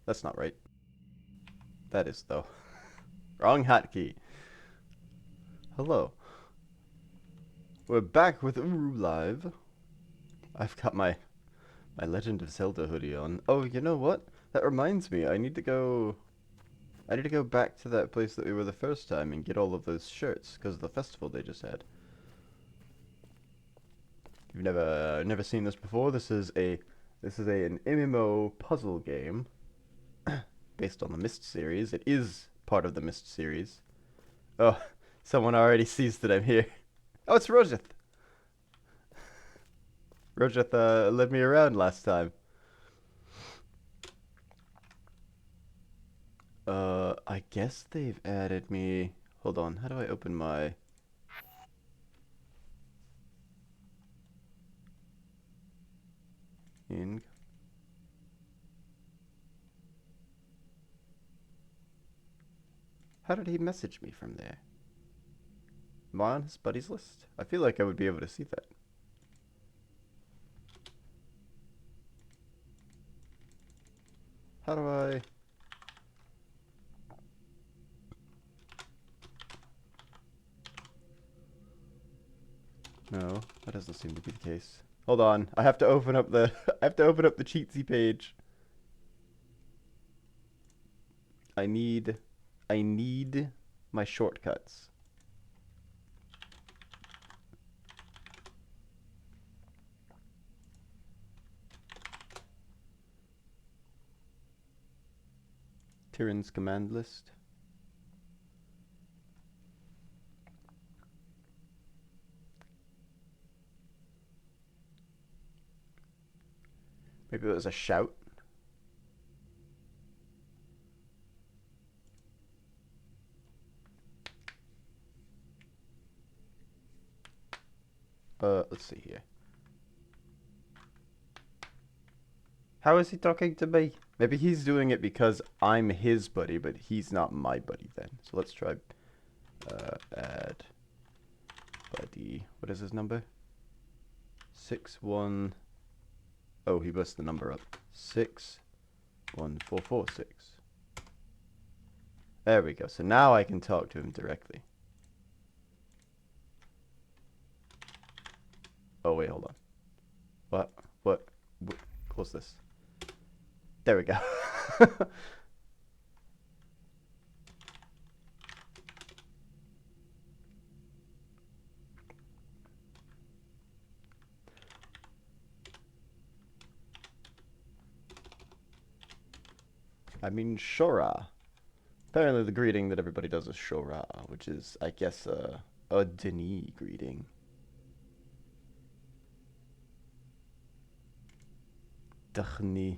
That's not right. That is, though. Wrong hotkey. Hello. We're back with Uru Live. I've got my Legend of Zelda hoodie on. Oh, you know what? That reminds me, I need to go back to that place that we were the first time and get all of those shirts, because of the festival they just had. You've never seen this before? An MMO puzzle game based on the Myst series. It is part of the Myst series. Oh, someone already sees that I'm here. Oh, it's Rojith. Rojith led me around last time. I guess they've added me. Hold on, how do I open my... In... How did he message me from there? Am I on his buddies list? I feel like I would be able to see that. How do I... No, that doesn't seem to be the case. Hold on, I have to open up the I have to open up the cheatsy page. I need I need my shortcuts. Tyran's command list. Maybe it was a shout. Let's see here. How is he talking to me? Maybe he's doing it because I'm his buddy, but he's not my buddy then. So let's try add buddy. What is his number? 61. Oh, he messed the number up. 61446. There we go. So now I can talk to him directly. Oh wait, hold on. What? What? Close this. There we go. I mean, Shora. Apparently the greeting that everybody does is Shora, which is, I guess, a Denis greeting. Denis.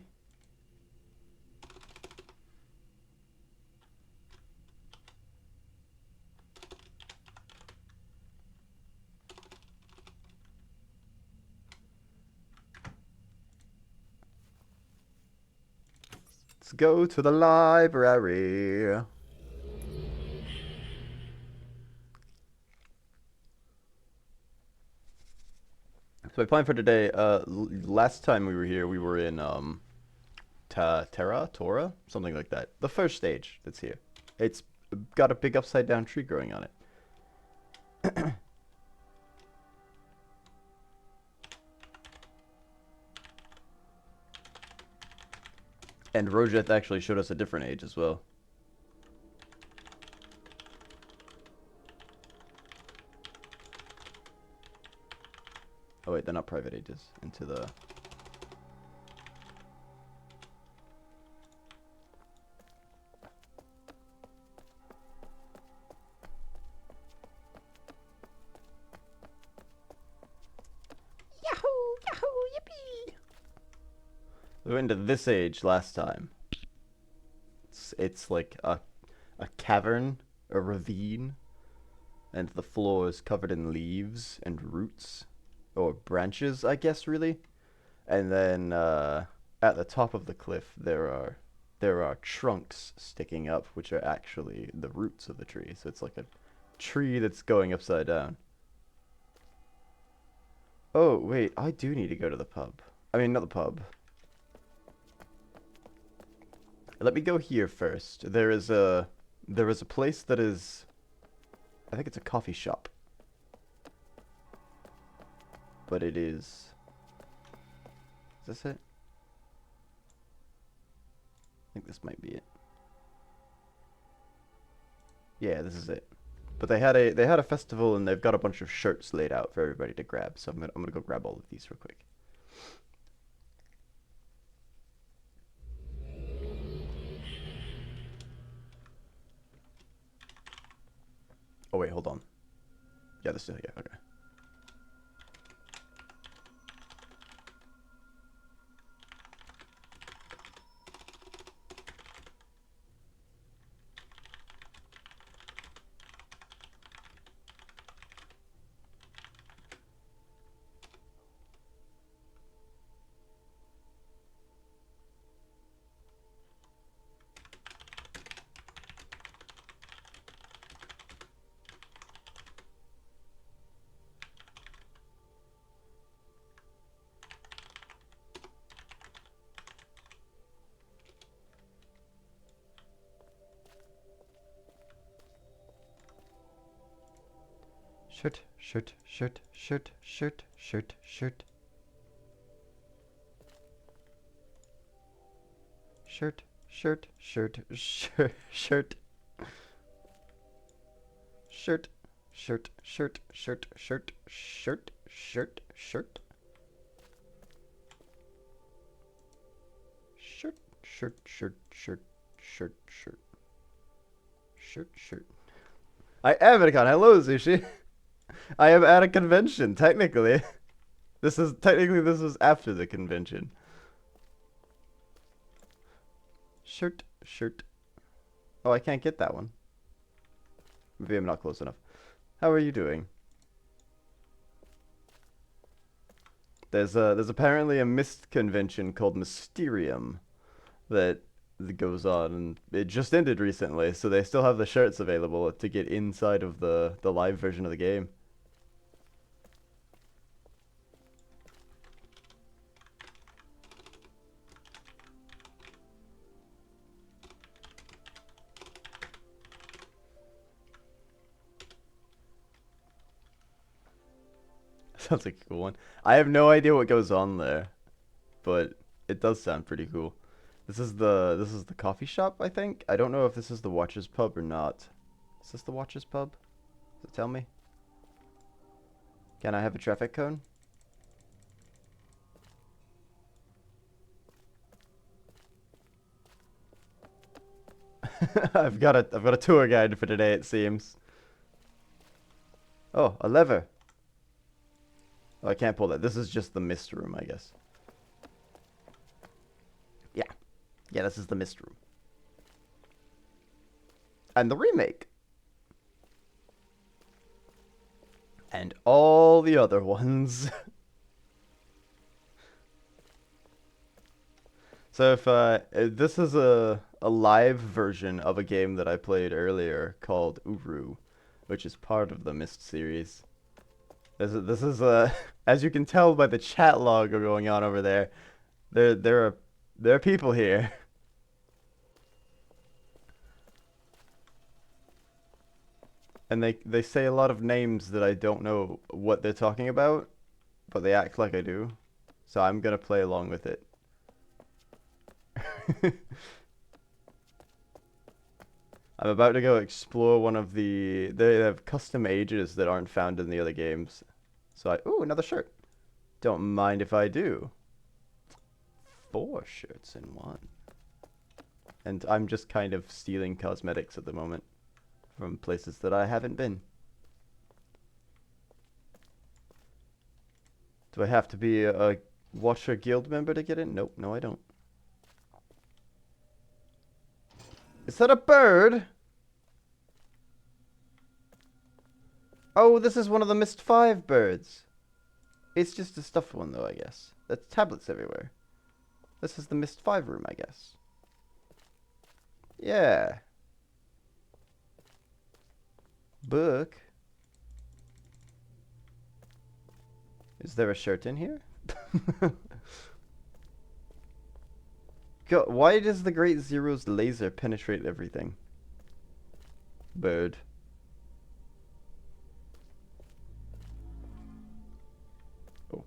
Let's go to the library. So my plan for today, last time we were here, we were in, Tora? Something like that. The first stage that's here. It's got a big upside down tree growing on it. And Rojeth actually showed us a different age as well. Oh wait, they're not private ages. Into the... Yahoo! Yahoo! Yippee! We went into this age last time. It's like a cavern, a ravine, and the floor is covered in leaves and roots. Or branches, I guess, really. And then at the top of the cliff, there are trunks sticking up, which are actually the roots of the tree. So it's like a tree that's going upside down. Oh, wait, I do need to go to the pub. I mean, not the pub. Let me go here first. There is a place that is, I think it's a coffee shop. But it is this it? I think this might be it. Yeah, this is it. But they had a festival and they've got a bunch of shirts laid out for everybody to grab. So I'm gonna go grab all of these real quick. Oh wait, hold on. Yeah, this is yeah, okay. Shirt, shirt, shirt, shirt, shirt, shirt, shirt. Shirt, shirt, shirt, shirt, shirt. Shirt, shirt, shirt, shirt, shirt, shirt, shirt, shirt. Shirt, shirt, shirt, shirt, shirt, shirt. Shirt, shirt. I am at a con. Hello, Sushi. I am at a convention, technically. This is after the convention. Shirt, shirt. Oh, I can't get that one. Maybe I'm not close enough. How are you doing? There's apparently a Myst convention called Mysterium that goes on, and it just ended recently, so they still have the shirts available to get inside of the live version of the game. Sounds like a cool one. I have no idea what goes on there, but it does sound pretty cool. This is the coffee shop, I think. I don't know if this is the Watchers Pub or not. Is this the Watchers Pub? Does it tell me? Can I have a traffic cone? I've got a tour guide for today, it seems. Oh, a lever. Oh, I can't pull that. This is just the Myst room, I guess. Yeah. Yeah, this is the Myst room. And the remake. And all the other ones. So if this is a live version of a game that I played earlier called Uru, which is part of the Myst series. This is as you can tell by the chat log going on over there, there are people here. And they say a lot of names that I don't know what they're talking about, but they act like I do. So I'm gonna play along with it. I'm about to go explore one of they have custom ages that aren't found in the other games. So ooh, another shirt. Don't mind if I do. 4 shirts in one. And I'm just kind of stealing cosmetics at the moment from places that I haven't been. Do I have to be a Watcher Guild member to get in? Nope, no I don't. Is that a bird? Oh, this is one of the Myst 5 birds. It's just a stuffed one though, I guess. There's tablets everywhere. This is the Myst 5 room, I guess. Yeah. Book. Is there a shirt in here? God, why does the Great Zero's laser penetrate everything? Bird. Oh.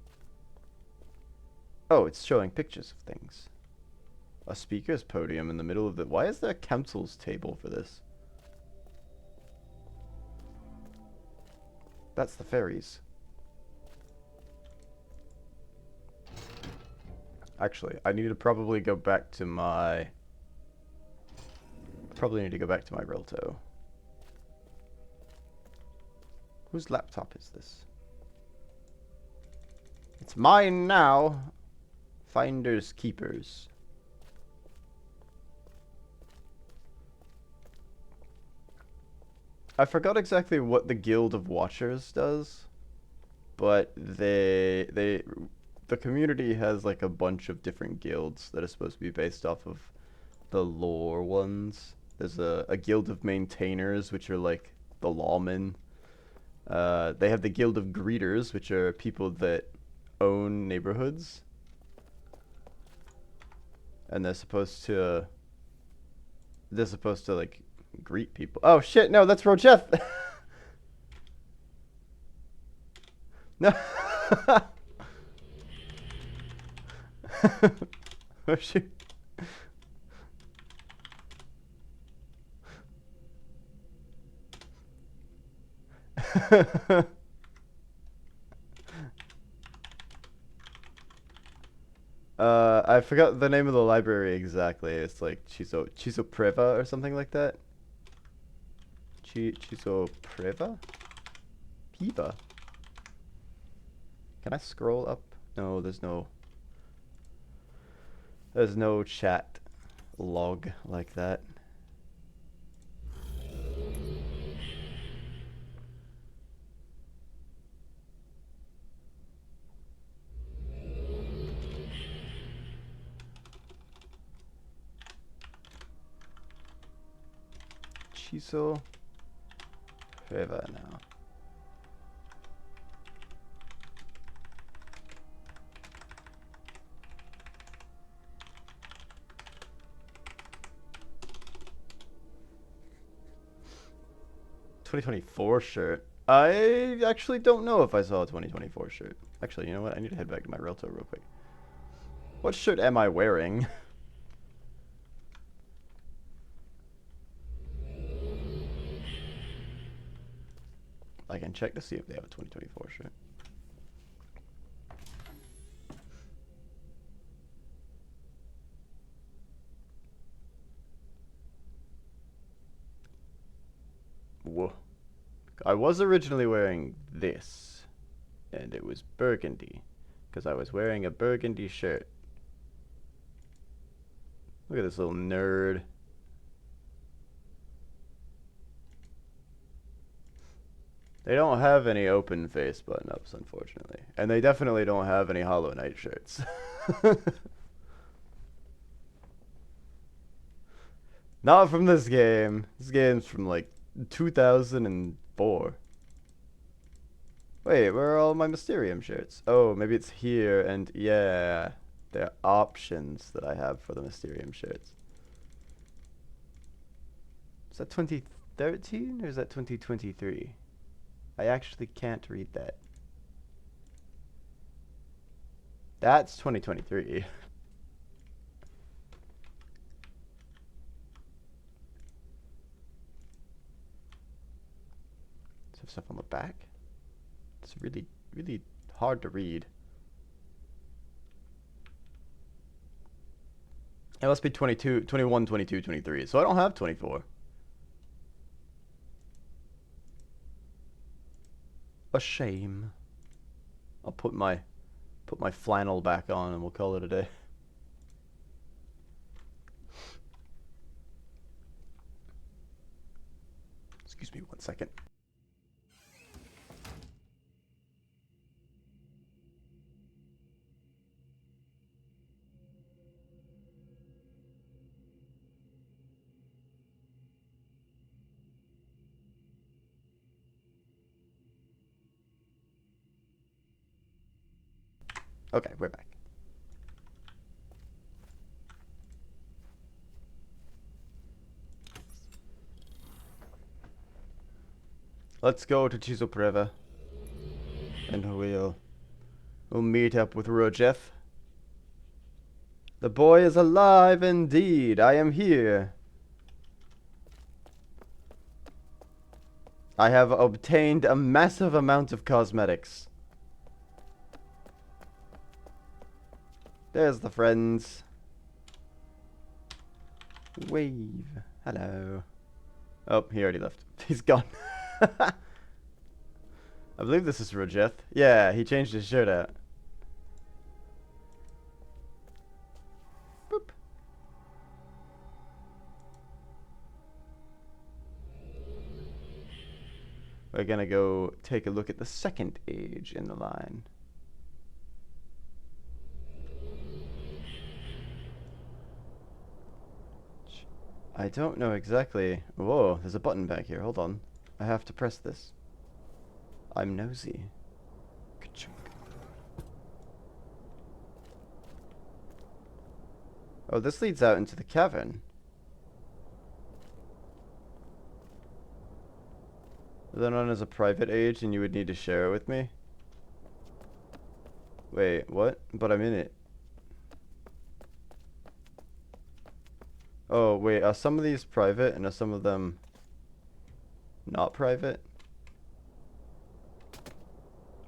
Oh, it's showing pictures of things. A speaker's podium in the middle of the... Why is there a council's table for this? That's the ferries. Actually, I need to probably go back to my... Probably need to go back to my Relto. Whose laptop is this? It's mine now. Finders keepers. I forgot exactly what the Guild of Watchers does, but the community has like a bunch of different guilds that are supposed to be based off of the lore ones. There's a guild of maintainers, which are like the lawmen. They have the guild of greeters, which are people that own neighborhoods, and they're supposed to like greet people. Oh shit! No, that's Rochef. No. Oh shoot. I forgot the name of the library exactly. It's like Chisopreva or something like that. Chisopreva? Piva? Can I scroll up? No, there's no chat log like that. Chisopreva now. $2024 shirt. I actually don't know if I saw a 2024 shirt. Actually, you know what? I need to head back to my Relto real quick. What shirt am I wearing? I can check to see if they have a 2024 shirt. Whoa. I was originally wearing this, and it was burgundy, because I was wearing a burgundy shirt. Look at this little nerd. They don't have any open face button-ups, unfortunately. And they definitely don't have any Hollow Knight shirts. Not from this game. This game's from like 2004. Wait, where are all my Mysterium shirts? Oh, maybe it's here, and yeah, there are options that I have for the Mysterium shirts. Is that 2013 or is that 2023? I actually can't read that. That's 2023. Some stuff on the back. It's really, really hard to read. It must be 22, 21, 22, 23. So I don't have 24. A shame. I'll put my flannel back on and we'll call it a day. Excuse me 1 second. Okay, we're back. Let's go to Chizopreva. And we'll meet up with Rojeth. The boy is alive indeed. I am here. I have obtained a massive amount of cosmetics. There's the friends. Wave. Hello. Oh, he already left. He's gone. I believe this is Rojeth. Yeah, he changed his shirt out. Boop. We're gonna go take a look at the second age in the line. I don't know exactly. Whoa, there's a button back here. Hold on. I have to press this. I'm nosy. Ka-chunk. Oh, this leads out into the cavern. Is that known as a private age and you would need to share it with me? Wait, what? But I'm in it. Oh, wait, are some of these private and are some of them not private?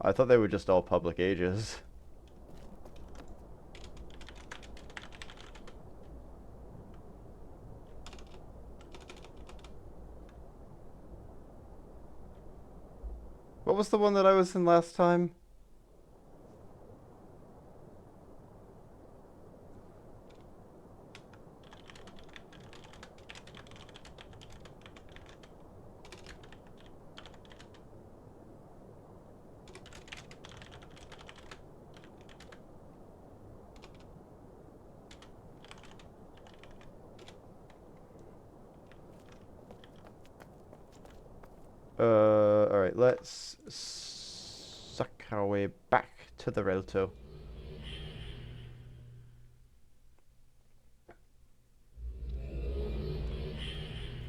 I thought they were just all public ages. What was the one that I was in last time? Alright, let's suck our way back to the Relto.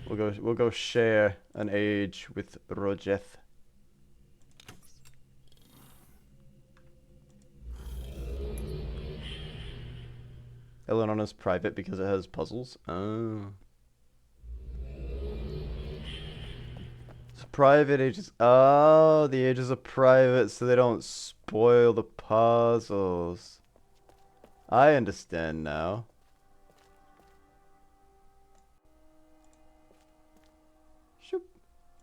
We'll go share an age with Rojeth. Eleanona's private because it has puzzles. Oh. So private ages. Oh, the ages are private so they don't spoil the puzzles. I understand now. Shoop.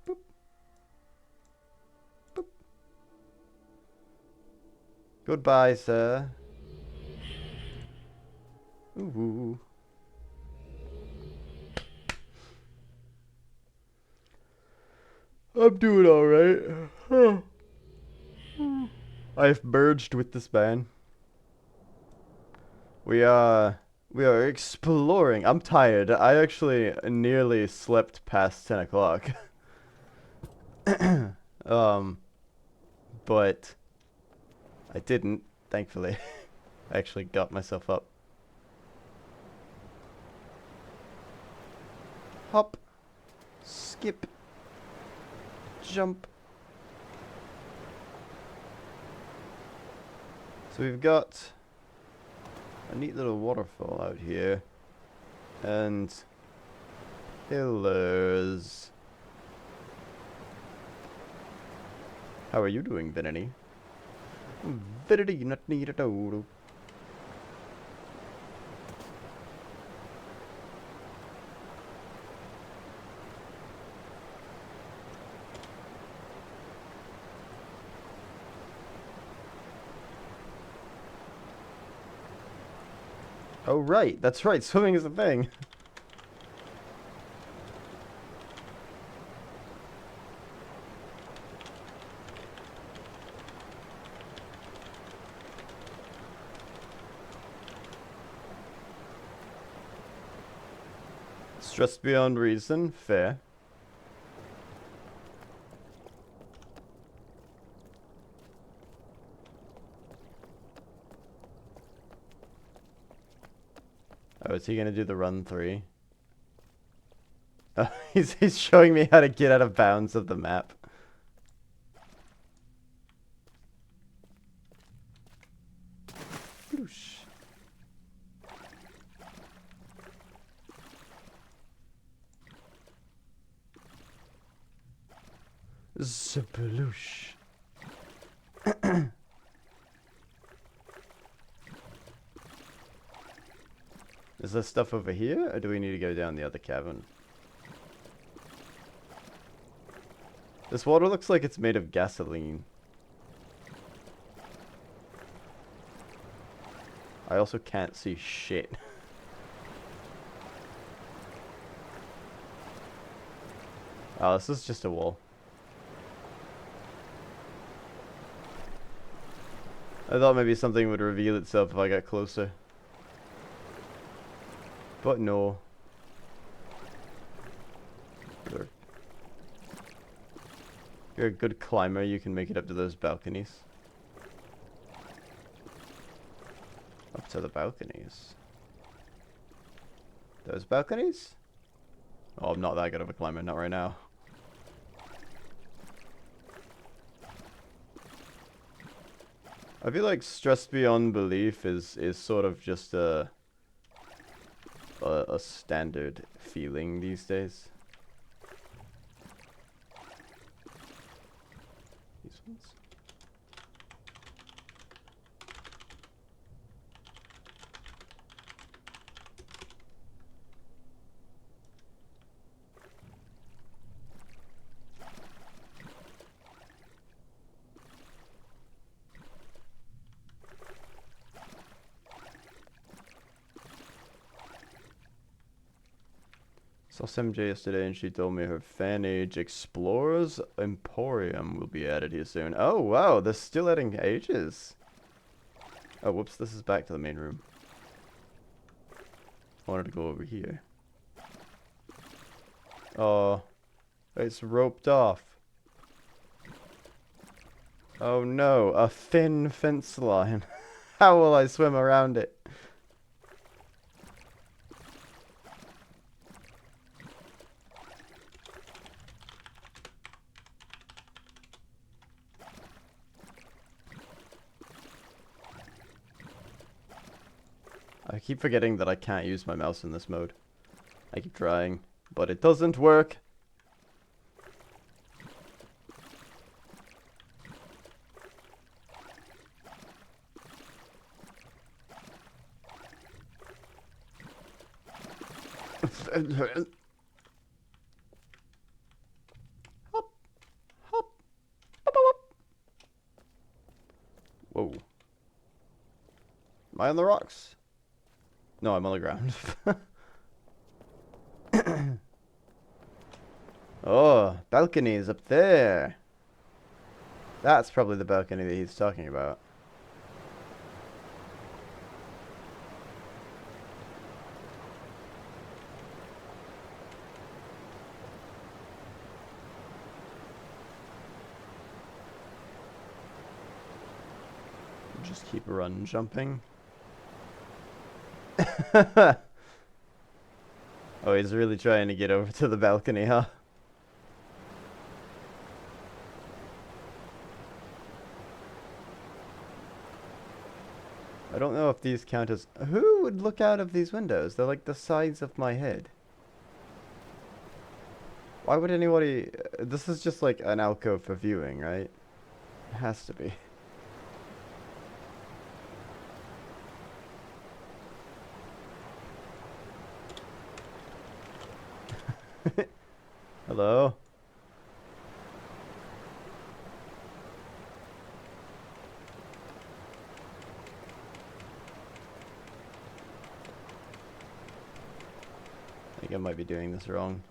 Boop. Boop. Goodbye, sir. Ooh. I'm doing alright. I've merged with this band. We are exploring. I'm tired. I actually nearly slept past 10 o'clock. But I didn't, thankfully. I actually got myself up. Hop. Skip. Jump. So we've got a neat little waterfall out here. And pillars. How are you doing, Vinny? Vinny, not need a total. Oh, right. That's right. Swimming is a thing. Stressed beyond reason. Fair. Oh, is he gonna do the run 3? He's showing me how to get out of bounds of the map. Zabaloosh. Is there stuff over here, or do we need to go down the other cavern? This water looks like it's made of gasoline. I also can't see shit. Oh, this is just a wall. I thought maybe something would reveal itself if I got closer. But no. You're a good climber, you can make it up to those balconies. Up to the balconies. Those balconies? Oh, I'm not that good of a climber, not right now. I feel like stress beyond belief is sort of just a standard feeling these days. These ones. Saw SMJ yesterday and she told me her Fan Age Explorers Emporium will be added here soon. Oh wow, they're still adding ages. Oh whoops, this is back to the main room. I wanted to go over here. Oh, it's roped off. Oh no, a thin fence line. How will I swim around it? I keep forgetting that I can't use my mouse in this mode. I keep trying, but it doesn't work. Hop, hop, hop, hop. Whoa. Am I on the rocks? No, I'm on the ground. Oh, balconies up there. That's probably the balcony that he's talking about. Just keep run jumping. Oh, he's really trying to get over to the balcony, huh? I don't know if these count as... Who would look out of these windows? They're like the size of my head. Why would anybody... This is just like an alcove for viewing, right? It has to be. Hello? I think I might be doing this wrong.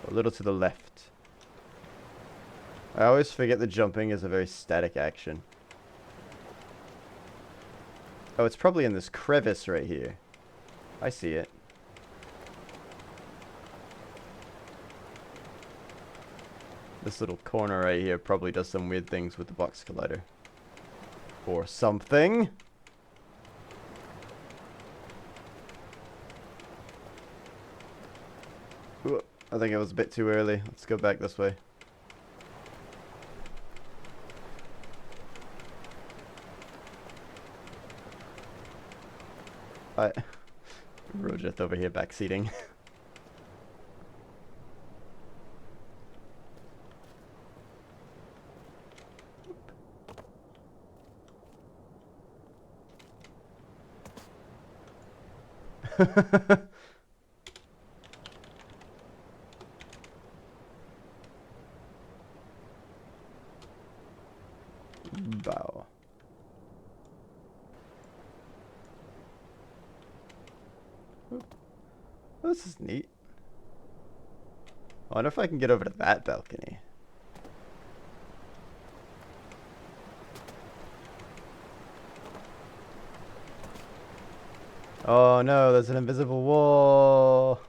A little to the left. I always forget that jumping is a very static action. Oh, it's probably in this crevice right here. I see it. This little corner right here probably does some weird things with the box collider. Or something. Ooh, I think it was a bit too early. Let's go back this way. Rojith over here backseating. Bow. Oh, this is neat. I wonder if I can get over to that balcony. Oh no, there's an invisible wall.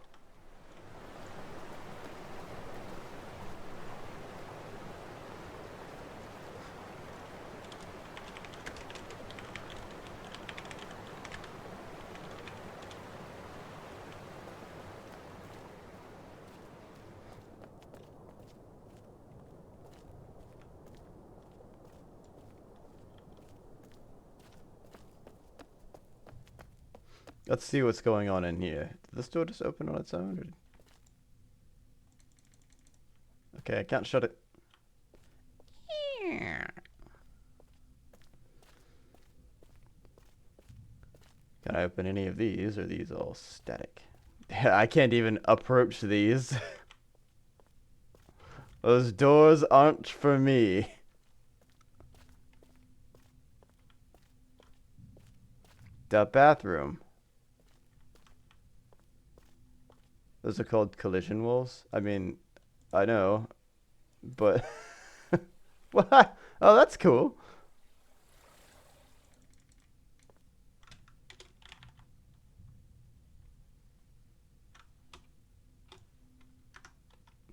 Let's see what's going on in here. Did this door just open on its own? Or... Okay, I can't shut it. Can I open any of these? Or are these all static? I can't even approach these. Those doors aren't for me. The bathroom. Those are called collision walls. I mean, I know, but what? Oh, that's cool.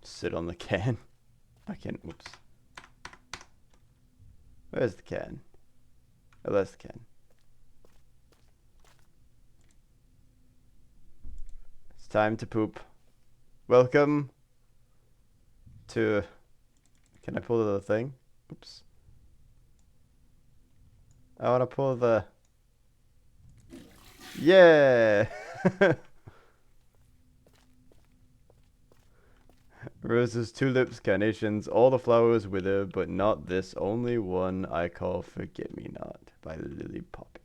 Sit on the can. I can't. Whoops. Where's the can? Oh, that's the can. It's time to poop. Welcome to... Can I pull the thing? Oops. I want to pull the... Yeah! Roses, tulips, carnations, all the flowers wither, but not this only one I call Forget-Me-Not by Lily Poppy.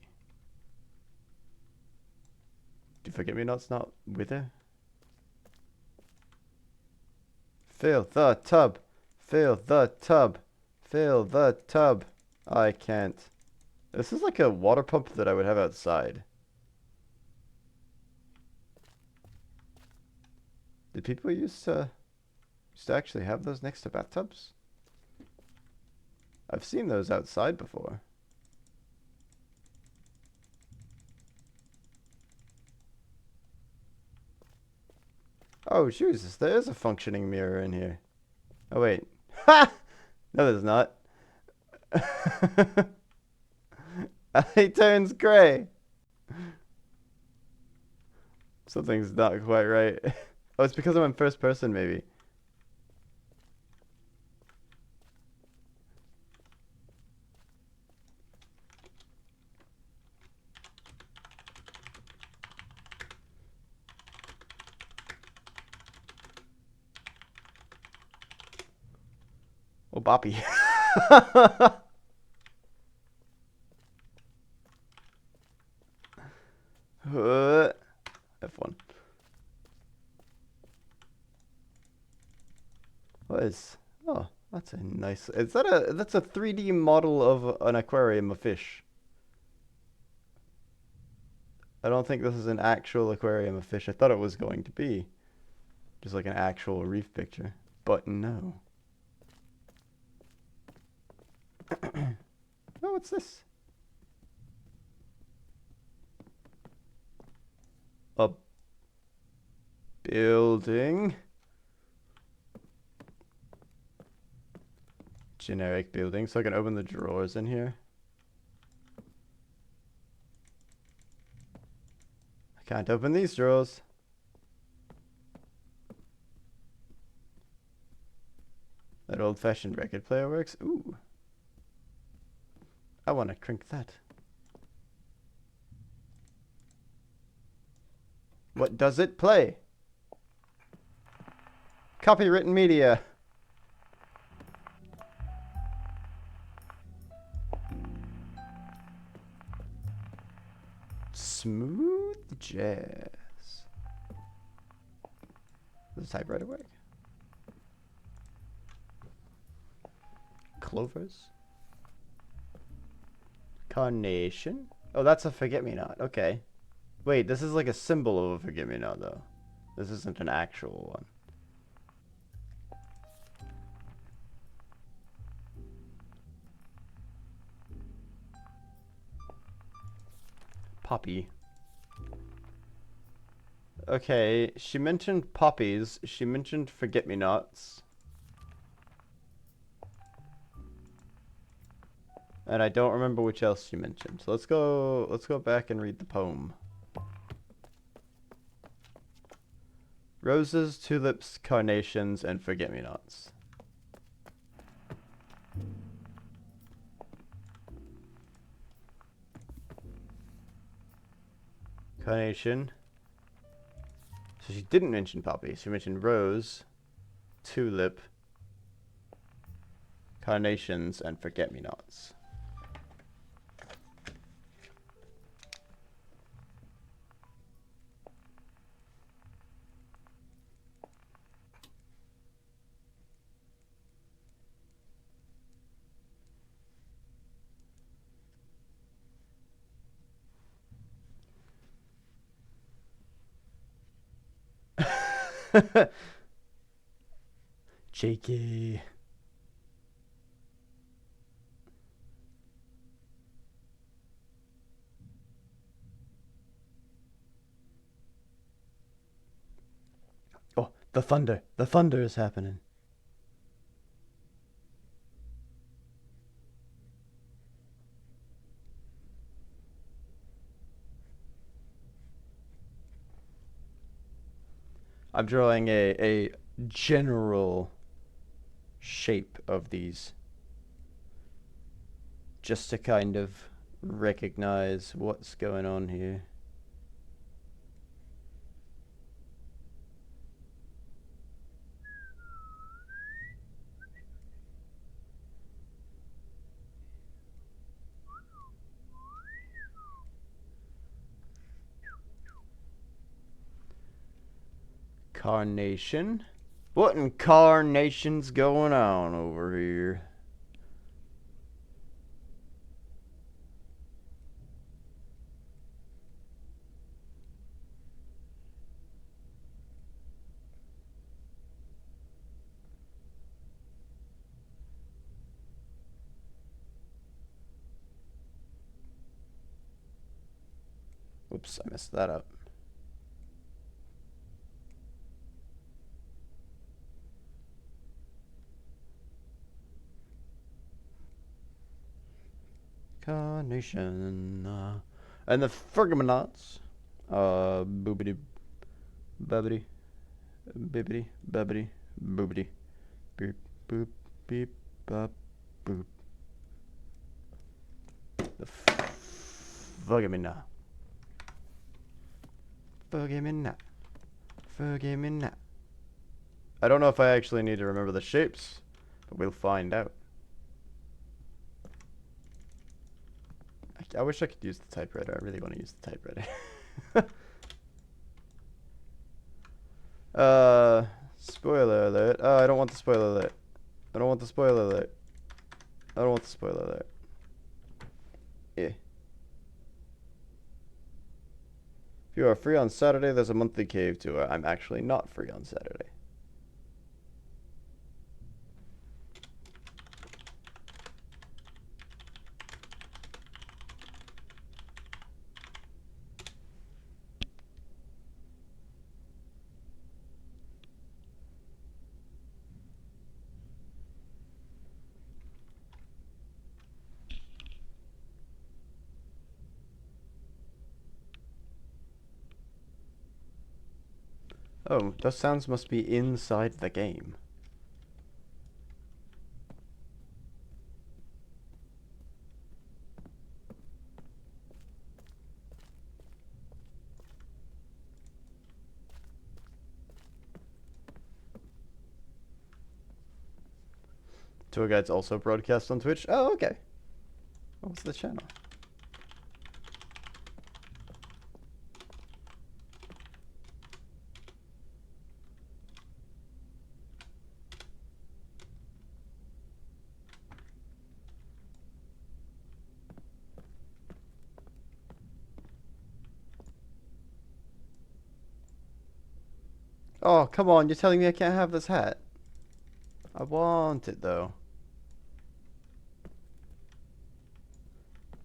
Do Forget-Me-Nots not wither? Fill the tub! Fill the tub! Fill the tub! I can't. This is like a water pump that I would have outside. Did people used to actually have those next to bathtubs? I've seen those outside before. Oh, Jesus, there is a functioning mirror in here. Oh, wait. Ha! No, there's not. It turns gray. Something's not quite right. Oh, it's because I'm in first person, maybe. Oh, Boppy. F1. What is... Oh, that's a nice... Is that a... That's a 3D model of an aquarium of fish. I don't think this is an actual aquarium of fish. I thought it was going to be. Just like an actual reef picture. But no. Oh, what's this? A building. Generic building. So I can open the drawers in here. I can't open these drawers. That old-fashioned record player works. Ooh. I want to crank that. What does it play? Copywritten media. Smooth jazz. Does the typewriter work? Clovers. Carnation. Oh, that's a forget-me-not. Okay. Wait, this is like a symbol of a forget-me-not, though. This isn't an actual one. Poppy. Okay, she mentioned poppies. She mentioned forget-me-nots. And I don't remember which else she mentioned. So let's go back and read the poem. Roses, tulips, carnations, and forget-me-nots. Carnation. So she didn't mention poppy. She mentioned rose, tulip, carnations, and forget-me-nots. JK. Oh, the thunder. The thunder is happening. I'm drawing a general shape of these just to kind of recognize what's going on here. Carnation. What in carnation's going on over here? Oops, I messed that up. Carnation. And the forget-me-nots. Boobity. Bubbity. Bibbity. Bubbity. Boobity. Beep. Boop. Beep. Bop. Boop. The forget-me-not. Forget-me-not. Forget-me-not. I don't know if I actually need to remember the shapes, but we'll find out. I wish I could use the typewriter. I really want to use the typewriter. Spoiler alert. Oh, I don't want the spoiler alert. I don't want the spoiler alert. I don't want the spoiler alert. Yeah. If you are free on Saturday, there's a monthly cave tour. I'm actually not free on Saturday. Oh, those sounds must be inside the game. Tour guides also broadcast on Twitch. Oh, okay. What's the channel? Oh, come on, you're telling me I can't have this hat? I want it, though.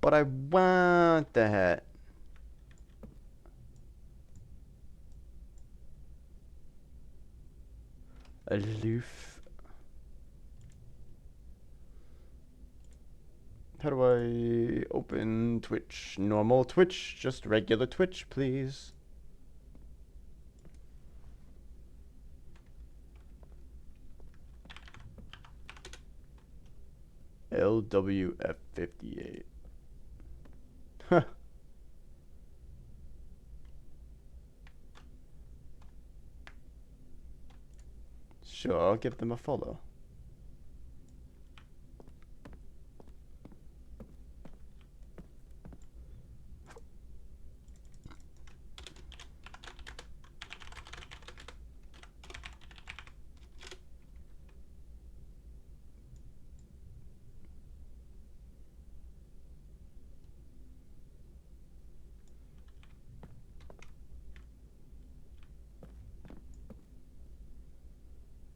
But I want the hat. Aloof. How do I open Twitch? Normal Twitch, just regular Twitch, please. LWF58. Huh. Sure, I'll give them a follow.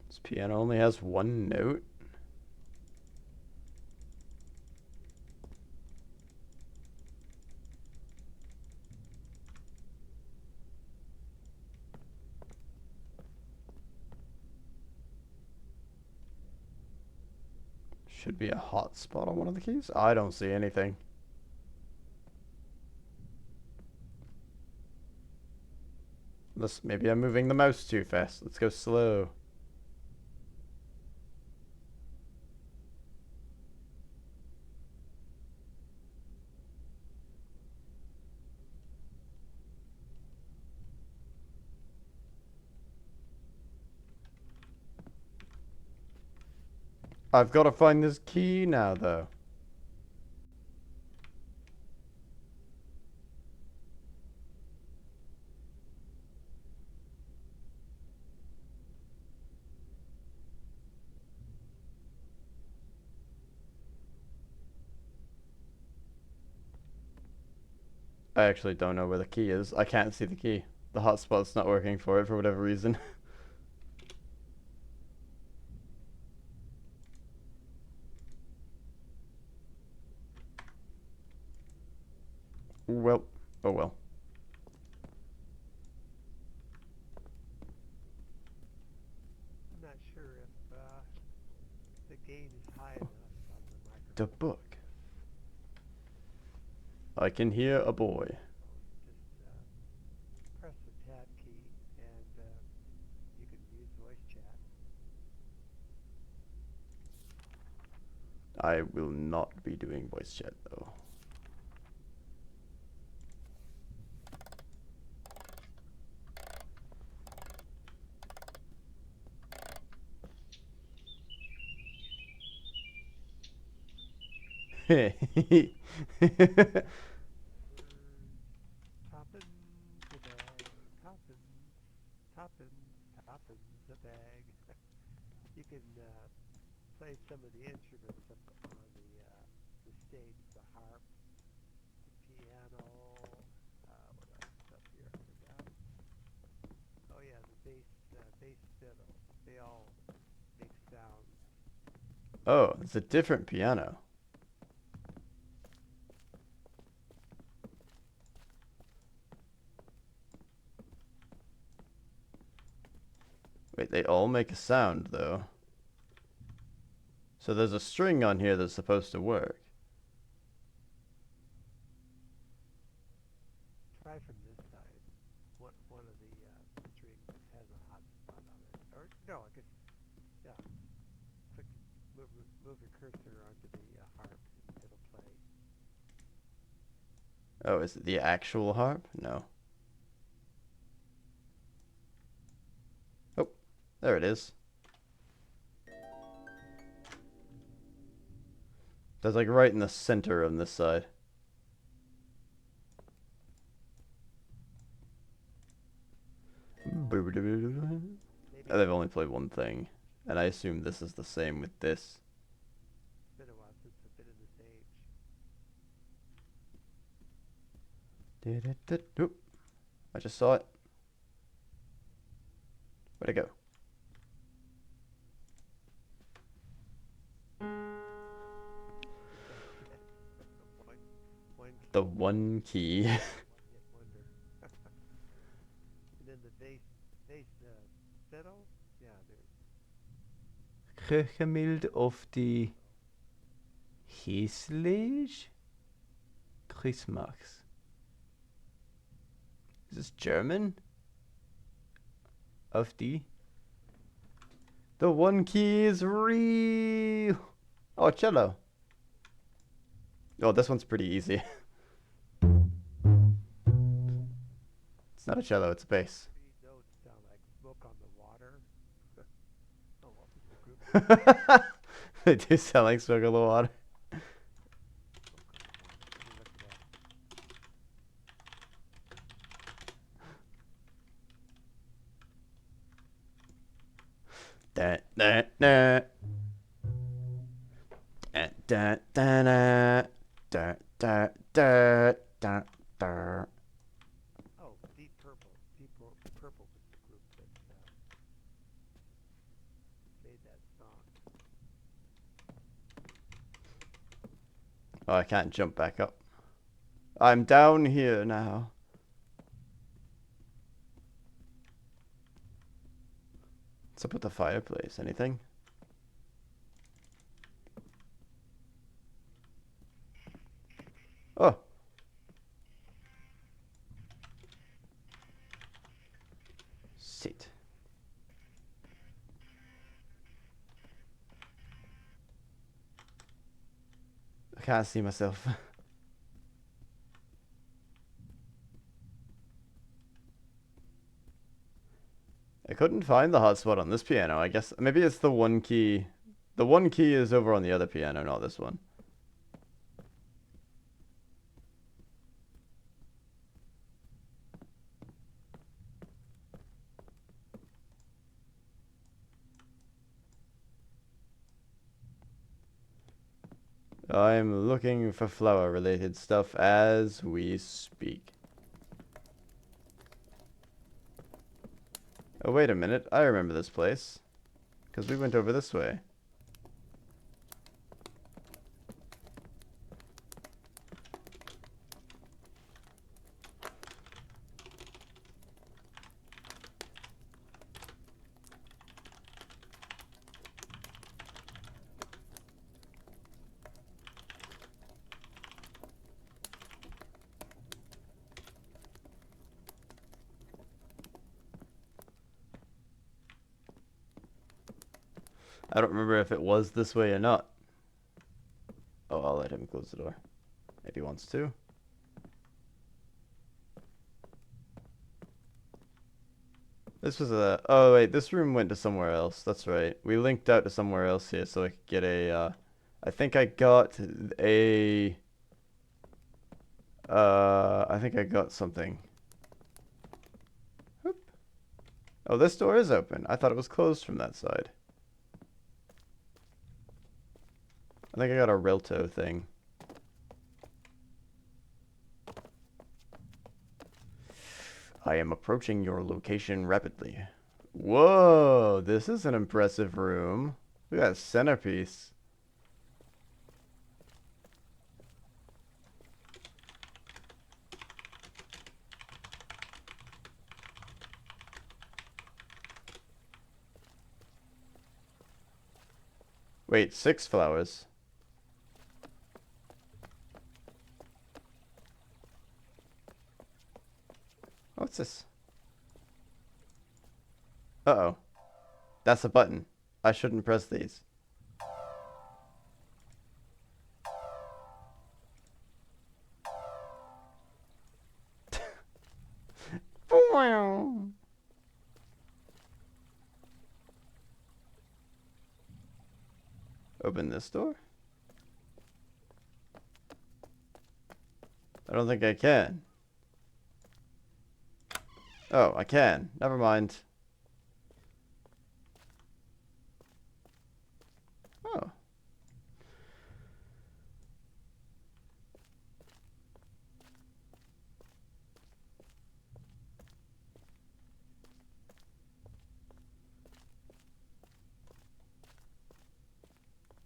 This piano only has one note. Should be a hotspot on one of the keys. I don't see anything. Maybe I'm moving the mouse too fast. Let's go slow. I've got to find this key now, though. I actually don't know where the key is. I can't see the key. The hotspot's not working for it for whatever reason. Well, oh well. I'm not sure if the gain is high enough on the microphone. The book. I can hear a boy. Just press the tab key and you can use voice chat. I will not be doing voice chat, though. Toppin' the bag, toppin' the bag. You can play some of the instruments up on the stage, the harp, the piano, what else up here I forgot. Oh yeah, the bass fiddle. They all make sounds. Oh, it's a different piano. Wait, they all make a sound, though. So there's a string on here that's supposed to work. Try from this side. One of the strings has a hot spot on it. Or no, I guess yeah. Click, move your cursor onto the harp, and it'll play. Oh, is it the actual harp? No. Oh, there it is. That's like right in the center on this side. Maybe They've only played one thing, and I assume this is the same with this. it's been a while since I've been in this age. Oop, I just saw it. Where'd it go? one, one The key, one key. one hit wonder. And then the fiddle. Yeah, there's Gemälde of the Häslich Christmas. Is this German? Of the one key is real. Oh, cello. Oh, this one's pretty easy. It's not a cello, it's a bass. three notes sound like smoke on the water. Oh, what was the group? They do sound like smoke on the water. Smoke on the water. Let me look it Da, da, da. Da, da, da, da. Da, da, da, da, da. Oh, Deep Purple. Purple was the group that made that song. Oh, I can't jump back up. I'm down here now. What's up with the fireplace? Anything? Oh. Sit. I can't see myself. I couldn't find the hotspot on this piano. I guess maybe it's the one key. The one key is over on the other piano, not this one. I'm looking for flower related stuff as we speak. Oh, wait a minute. I remember this place. Because we went over this way. I don't remember if it was this way or not. Oh, I'll let him close the door. If he wants to. This was a... Oh, wait. This room went to somewhere else. That's right. We linked out to somewhere else here so I could get a... I think I got a... I think I got something. Whoop. Oh, this door is open. I thought it was closed from that side. I think I got a Rilto thing. I am approaching your location rapidly. Whoa, this is an impressive room. Look at that centerpiece. Wait, 6 flowers. What's this? Uh-oh. That's a button. I shouldn't press these. Open this door. I don't think I can. Oh, I can. Never mind. Oh.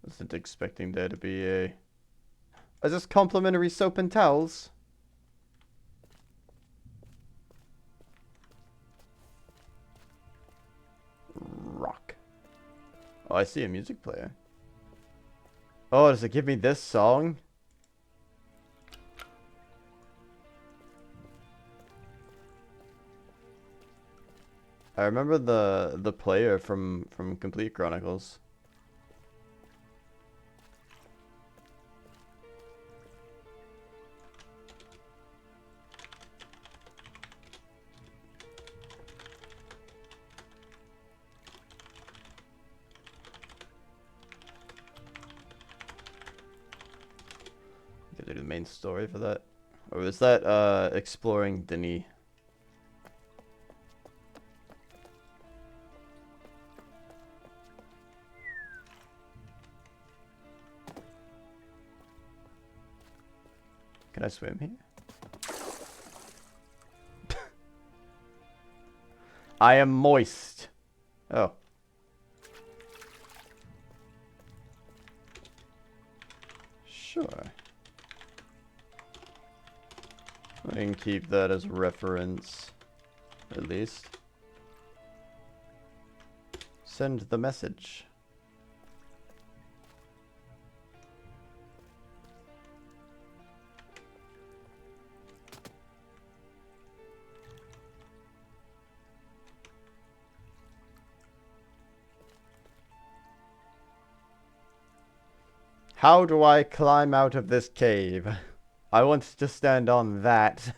Wasn't expecting there to be a... Is this complimentary soap and towels? Rock. Oh, I see a music player. Oh, does it give me this song? I remember the player from Complete Chronicles. Gotta do the main story for that. Or was that exploring Denis? Can I swim here? I am moist. Oh. Sure. I can keep that as reference. At least. Send the message. How do I climb out of this cave? I want to stand on that.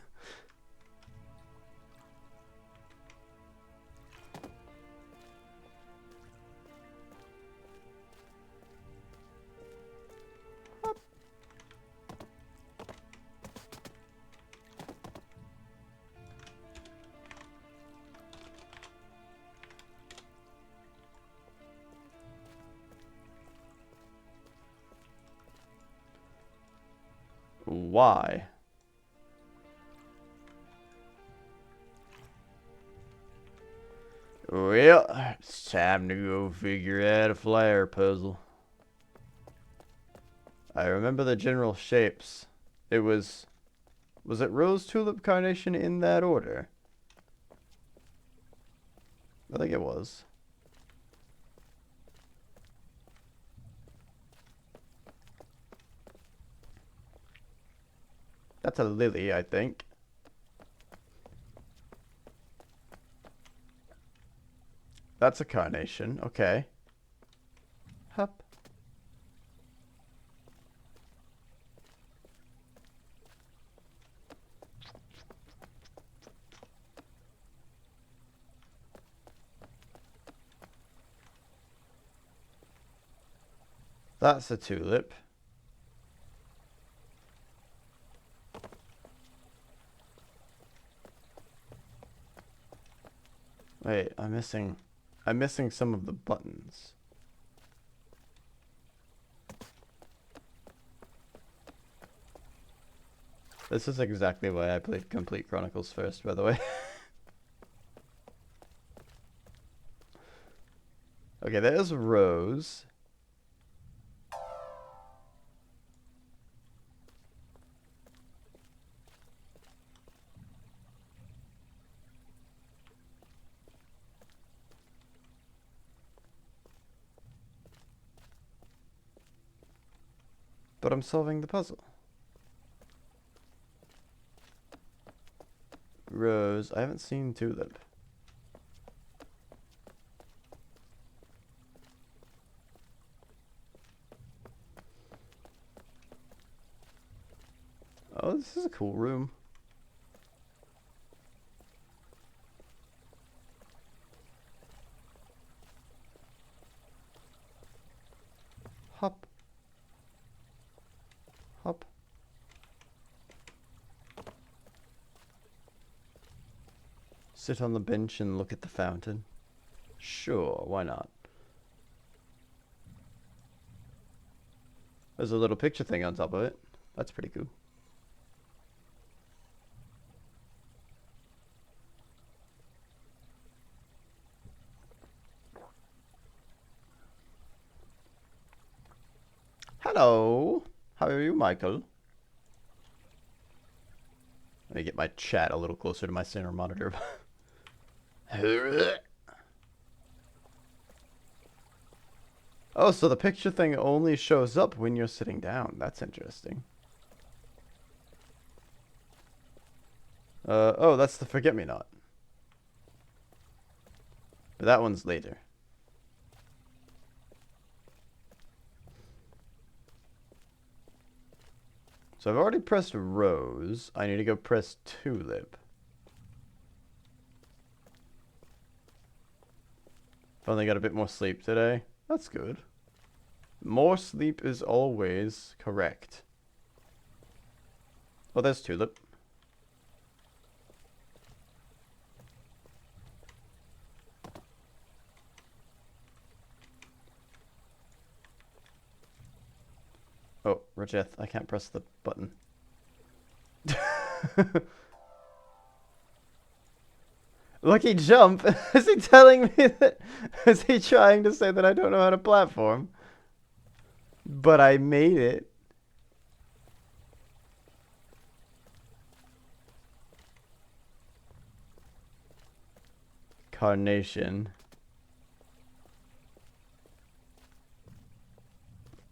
Why? Well, it's time to go figure out a flare puzzle. I remember the general shapes. It was... Was it rose, tulip, carnation in that order? I think it was. That's a lily, I think. That's a carnation. Okay. Hup. That's a tulip. Wait, I'm missing some of the buttons. This is exactly why I played Complete Chronicles first, by the way. Okay, there's Rose. But I'm solving the puzzle. Rose. I haven't seen tulip. Oh, this is a cool room. Hop. Hop. Sit on the bench and look at the fountain. Sure, why not? There's a little picture thing on top of it. That's pretty cool. Hello. How are you, Michael? Let me get my chat a little closer to my center monitor. Oh, so the picture thing only shows up when you're sitting down. That's interesting. Oh, that's the forget-me-not. But that one's later. So I've already pressed rose. I need to go press tulip. Finally got a bit more sleep today. That's good. More sleep is always correct. Oh, there's tulip. Oh, Rajeth, I can't press the button. Lucky jump? Is he telling me that? Is he trying to say that I don't know how to platform? But I made it. Carnation.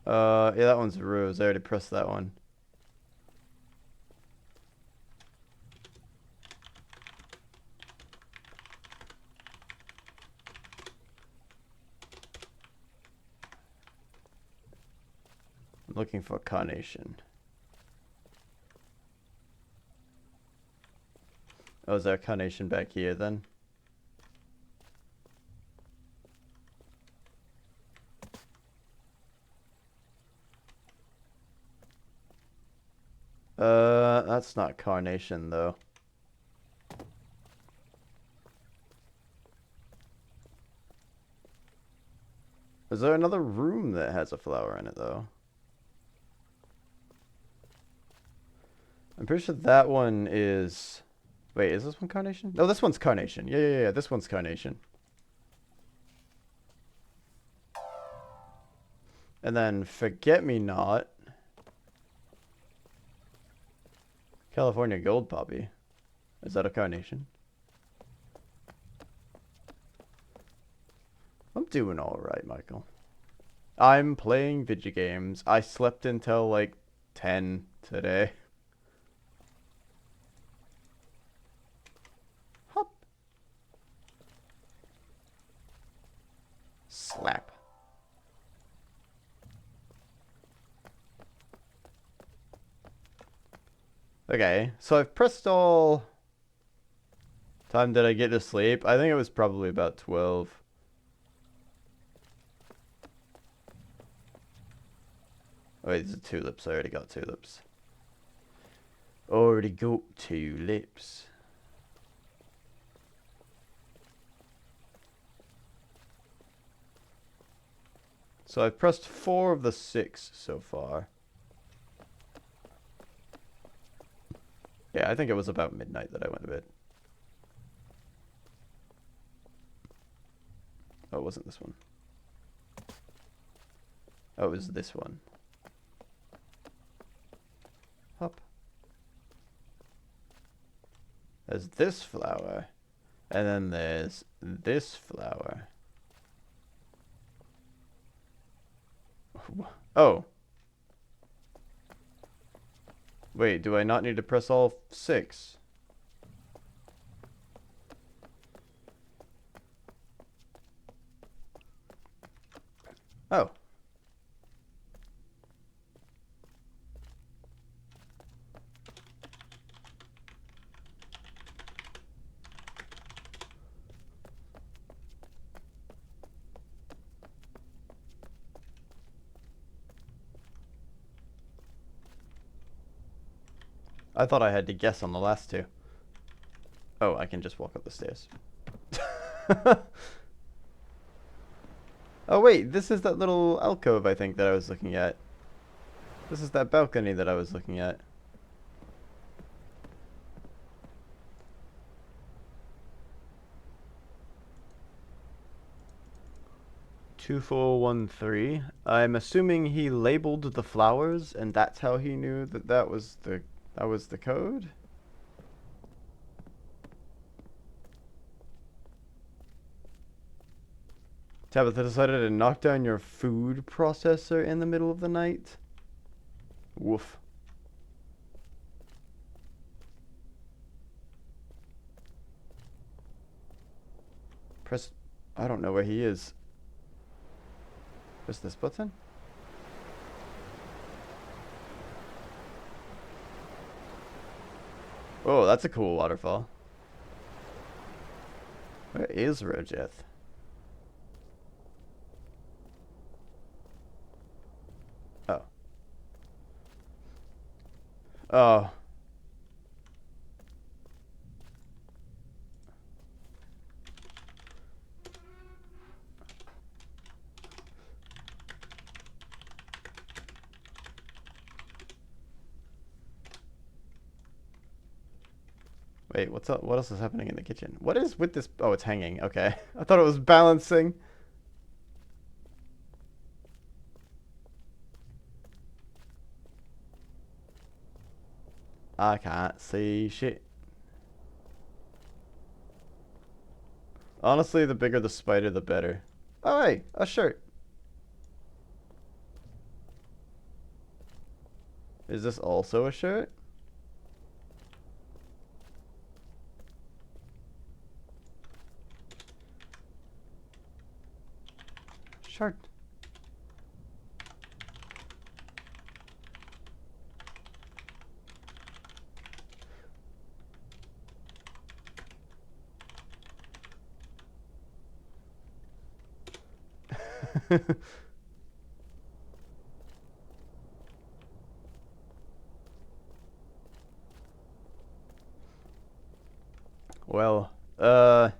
Yeah, that one's a rose. I already pressed that one. I'm looking for carnation. Oh, is there a carnation back here then? That's not carnation though. Is there another room that has a flower in it though? I'm pretty sure that one is... Wait, is this one carnation? No, this one's carnation. Yeah, this one's carnation. And then forget-me-not. California gold poppy. Is that a carnation? I'm doing alright, Michael. I'm playing video games. I slept until like 10 today. Hop. Slap. Okay, so I've pressed all... Time did I get to sleep? I think it was probably about 12. Oh wait, these are tulips. I already got tulips. Already got tulips. So I've pressed 4 of the 6 so far. Yeah, I think it was about midnight that I went to bed. Oh, it wasn't this one. Oh, it was this one. Hop. There's this flower. And then there's this flower. Oh. Wait, do I not need to press all 6? Oh. I thought I had to guess on the last 2. Oh, I can just walk up the stairs. Oh wait, this is that little alcove I think that I was looking at. This is that balcony that I was looking at. 2413. I'm assuming he labeled the flowers, and that's how he knew that that was the code. Tabitha decided to knock down your food processor in the middle of the night. Woof. Press. I don't know where he is. Press this button. Oh, that's a cool waterfall. Where is Rojeth? Oh. Oh. Wait, what's up? What else is happening in the kitchen? What is with this? Oh, it's hanging. Okay. I thought it was balancing. I can't see shit. Honestly, the bigger the spider, the better. Oh, hey, a shirt. Is this also a shirt? Shirt. Well, oh,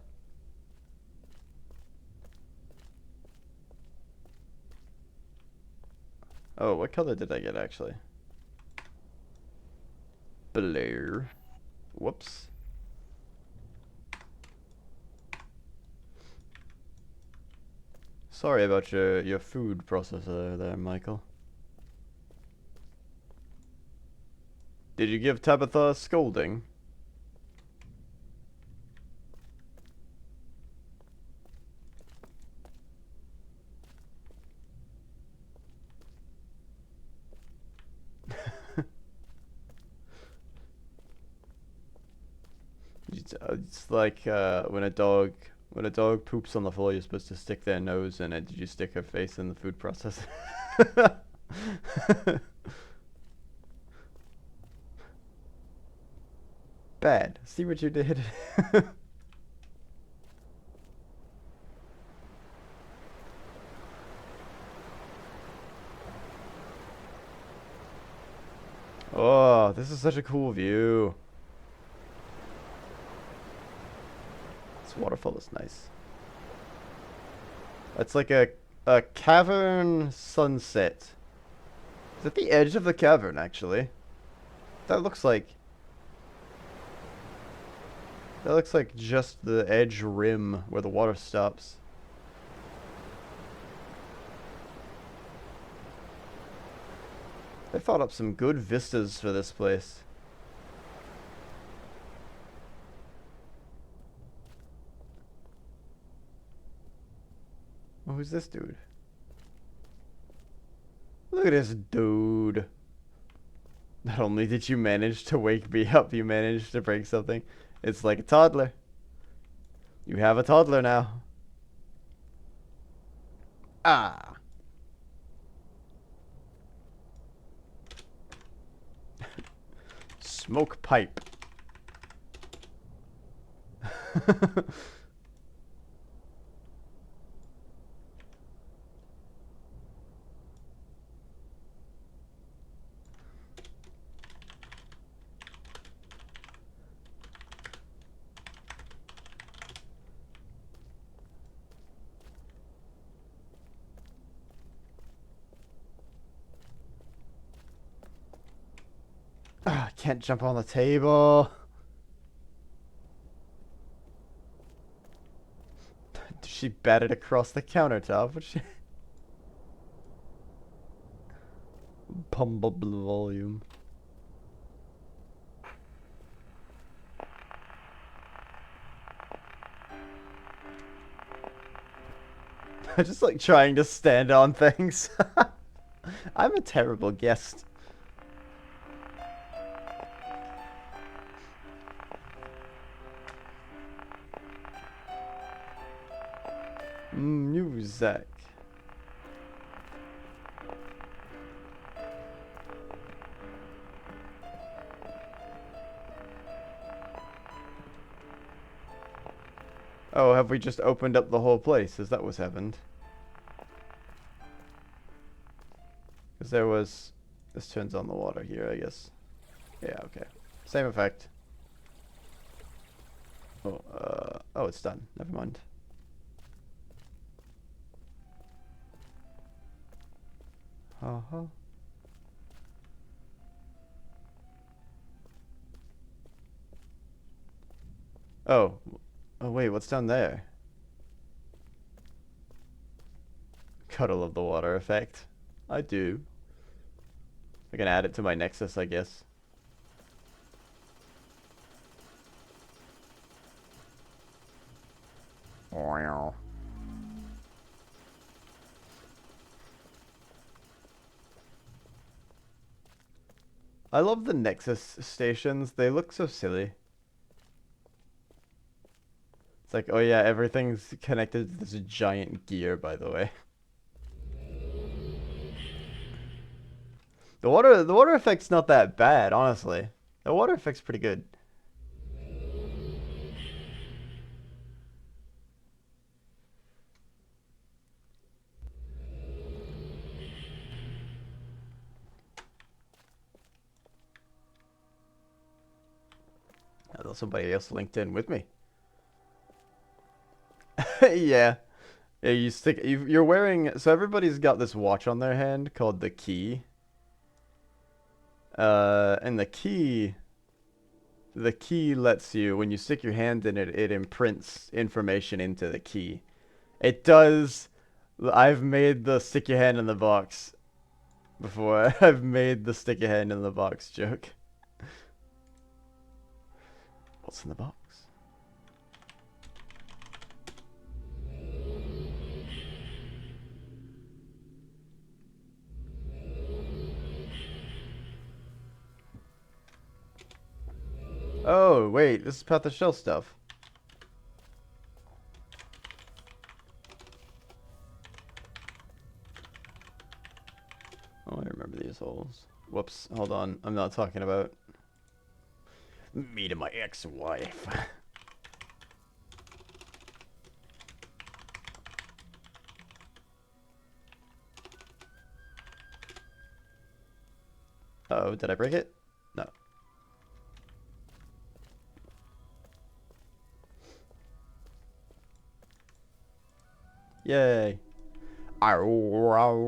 what color did I get actually? Blue. Whoops. Sorry about your food processor there, Michael. Did you give Tabitha a scolding? It's like when a dog poops on the floor, you're supposed to stick their nose in it. Did you stick her face in the food processor? Bad. See what you did? Oh, this is such a cool view. This waterfall is nice. It's like a cavern sunset. Is at the edge of the cavern, actually. That looks like that looks like just the edge rim where the water stops. They thought up some good vistas for this place. Oh, who's this dude? Look at this dude. Not only did you manage to wake me up, you managed to break something. It's like a toddler. You have a toddler now. Ah. Smoke pipe. can't jump on the table. She batted across the countertop. What she? Pump up the volume. I just like trying to stand on things. I'm a terrible guest. Music. Oh, have we just opened up the whole place? Is that what's happened? Because there was... This turns on the water here, I guess. Yeah, okay. Same effect. Oh, oh, it's done. Never mind. Uh-huh. Oh. Oh, wait, what's down there? Cuddle of the water effect. I do. I can add it to my Nexus, I guess. Wow. I love the Nexus stations. They look so silly. It's like, oh yeah, everything's connected to this giant gear, by the way. The water effect's not that bad, honestly. The water effect's pretty good. I thought somebody else linked in with me. Yeah. Yeah, you're wearing, so everybody's got this watch on their hand called the key. And the key lets you, when you stick your hand in it, it imprints information into the key. It does. I've made the stick your hand in the box before. I've made the stick your hand in the box joke. What's in the box? Oh, wait, this is Path of Shell stuff. Oh, I remember these holes. Whoops, hold on. I'm not talking about me to my ex-wife. Oh, did I break it? No. Yay. Ow.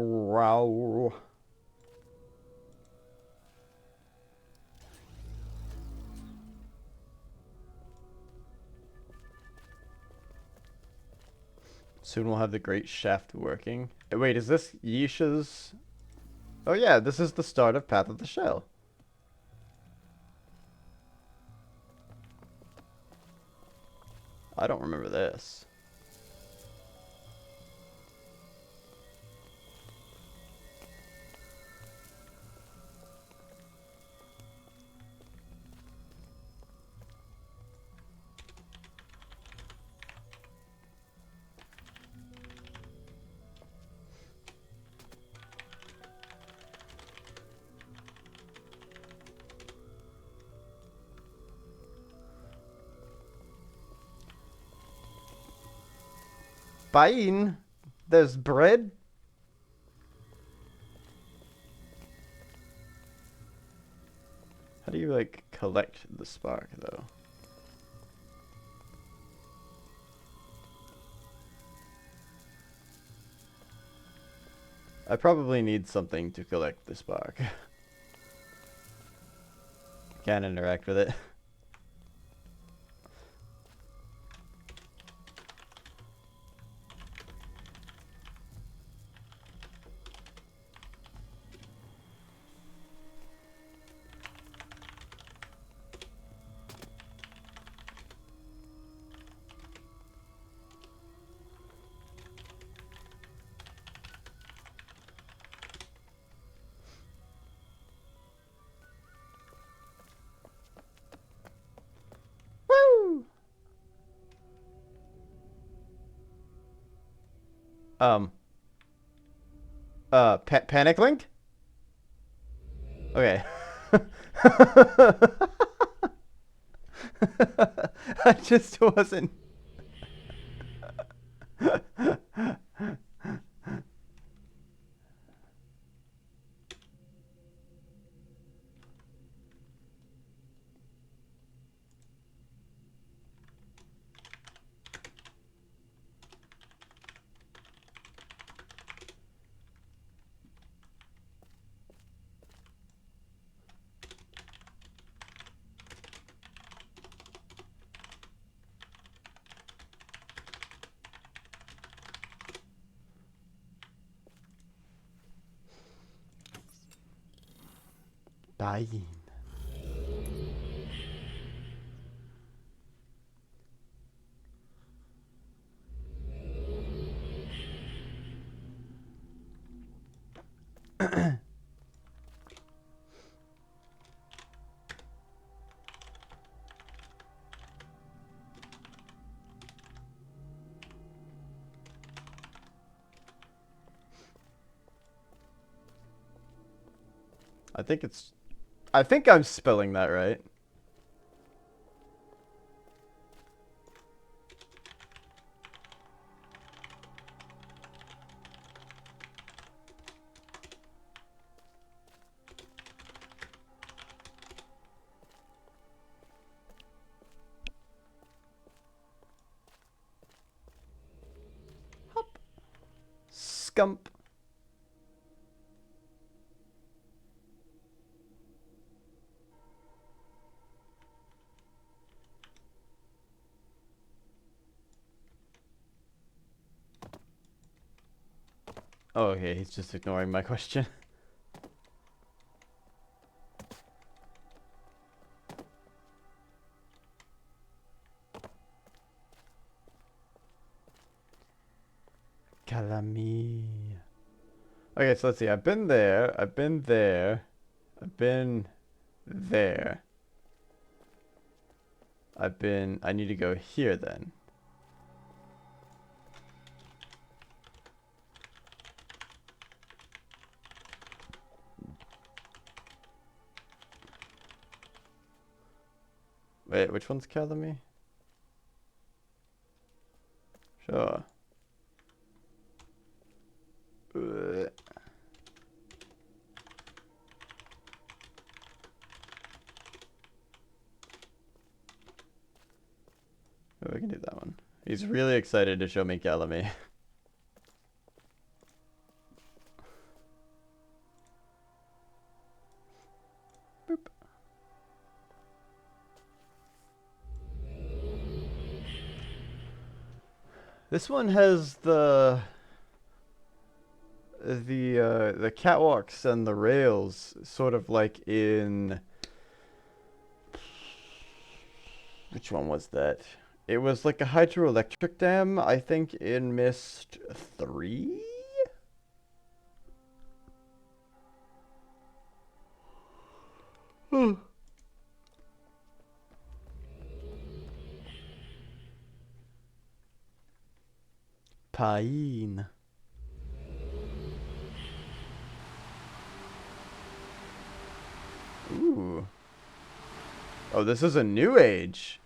Soon we'll have the great shaft working. Wait, is this Yisha's? Oh yeah, this is the start of Path of the Shell. I don't remember this. Fine. There's bread. How do you, like, collect the spark, though? I probably need something to collect the spark. Can't interact with it. Woo! Um. Panic link? Okay. I just wasn't. Dying. I think it's. I think I'm spelling that right. Hop. Scump. Oh, okay, he's just ignoring my question. Calami. Okay, so let's see. I've been there. I've been there. I've been there. I've been. I need to go here then. Wait, which one's Calami? Sure. Uh, Oh, we can do that one. He's really excited to show me Calami. Boop. This one has the catwalks and the rails sort of like in which one was that? It was like a hydroelectric dam, I think in Myst 3? Pain. Ooh. Oh, this is a new age.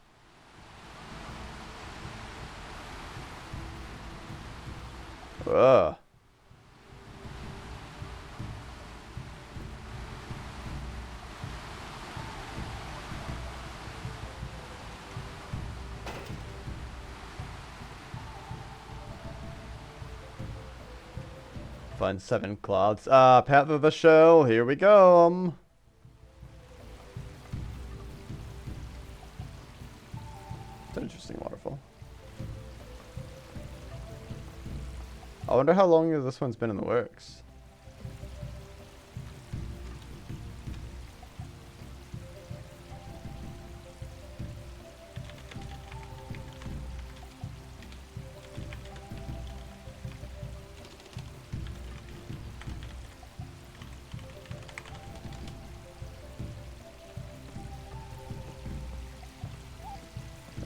Ugh. Find 7 clouds. Path of the Shell. Here we go. I wonder how long this one's been in the works.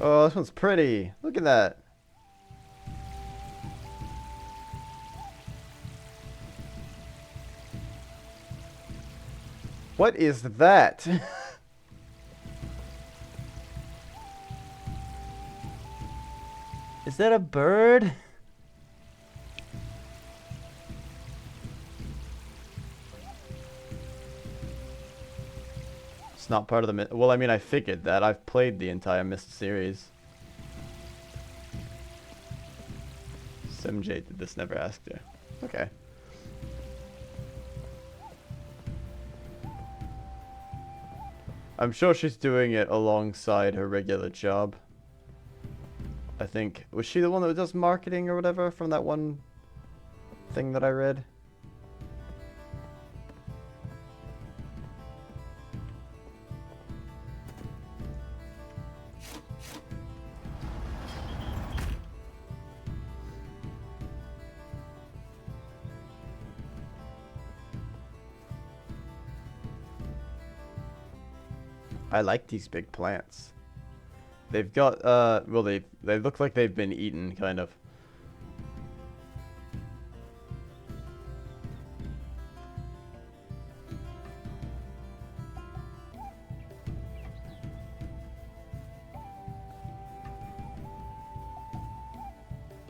Oh, this one's pretty. Look at that. What is that? Is that a bird? It's not part of the well, I mean, I figured that. I've played the entire Myst series. SimJ did this, never asked her. Okay. I'm sure she's doing it alongside her regular job. I think. Was she the one that does marketing or whatever from that one thing that I read? I like these big plants. They've got, well, they look like they've been eaten, kind of.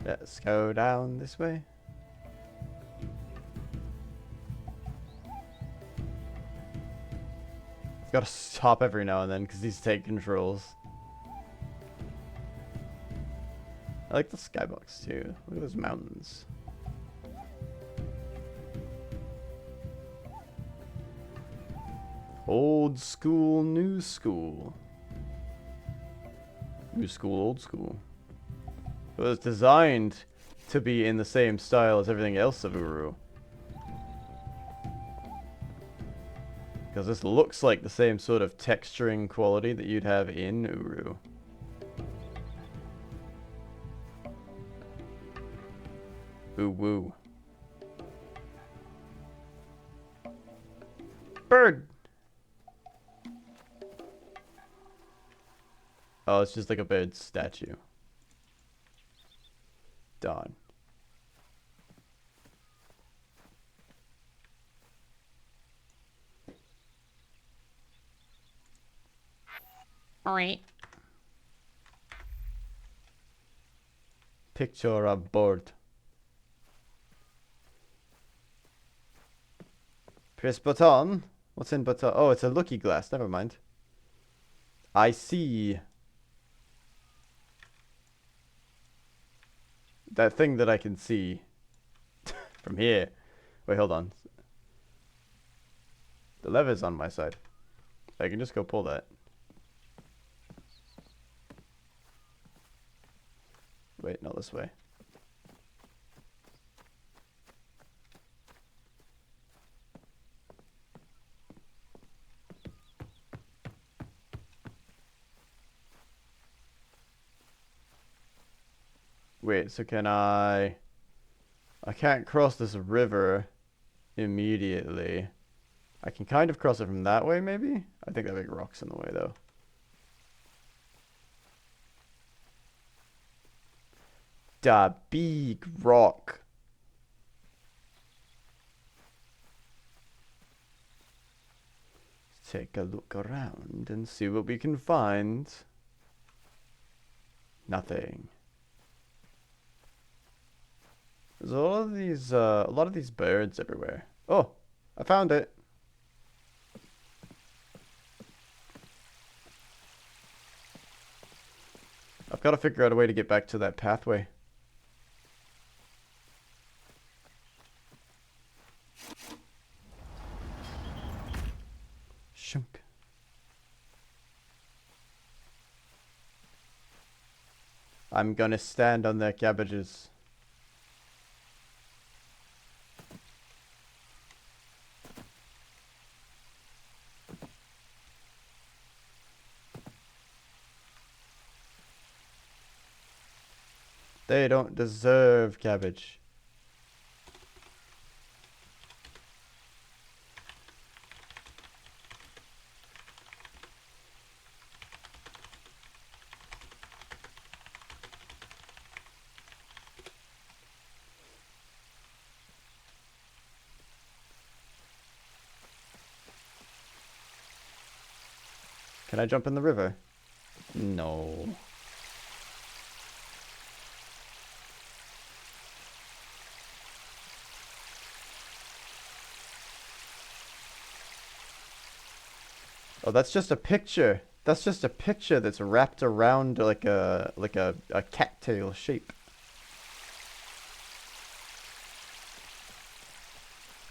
Let's go down this way. Gotta stop every now and then, because these take controls. I like the skybox, too. Look at those mountains. Old school, new school. New school, old school. It was designed to be in the same style as everything else of Uru. Because this looks like the same sort of texturing quality that you'd have in Uru. Ooh woo. Bird! Oh, it's just like a bird statue. Darn. Alright. Picture a bird. Press button. What's in button? Oh, it's a looky glass. Never mind. I see. That thing that I can see from here. Wait, hold on. The lever's on my side. I can just go pull that. Wait, not this way. Wait, so can I can't cross this river immediately. I can kind of cross it from that way, maybe? I think that big rock's in the way, though. Da big rock. Let's take a look around and see what we can find. Nothing. There's a lot of these birds everywhere. Oh, I found it. I've got to figure out a way to get back to that pathway. Shunk. I'm gonna stand on their cabbages. They don't deserve cabbage. Can I jump in the river? No. Oh, that's just a picture. That's just a picture that's wrapped around like a cattail shape.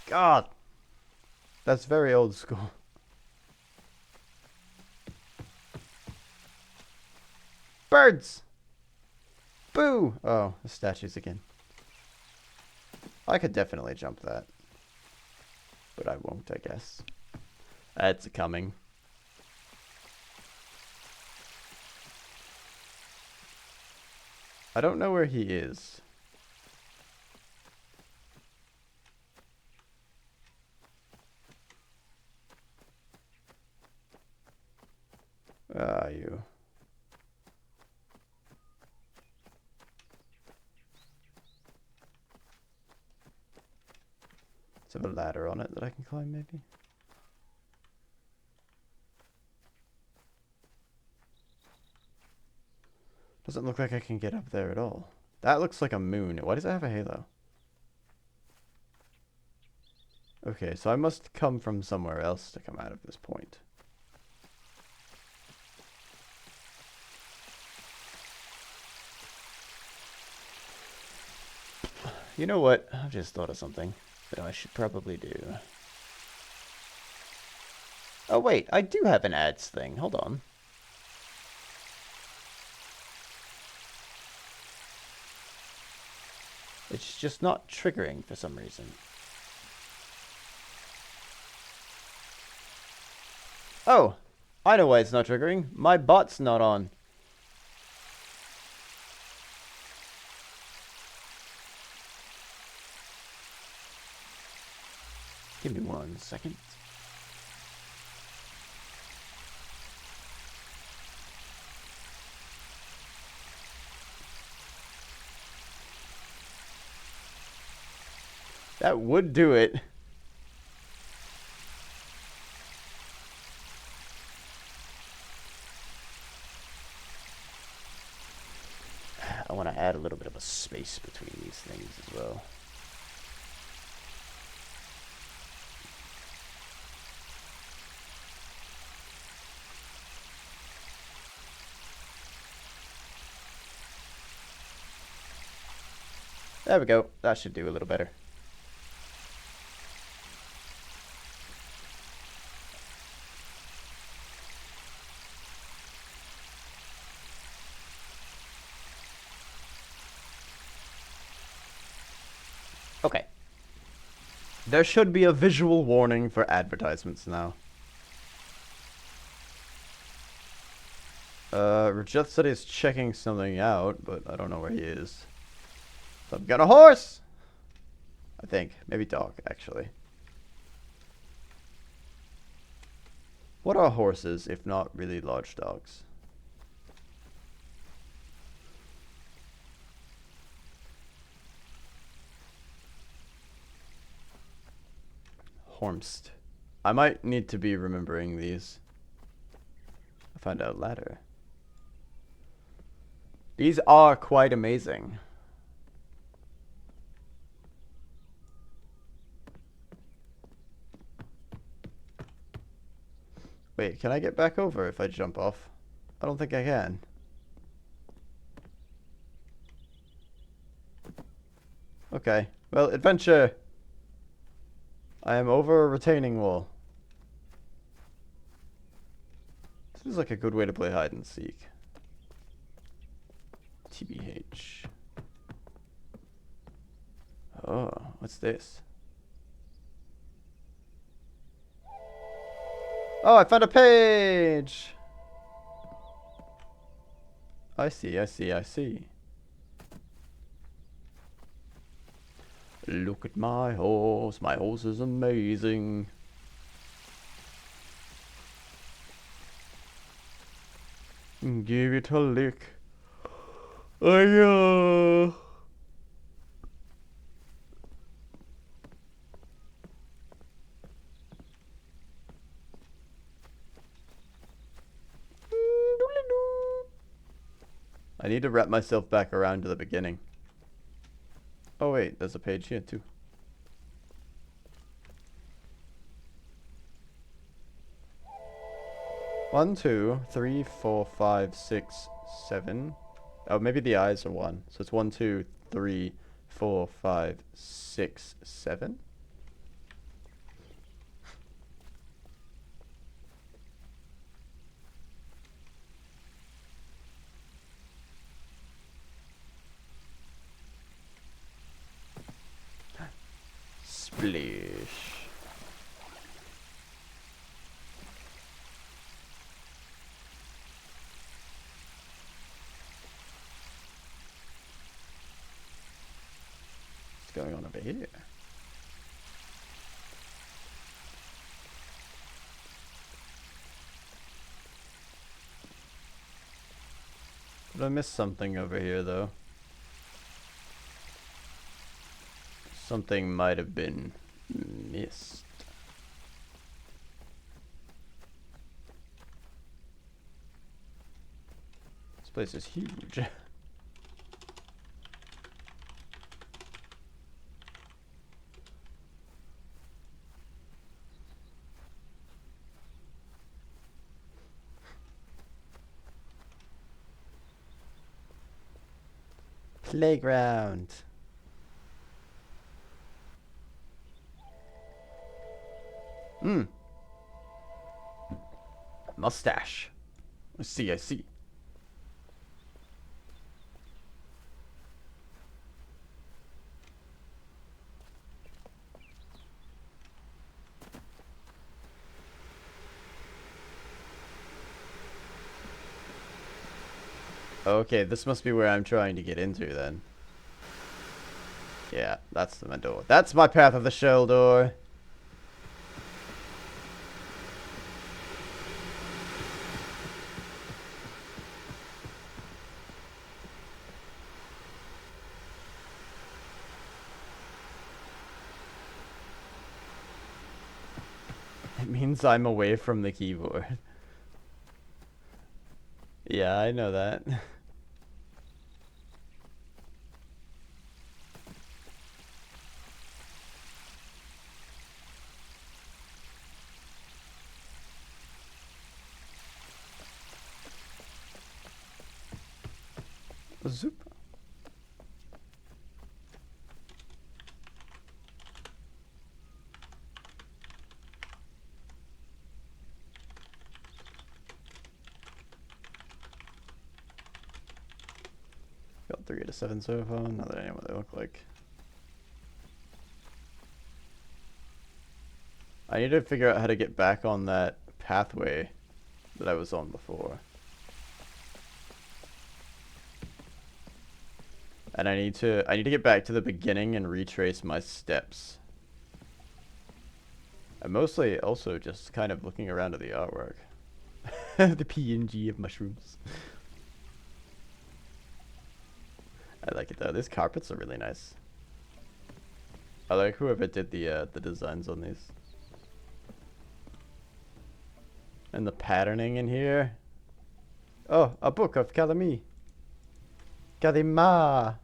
God. That's very old school. Birds! Boo! Oh, the statues again. I could definitely jump that. But I won't, I guess. It's coming. I don't know where he is. Where are you? Does it have a ladder on it that I can climb, maybe? Doesn't look like I can get up there at all. That looks like a moon. Why does it have a halo? Okay, so I must come from somewhere else to come out of this point. You know what? I've just thought of something that I should probably do. Oh wait, I do have an ads thing. Hold on. It's just not triggering for some reason. Oh, I know why it's not triggering. My bot's not on. Give me 1 second. That would do it. I want to add a little bit of a space between these things as well. There we go. That should do a little better. Okay. There should be a visual warning for advertisements now. Rajat said he's checking something out, but I don't know where he is. So I've got a horse! I think. Maybe dog, actually. What are horses, if not really large dogs? Hormst. I might need to be remembering these. I found out ladder. These are quite amazing. Wait, can I get back over if I jump off? I don't think I can. Okay. Well, adventure! I am over a retaining wall. This is like a good way to play hide and seek. TBH. Oh, what's this? Oh, I found a page! I see, I see, I see. Look at my horse. My horse is amazing. Give it a lick. Oh, I need to wrap myself back around to the beginning. Oh wait, there's a page here too. One, two, three, four, five, six, seven. Oh, maybe the eyes are one. So it's 1, 2, 3, 4, 5, 6, 7. Splish. What's going on over here? Did I miss something over here though? Something might have been missed. This place is huge. Playground. Mustache. I see, I see. Okay, this must be where I'm trying to get into then. Yeah, that's my door. That's my path of the shell door. It means I'm away from the keyboard. Yeah, I know that. Zoop. Got 3 out of 7 so far. Not that I know what they look like. I need to figure out how to get back on that pathway that I was on before. And I need to get back to the beginning and retrace my steps. I'm mostly also just kind of looking around at the artwork. The PNG of mushrooms. I like it though. These carpets are really nice. I like whoever did the designs on these. And the patterning in here. Oh, a book of Kalami. Kalima.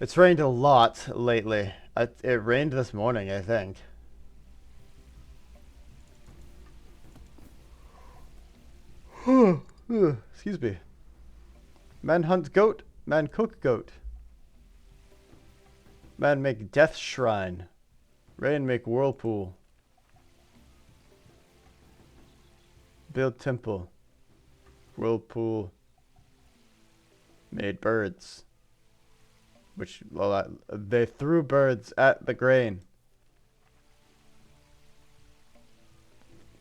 It's rained a lot lately. It rained this morning, I think. Excuse me. Man hunt goat, man cook goat. Man make death shrine. Rain make whirlpool. Build temple. Whirlpool. Made birds. Which, well, they threw birds at the grain.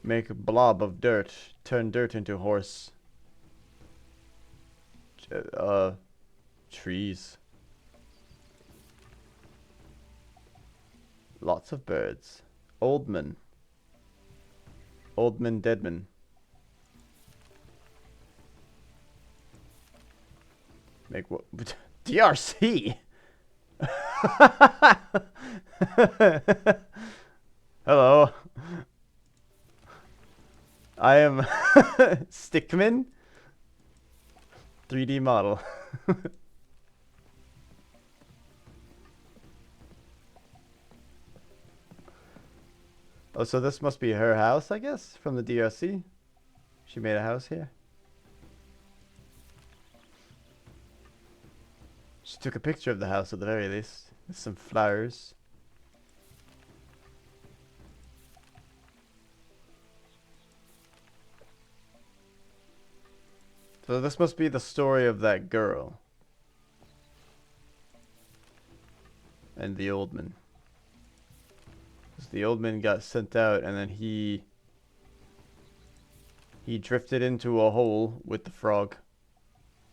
Make blob of dirt. Turn dirt into horse. trees. Lots of birds. Oldman. Oldman Deadman. Make what? DRC? Hello. I am Stickman. 3D model. Oh, so this must be her house, I guess, from the DRC. She made a house here. She took a picture of the house at the very least. With some flowers. So this must be the story of that girl. And the old man. The old man got sent out and then he drifted into a hole with the frog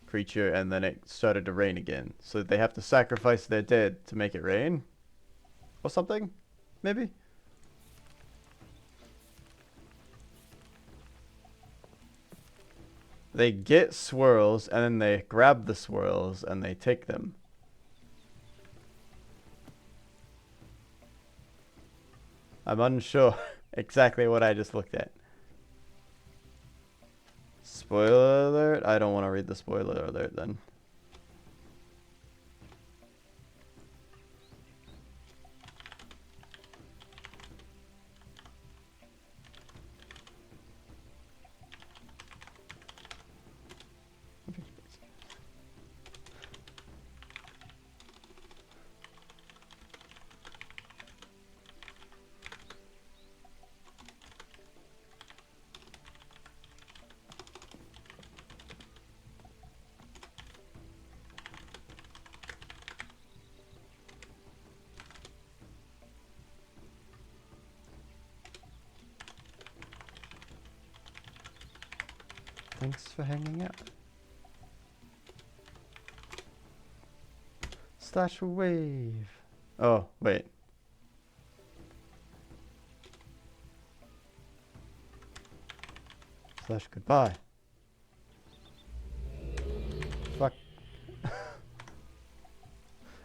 creature and then it started to rain again. So they have to sacrifice their dead to make it rain? Or something? Maybe? They get swirls and then they grab the swirls and they take them. I'm unsure exactly what I just looked at. Spoiler alert? I don't want to read the spoiler alert then. Thanks for hanging out. Slash wave. Oh, wait. Slash goodbye. Fuck.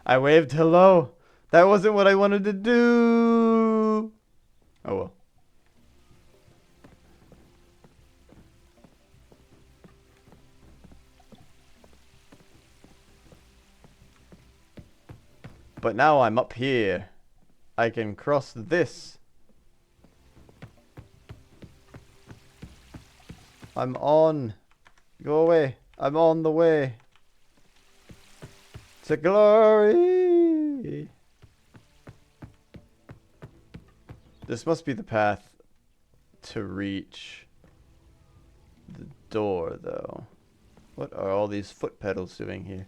I waved hello. That wasn't what I wanted to do. Oh well. But now I'm up here. I can cross this. I'm on. Go away. I'm on the way. To glory. This must be the path to reach the door, though. What are all these foot pedals doing here?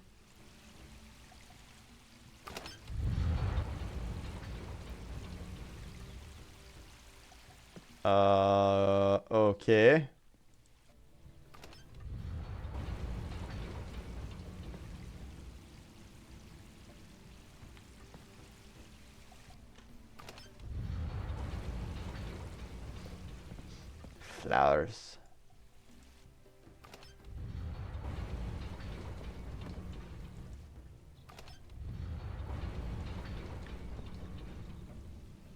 Okay. Flowers.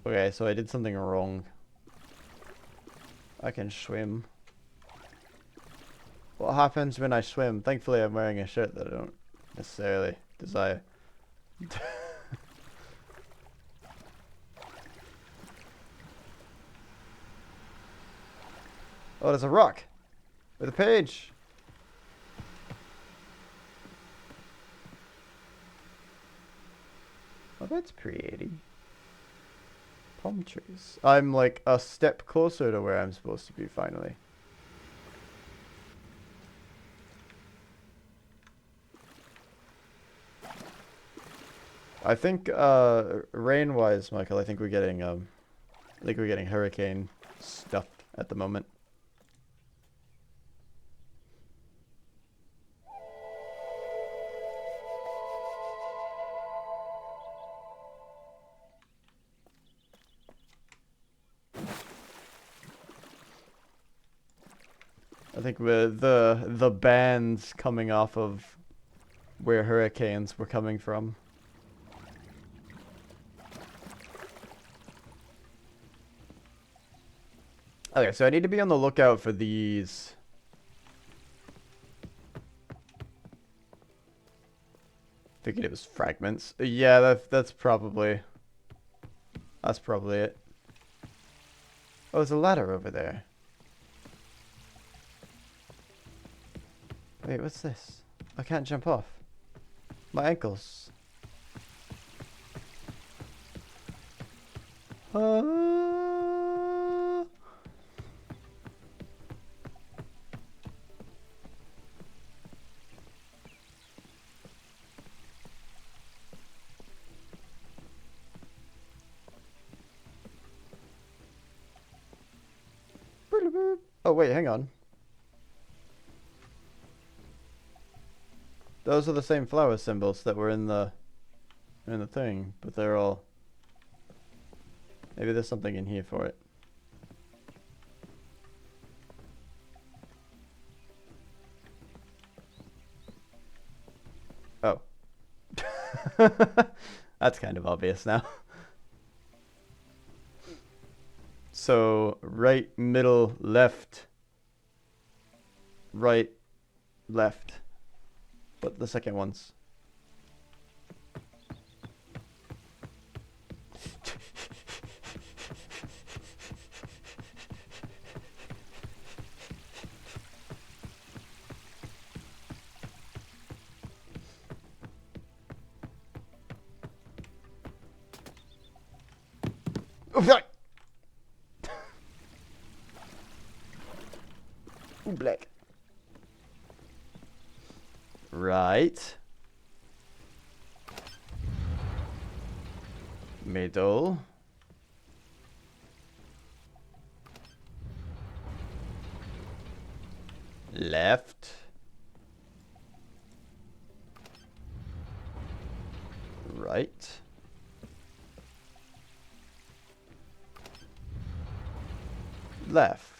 Okay, so I did something wrong. I can swim. What happens when I swim? Thankfully, I'm wearing a shirt that I don't necessarily desire. Oh, there's a rock with a page. Oh, that's pretty. Palm trees. I'm like a step closer to where I'm supposed to be finally. I think rain-wise, Michael, I think we're getting hurricane stuff at the moment. think the bands coming off of where hurricanes were coming from. Okay, so I need to be on the lookout for these. Thinking it was fragments. Yeah, that's probably it. Oh, there's a ladder over there. Wait, what's this? I can't jump off. My ankles. Ah. Oh wait, hang on. Those are the same flower symbols that were in the thing, but they're all. Maybe there's something in here for it. Oh. That's kind of obvious now. So, right, middle, left. Right, left. But the second one's. Oh, ooh, black. Right. Middle. Left. Right. Left.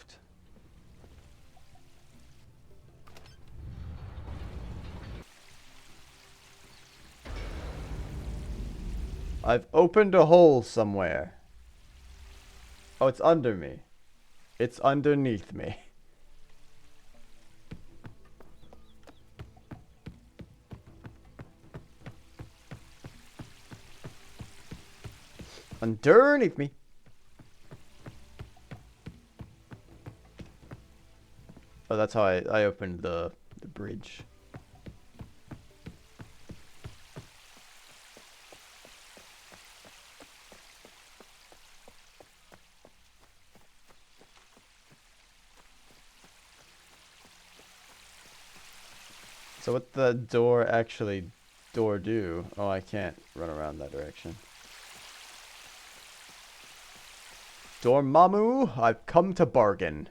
I've opened a hole somewhere. Oh, it's under me. It's underneath me. Underneath me. Oh, that's how I opened the bridge. So what the door do? Oh, I can't run around that direction. Dormammu, I've come to bargain.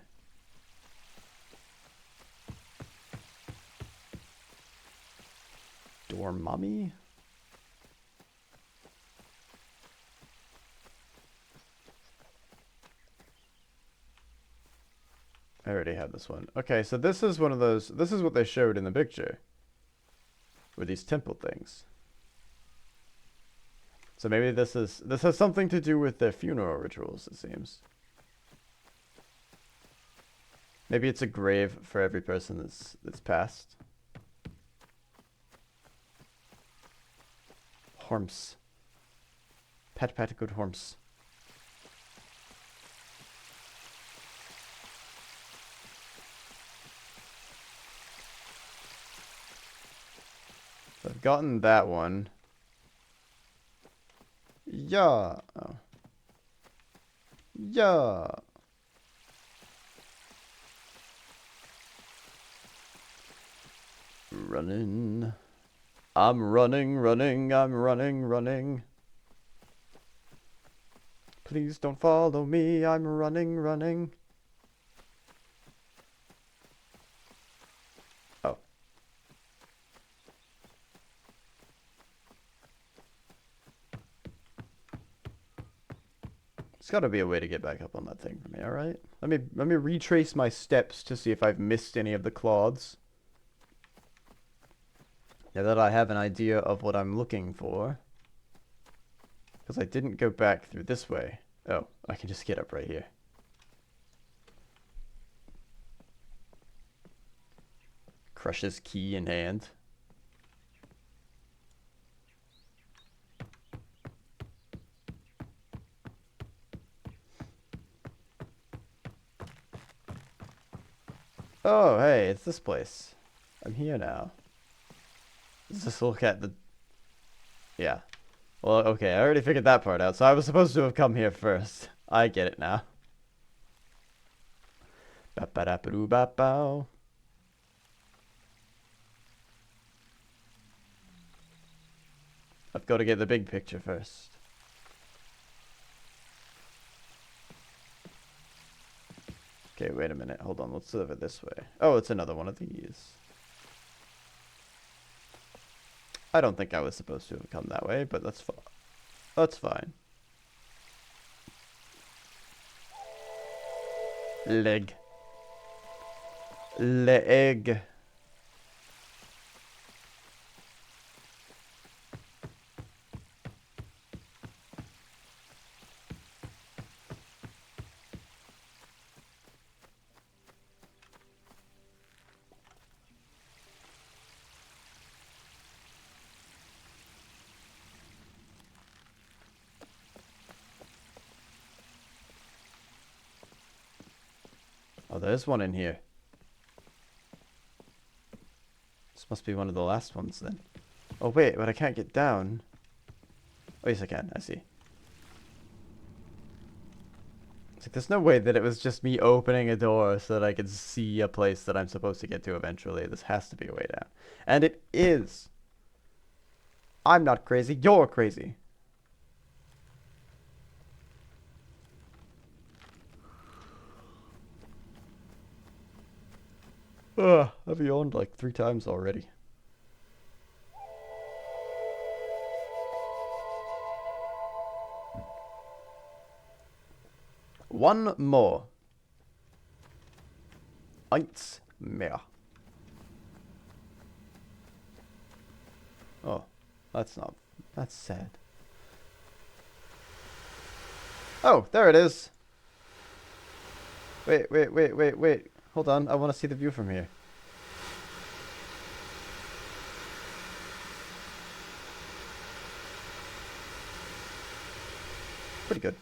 Dormammu? I already have this one. Okay, so this is one of those. This is what they showed in the picture. With these temple things. So maybe this has something to do with their funeral rituals, it seems. Maybe it's a grave for every person that's passed. Horms. Pat good horms. So I've gotten that one. Yeah. Oh. Yeah. Running. I'm running, I'm running. Please don't follow me, I'm running. Oh. There's got to be a way to get back up on that thing for me. All right. Let me retrace my steps to see if I've missed any of the clods. Now that I have an idea of what I'm looking for. Because I didn't go back through this way. Oh, I can just get up right here. Crush's key in hand. Oh, hey, it's this place. I'm here now. Let's just look at the... Yeah. Well, okay, I already figured that part out, so I was supposed to have come here first. I get it now. Ba-ba-da-ba-doo-ba-bow. I've got to get the big picture first. Okay, wait a minute. Hold on. Let's deliver it this way. Oh, it's another one of these. I don't think I was supposed to have come that way, but that's fine. That's fine. Leg. Leg. Oh, there's one in here. This must be one of the last ones then. Oh wait, but I can't get down. Oh yes I can, I see. It's like, there's no way that it was just me opening a door so that I could see a place that I'm supposed to get to eventually. This has to be a way down. And it is! I'm not crazy, you're crazy. Ugh, I've yawned like 3 times already. One more. Eins mehr. Oh, that's sad. Oh, there it is. Wait. Hold on, I want to see the view from here. Pretty good.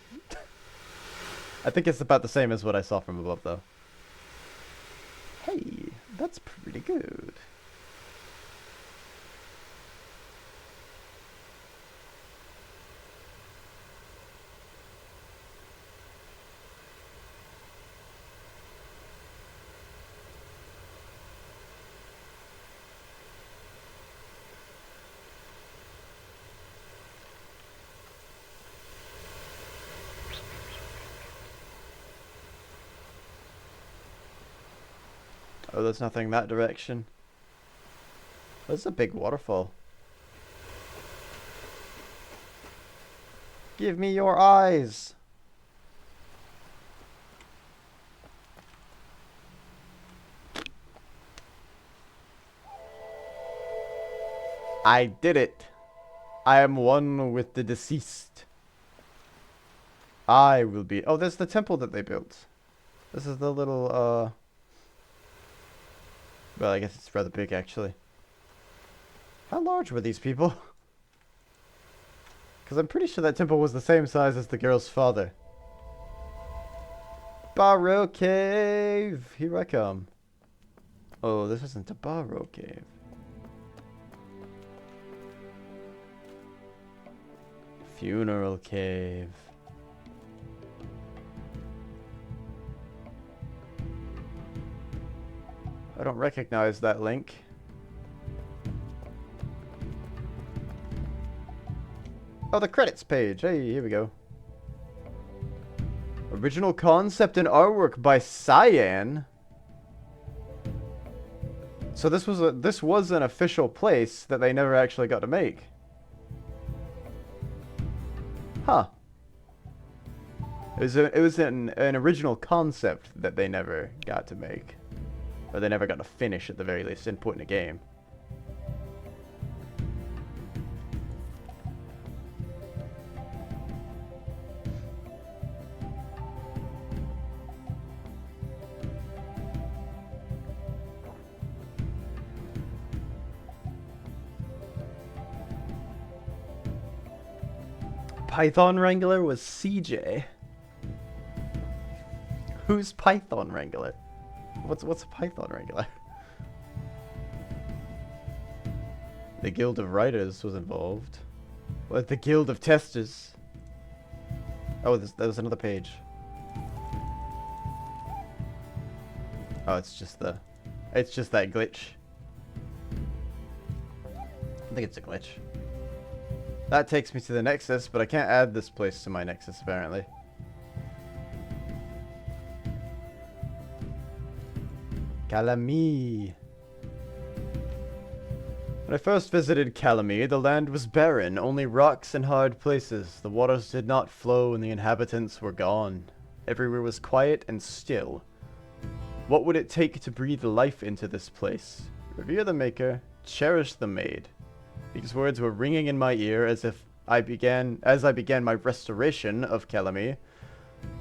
I think it's about the same as what I saw from above, though. Hey, that's pretty good. Oh, there's nothing that direction. There's a big waterfall. Give me your eyes! I did it! I am one with the deceased. I will be... Oh, there's the temple that they built. This is the little, well, I guess it's rather big, actually. How large were these people? Because I'm pretty sure that temple was the same size as the girl's father. Barrow Cave! Here I come. Oh, this isn't a Barrow Cave. Funeral Cave. I don't recognize that link. Oh, the credits page. Hey, here we go. Original concept and artwork by Cyan. So this was an official place that they never actually got to make. Huh. It was an original concept that they never got to make. Or they never got to finish at the very least and put in a game. Python Wrangler was CJ. Who's Python Wrangler? What's a Python Wrangler? The Guild of Writers was involved. What, the Guild of Testers? Oh, there was another page. Oh, it's just that glitch. I think it's a glitch. That takes me to the Nexus, but I can't add this place to my Nexus apparently. Calamy. When I first visited Calamy, the land was barren, only rocks and hard places. The waters did not flow and the inhabitants were gone. Everywhere was quiet and still. What would it take to breathe life into this place? Revere the maker, cherish the maid. These words were ringing in my ear as I began my restoration of Calamy.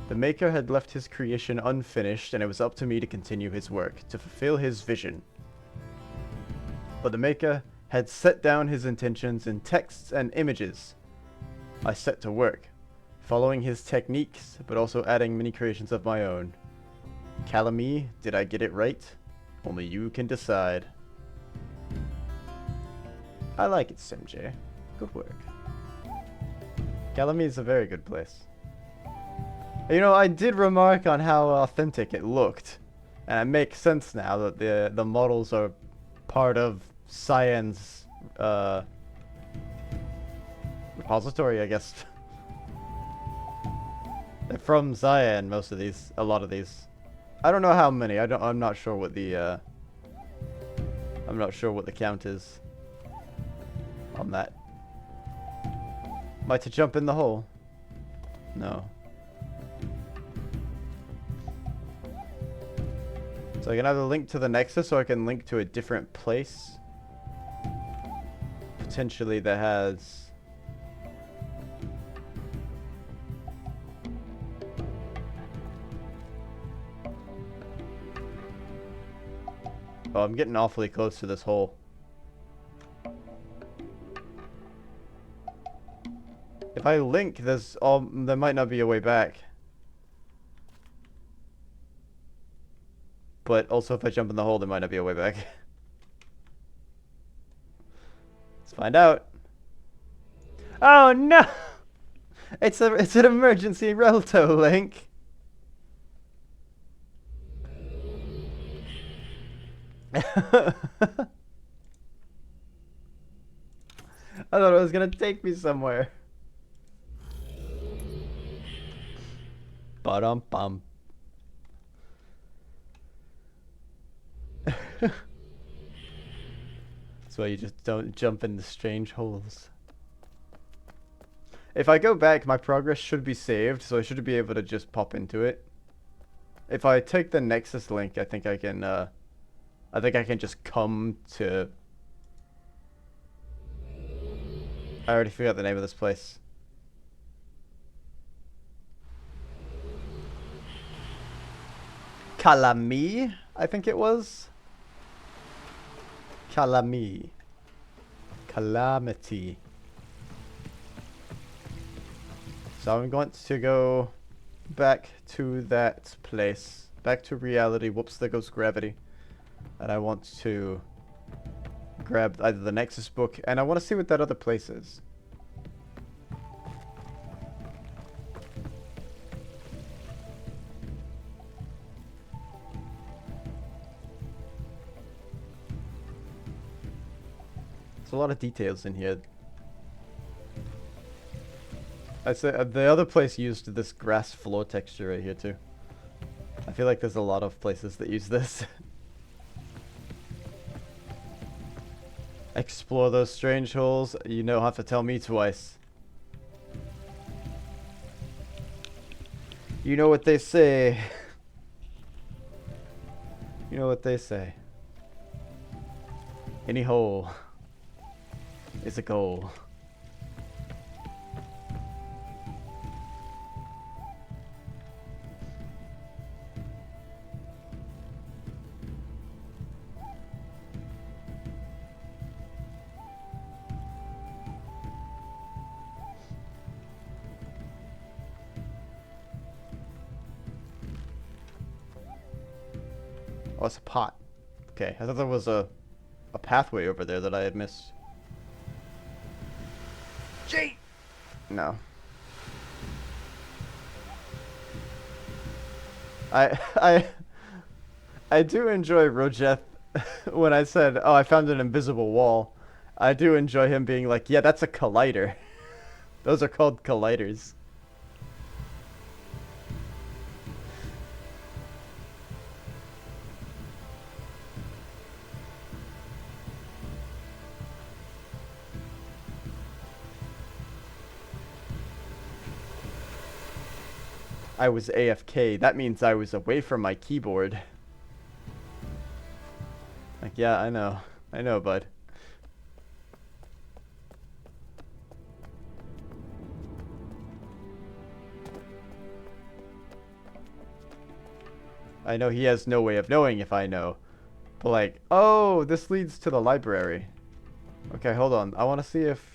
The maker had left his creation unfinished, and it was up to me to continue his work, to fulfill his vision. But the maker had set down his intentions in texts and images. I set to work, following his techniques, but also adding many creations of my own. Calamy, did I get it right? Only you can decide. I like it, Simj. Good work. Calamy is a very good place. You know, I did remark on how authentic it looked, and it makes sense now that the models are part of Cyan's repository, I guess. They're from Cyan, most of these, a lot of these. I don't know how many. I'm not sure what the count is on that. Am I to jump in the hole? No. So I can either link to the Nexus or I can link to a different place. Potentially that has... Oh, I'm getting awfully close to this hole. If I link, there might not be a way back. But also if I jump in the hole, there might not be a way back. Let's find out. Oh no! It's an emergency Relto link. I thought it was gonna take me somewhere. Ba-dum-bum. That's why you just don't jump in the strange holes. If I go back, my progress should be saved, so I should be able to just pop into it. If I take the Nexus link, I think I can just come to... I already forgot the name of this place. Calamy, I think it was. Calamy. Calamity. So I'm going to go back to that place. Back to reality. Whoops, there goes gravity. And I want to grab either the Nexus book, and I want to see what that other place is. There's a lot of details in here. I say the other place used this grass floor texture right here too. I feel like there's a lot of places that use this. Explore those strange holes. You don't have to tell me twice. You know what they say. You know what they say. Any hole is a goal. Oh, it's a pot. Okay, I thought there was a pathway over there that I had missed. Gee! No. I I I do enjoy Rojeth when I said, "Oh, I found an invisible wall." I do enjoy him being like, "Yeah, that's a collider." Those are called colliders. I was AFK. That means I was away from my keyboard. Like, yeah, I know. I know, bud. I know he has no way of knowing if I know. But like, oh, this leads to the library. Okay, hold on. I want to see if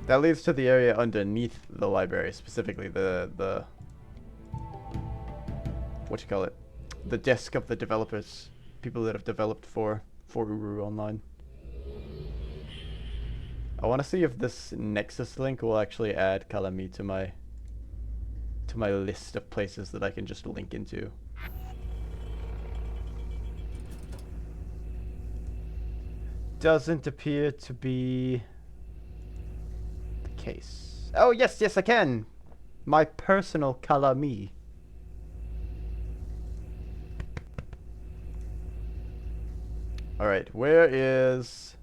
that leads to the area underneath the library, specifically the what you call it, the desk of the developers, people that have developed for Uru Online. I want to see if this Nexus link will actually add Kalami to my list of places that I can just link into. Doesn't appear to be the case. Oh, yes, yes, I can. My personal Kalami. Alright, where is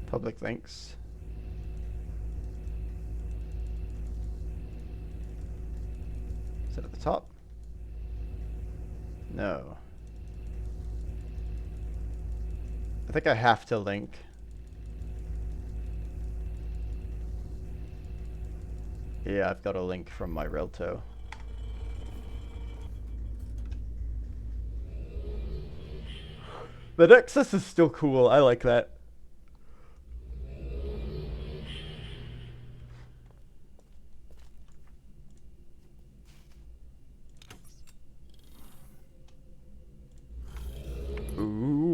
public links? Is it at the top? No. I think I have to link. Yeah, I've got a link from my Relto. The Nexus is still cool. I like that. Ooh.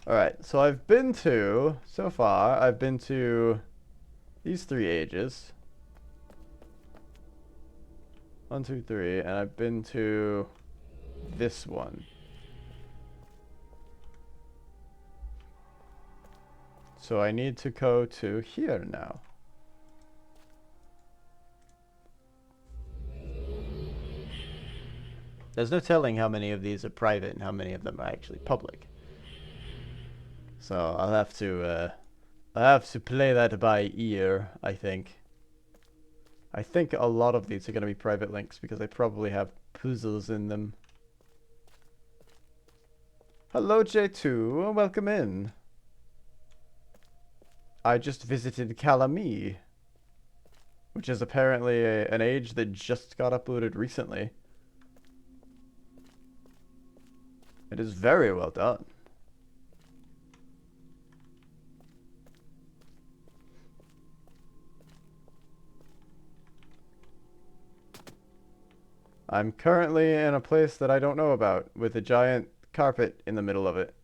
Alright, so so far, I've been to these 3 ages. 1, 2, 3, and I've been to this one. So I need to go to here now. There's no telling how many of these are private and how many of them are actually public. So I'll have to play that by ear, I think. I think a lot of these are going to be private links because they probably have puzzles in them. Hello J2, welcome in. I just visited Kalami, which is apparently an age that just got uploaded recently. It is very well done. I'm currently in a place that I don't know about, with a giant carpet in the middle of it.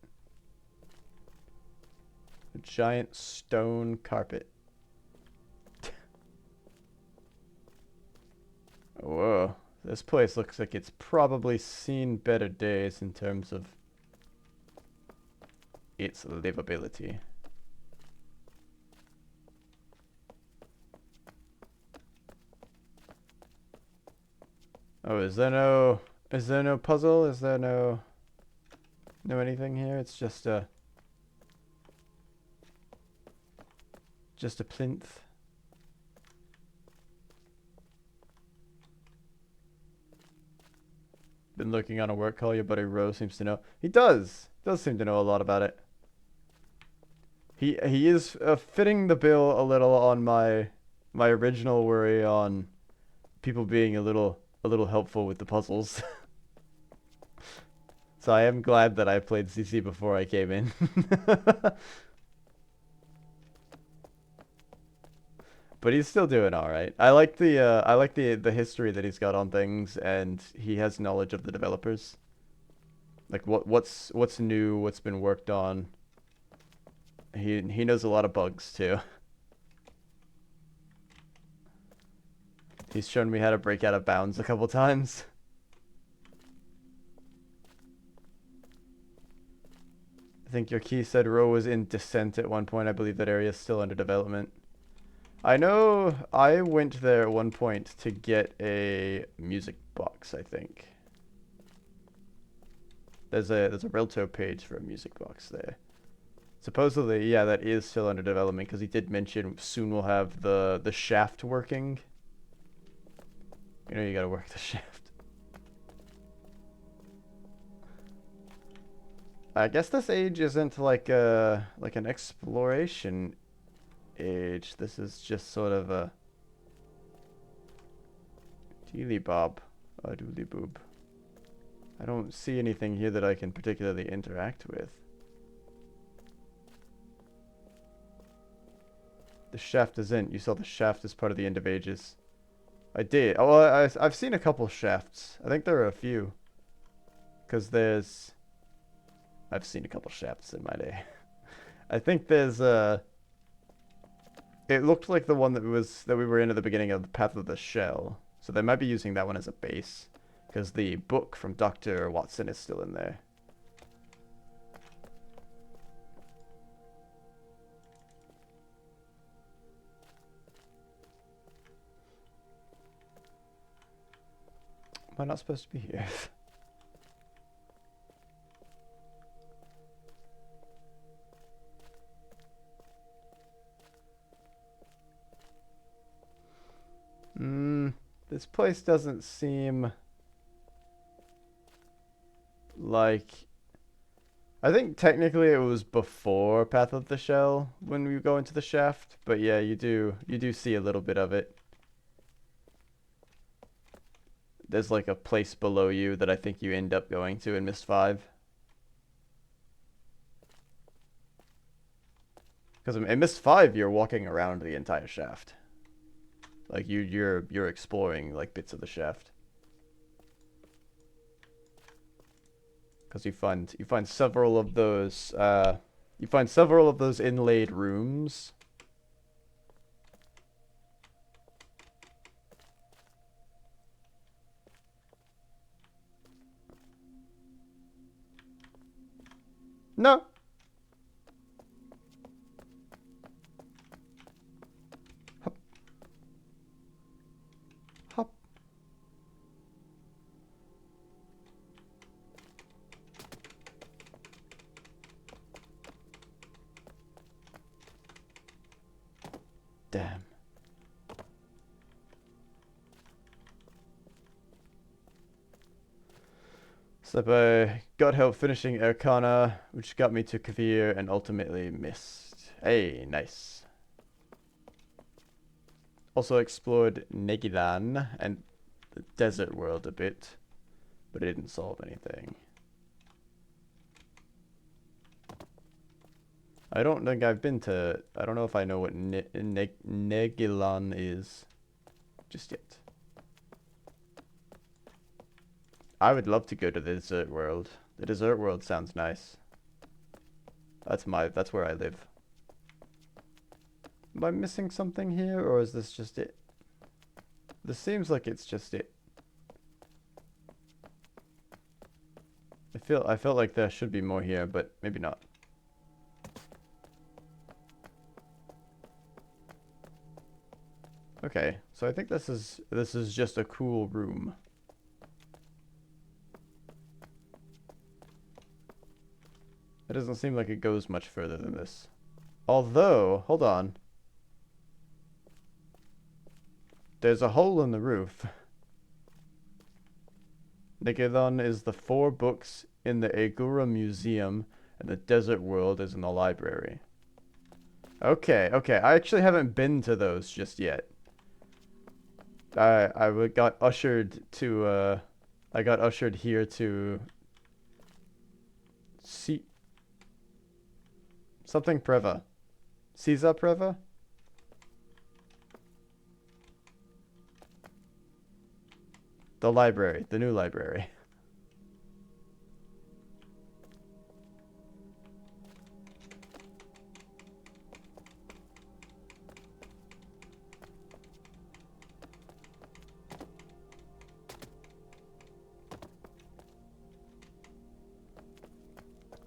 A giant stone carpet. Whoa. This place looks like it's probably seen better days in terms of its livability. Oh, is there no puzzle? Is there no anything here? It's just a plinth. Been looking on a work call. Your buddy Rose seems to know. He does. Does seem to know a lot about it. He is fitting the bill a little on my original worry on people being a little helpful with the puzzles. So I am glad that I played CC before I came in. But he's still doing all right. I like the history that he's got on things, and he has knowledge of the developers. Like what's new, what's been worked on. He knows a lot of bugs too. He's shown me how to break out of bounds a couple times. I think your key said Row was in descent at one point. I believe that area is still under development. I know I went there at one point to get a music box, I think. There's a Relto page for a music box there. Supposedly, yeah, that is still under development because he did mention soon we'll have the shaft working. You know you gotta work the shaft. I guess this age isn't like an exploration age. This is just sort of a dealy bob, a dooley boob. I don't see anything here that I can particularly interact with. The shaft isn't. You saw the shaft as part of the end of ages. I did. Oh, well, I've seen a couple shafts. I think there are a few. Because I've seen a couple shafts in my day. I think there's it looked like the one that we were in at the beginning of the Path of the Shell. So they might be using that one as a base. Because the book from Dr. Watson is still in there. Am I not supposed to be here? This place doesn't seem like... I think technically it was before Path of the Shell when we go into the shaft, but yeah, you do see a little bit of it. There's like a place below you that I think you end up going to in Myst 5. Because in Myst 5 you're walking around the entire shaft. Like you're exploring like bits of the shaft. Because you find several of those inlaid rooms. No. Hop. Hop. Damn. So I got help finishing Arcana, which got me to Kavir and ultimately Myst. Hey, nice. Also explored Negilan and the desert world a bit, but it didn't solve anything. I don't think I've been to... I don't know if I know what Negilan is just yet. I would love to go to the desert world. The desert world sounds nice. That's where I live. Am I missing something here, or is this just it? This seems like it's just it. I felt like there should be more here, but maybe not. Okay, so I think this is just a cool room. doesn't seem like it goes much further than this. Although, hold on. There's a hole in the roof. Nikedon is the 4 books in the Agura Museum, and the Desert World is in the library. Okay, okay. I actually haven't been to those just yet. Got ushered to, I got ushered here to see something Preva. Caesar Preva? The library, the new library.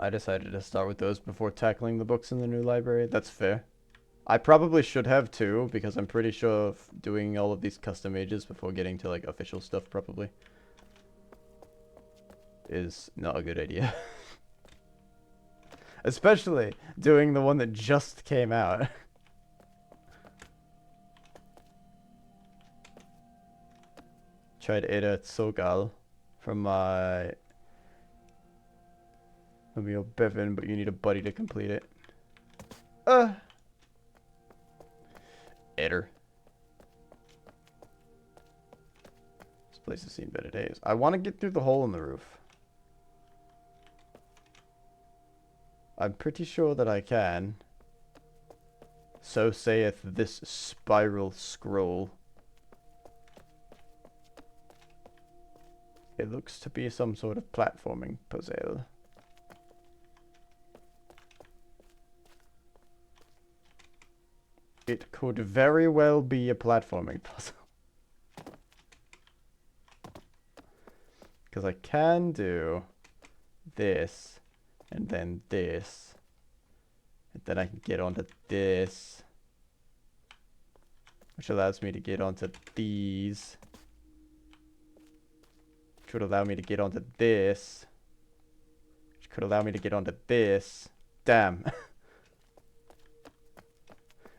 I decided to start with those before tackling the books in the new library. That's fair. I probably should have too, because I'm pretty sure doing all of these custom mages before getting to like official stuff probably is not a good idea. Especially doing the one that just came out. Tried Ada Tsogal from my Emil Bevan, but you need a buddy to complete it. Eder. This place has seen better days. I want to get through the hole in the roof. I'm pretty sure that I can. So saith this spiral scroll. It looks to be some sort of platforming puzzle. It could very well be a platforming puzzle. Because I can do this, and then this. And then I can get onto this. Which allows me to get onto these. Which would allow me to get onto this. Which could allow me to get onto this. Damn.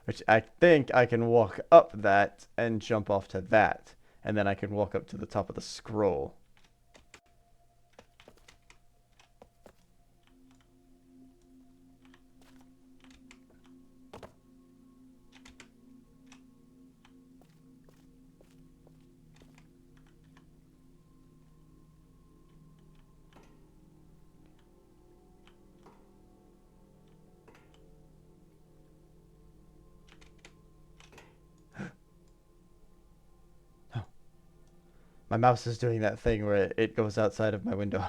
Which I think I can walk up that and jump off to that. And then I can walk up to the top of the scroll. My mouse is doing that thing where it goes outside of my window.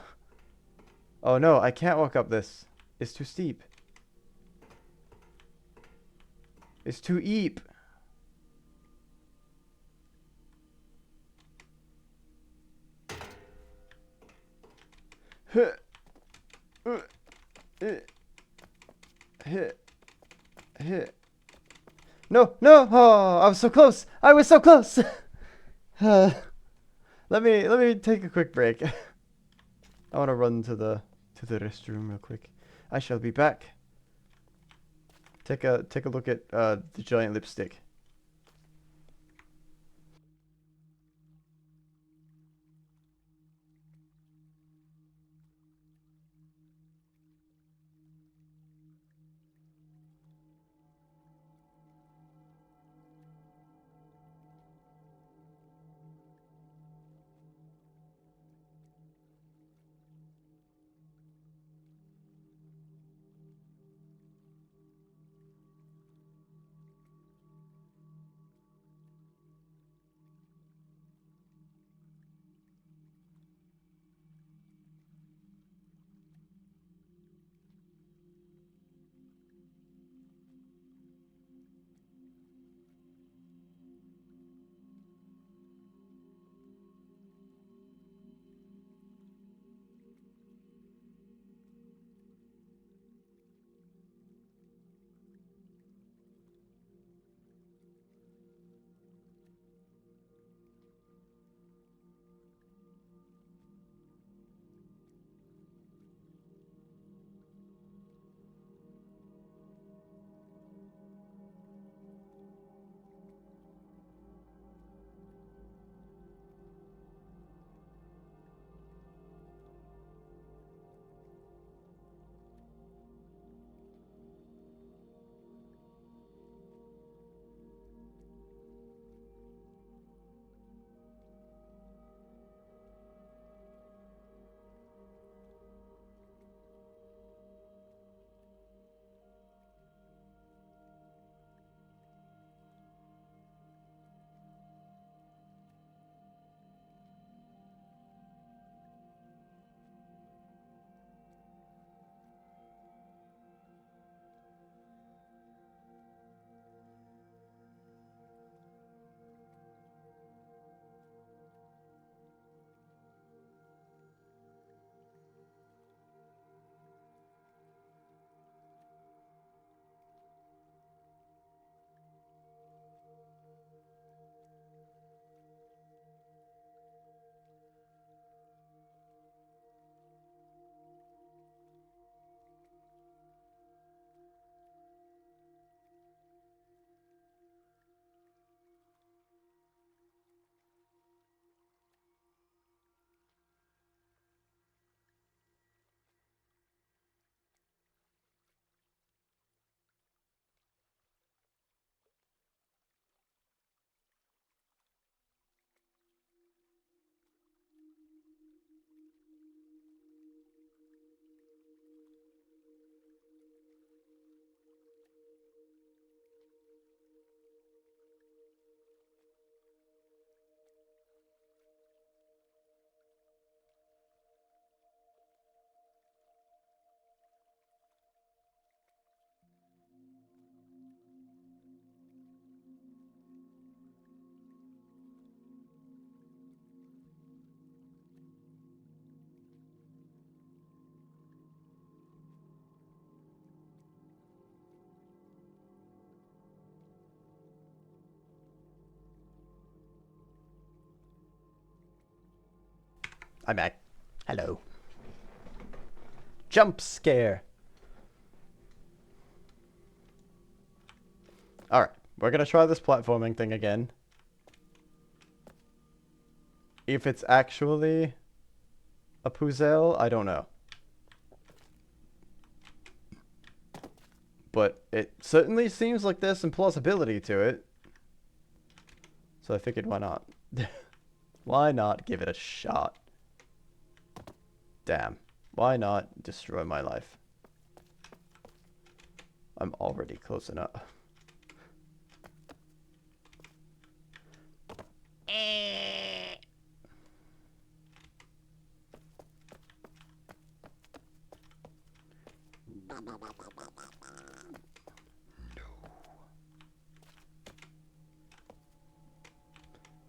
Oh no, I can't walk up this. It's too steep. It's too eep. No, no! Oh, I was so close! I was so close! Let me take a quick break. I want to run to the restroom real quick. I shall be back. Take a look at the giant lipstick. I'm back. Hello. Jump scare. Alright, we're gonna try this platforming thing again. If it's actually a puzzle, I don't know. But it certainly seems like there's some plausibility to it. So I figured, why not? Why not give it a shot? Damn. Why not destroy my life? I'm already close enough.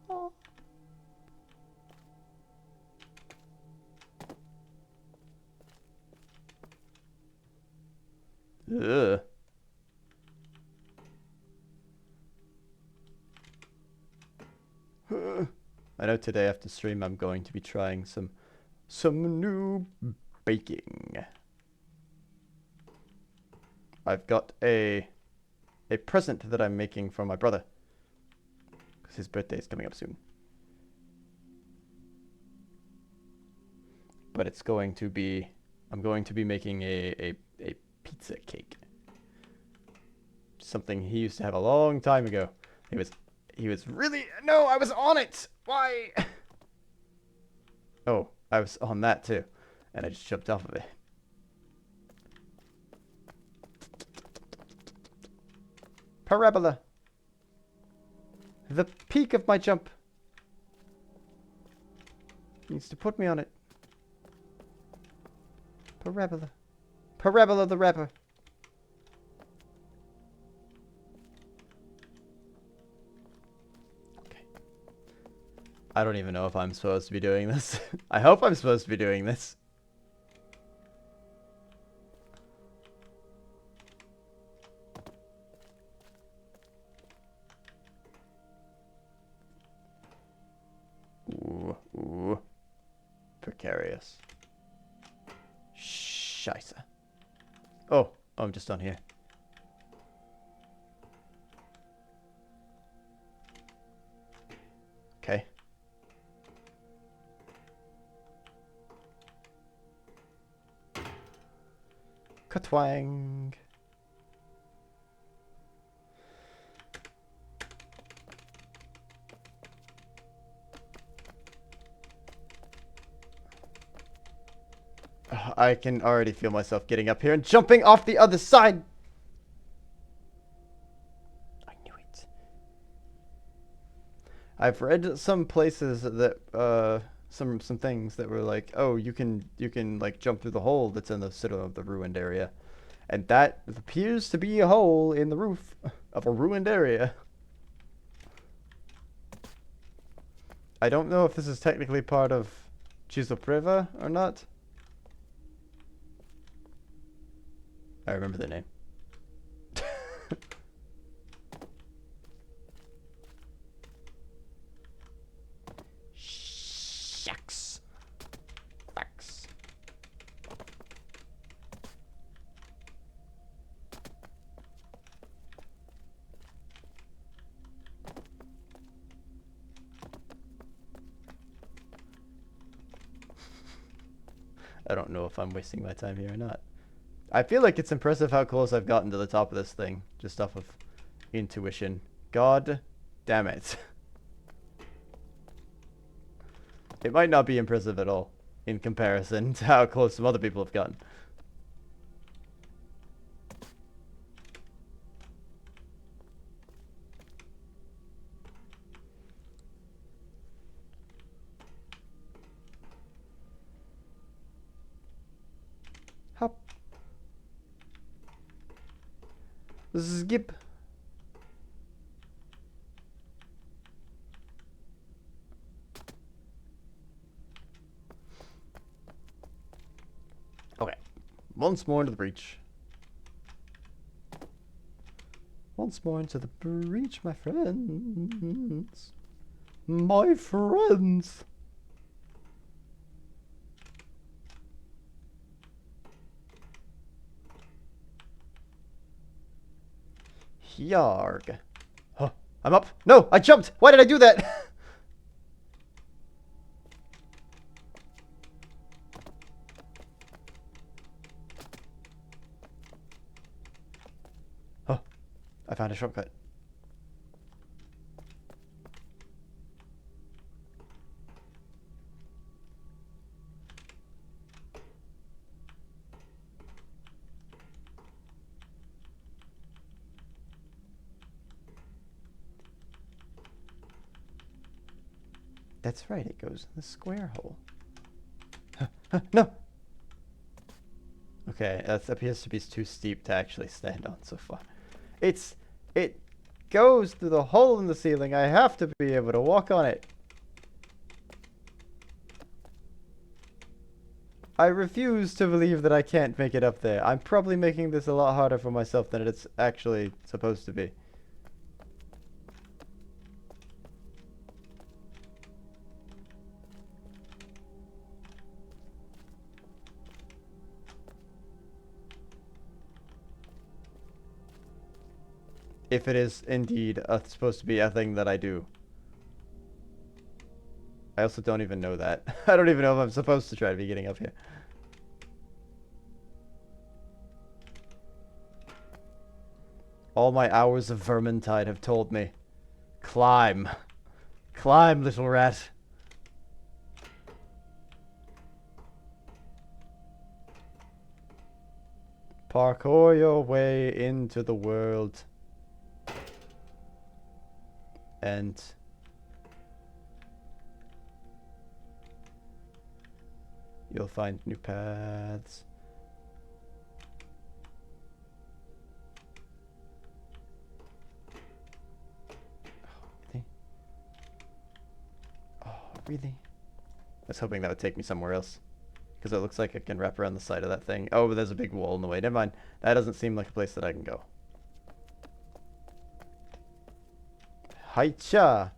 Oh. Ugh. I know today after stream I'm going to be trying some new baking. I've got a present that I'm making for my brother, because his birthday is coming up soon. But it's going to be, I'm going to be making a pizza cake. Something he used to have a long time ago. He was really, no, I was on it. Why? Oh, I was on that too. And I just jumped off of it. Parabola. The peak of my jump needs to put me on it. Parabola. Parabola the rapper. Okay. I don't even know if I'm supposed to be doing this. I hope I'm supposed to be doing this. Ooh, ooh. Precarious. Scheisse. Oh, I'm just on here. Okay. Katwang. I can already feel myself getting up here and jumping off the other side. I knew it. I've read some places that some things that were like, oh, you can like jump through the hole that's in the center of the ruined area, and that appears to be a hole in the roof of a ruined area. I don't know if this is technically part of Chizopreva or not. I remember the name. Shucks. Fucks. I don't know if I'm wasting my time here or not. I feel like it's impressive how close I've gotten to the top of this thing, just off of intuition. God damn it. It might not be impressive at all, in comparison to how close some other people have gotten. Hop. Skip. Okay. Once more into the breach. Once more into the breach, my friends. My friends. Yarg. Oh, I'm up. No, I jumped. Why did I do that? Oh, I found a shortcut. That's right, it goes in the square hole. No! Okay, that appears to be too steep to actually stand on so far. It goes through the hole in the ceiling. I have to be able to walk on it. I refuse to believe that I can't make it up there. I'm probably making this a lot harder for myself than it's actually supposed to be. If it is indeed supposed to be a thing that I do. I also don't even know that. I don't even know if I'm supposed to try to be getting up here. All my hours of Vermintide have told me. Climb. Climb, little rat. Parkour your way into the world. And you'll find new paths. Oh, really? I was hoping that would take me somewhere else. Because it looks like I can wrap around the side of that thing. Oh, but there's a big wall in the way. Never mind. That doesn't seem like a place that I can go. Haicha.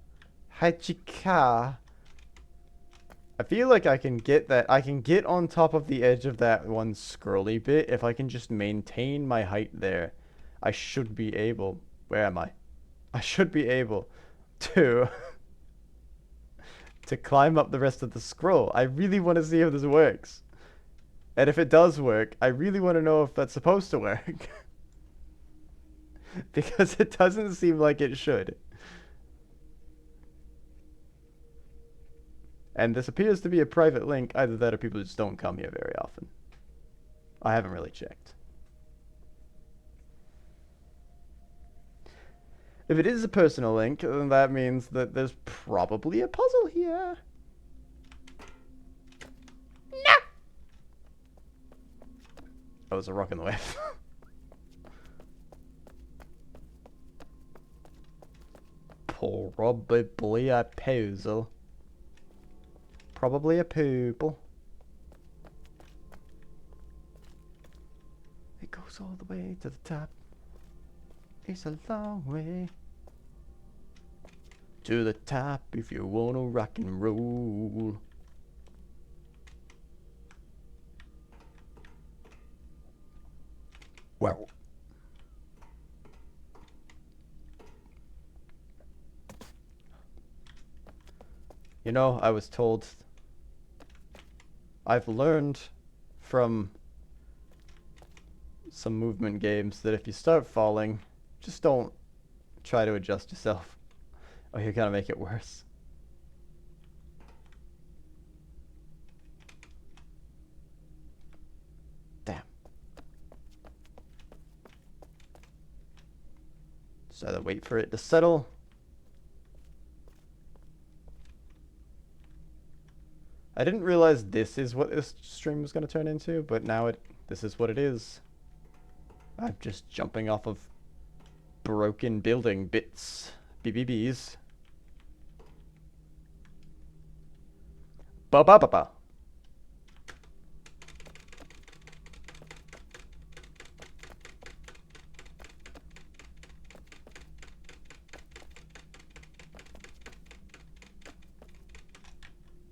Haichika. I feel like I can get that. I can get on top of the edge of that one scrolly bit. If I can just maintain my height there, I should be able. Where am I? I should be able to to climb up the rest of the scroll. I really want to see if this works. And if it does work, I really want to know if that's supposed to work. Because it doesn't seem like it should. And this appears to be a private link. Either that or people just don't come here very often. I haven't really checked. If it is a personal link, then that means that there's probably a puzzle here. No! Oh, there's a rock in the way. Probably a puzzle. Probably a pupil. It goes all the way to the top. It's a long way to the top if you wanna rock and roll. Wow. You know, I was told, I've learned from some movement games that if you start falling, just don't try to adjust yourself, or you're gonna make it worse. Damn. Just either wait for it to settle. I didn't realize this is what this stream was going to turn into, but now this is what it is. I'm just jumping off of broken building bits. BBBs. Ba ba ba ba.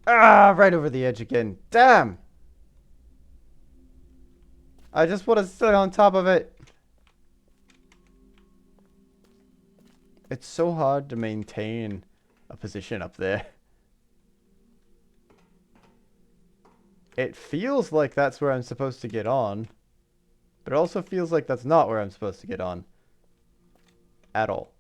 Ah, right over the edge again. Damn! I just want to sit on top of it. It's so hard to maintain a position up there. It feels like that's where I'm supposed to get on, but it also feels like that's not where I'm supposed to get on. At all.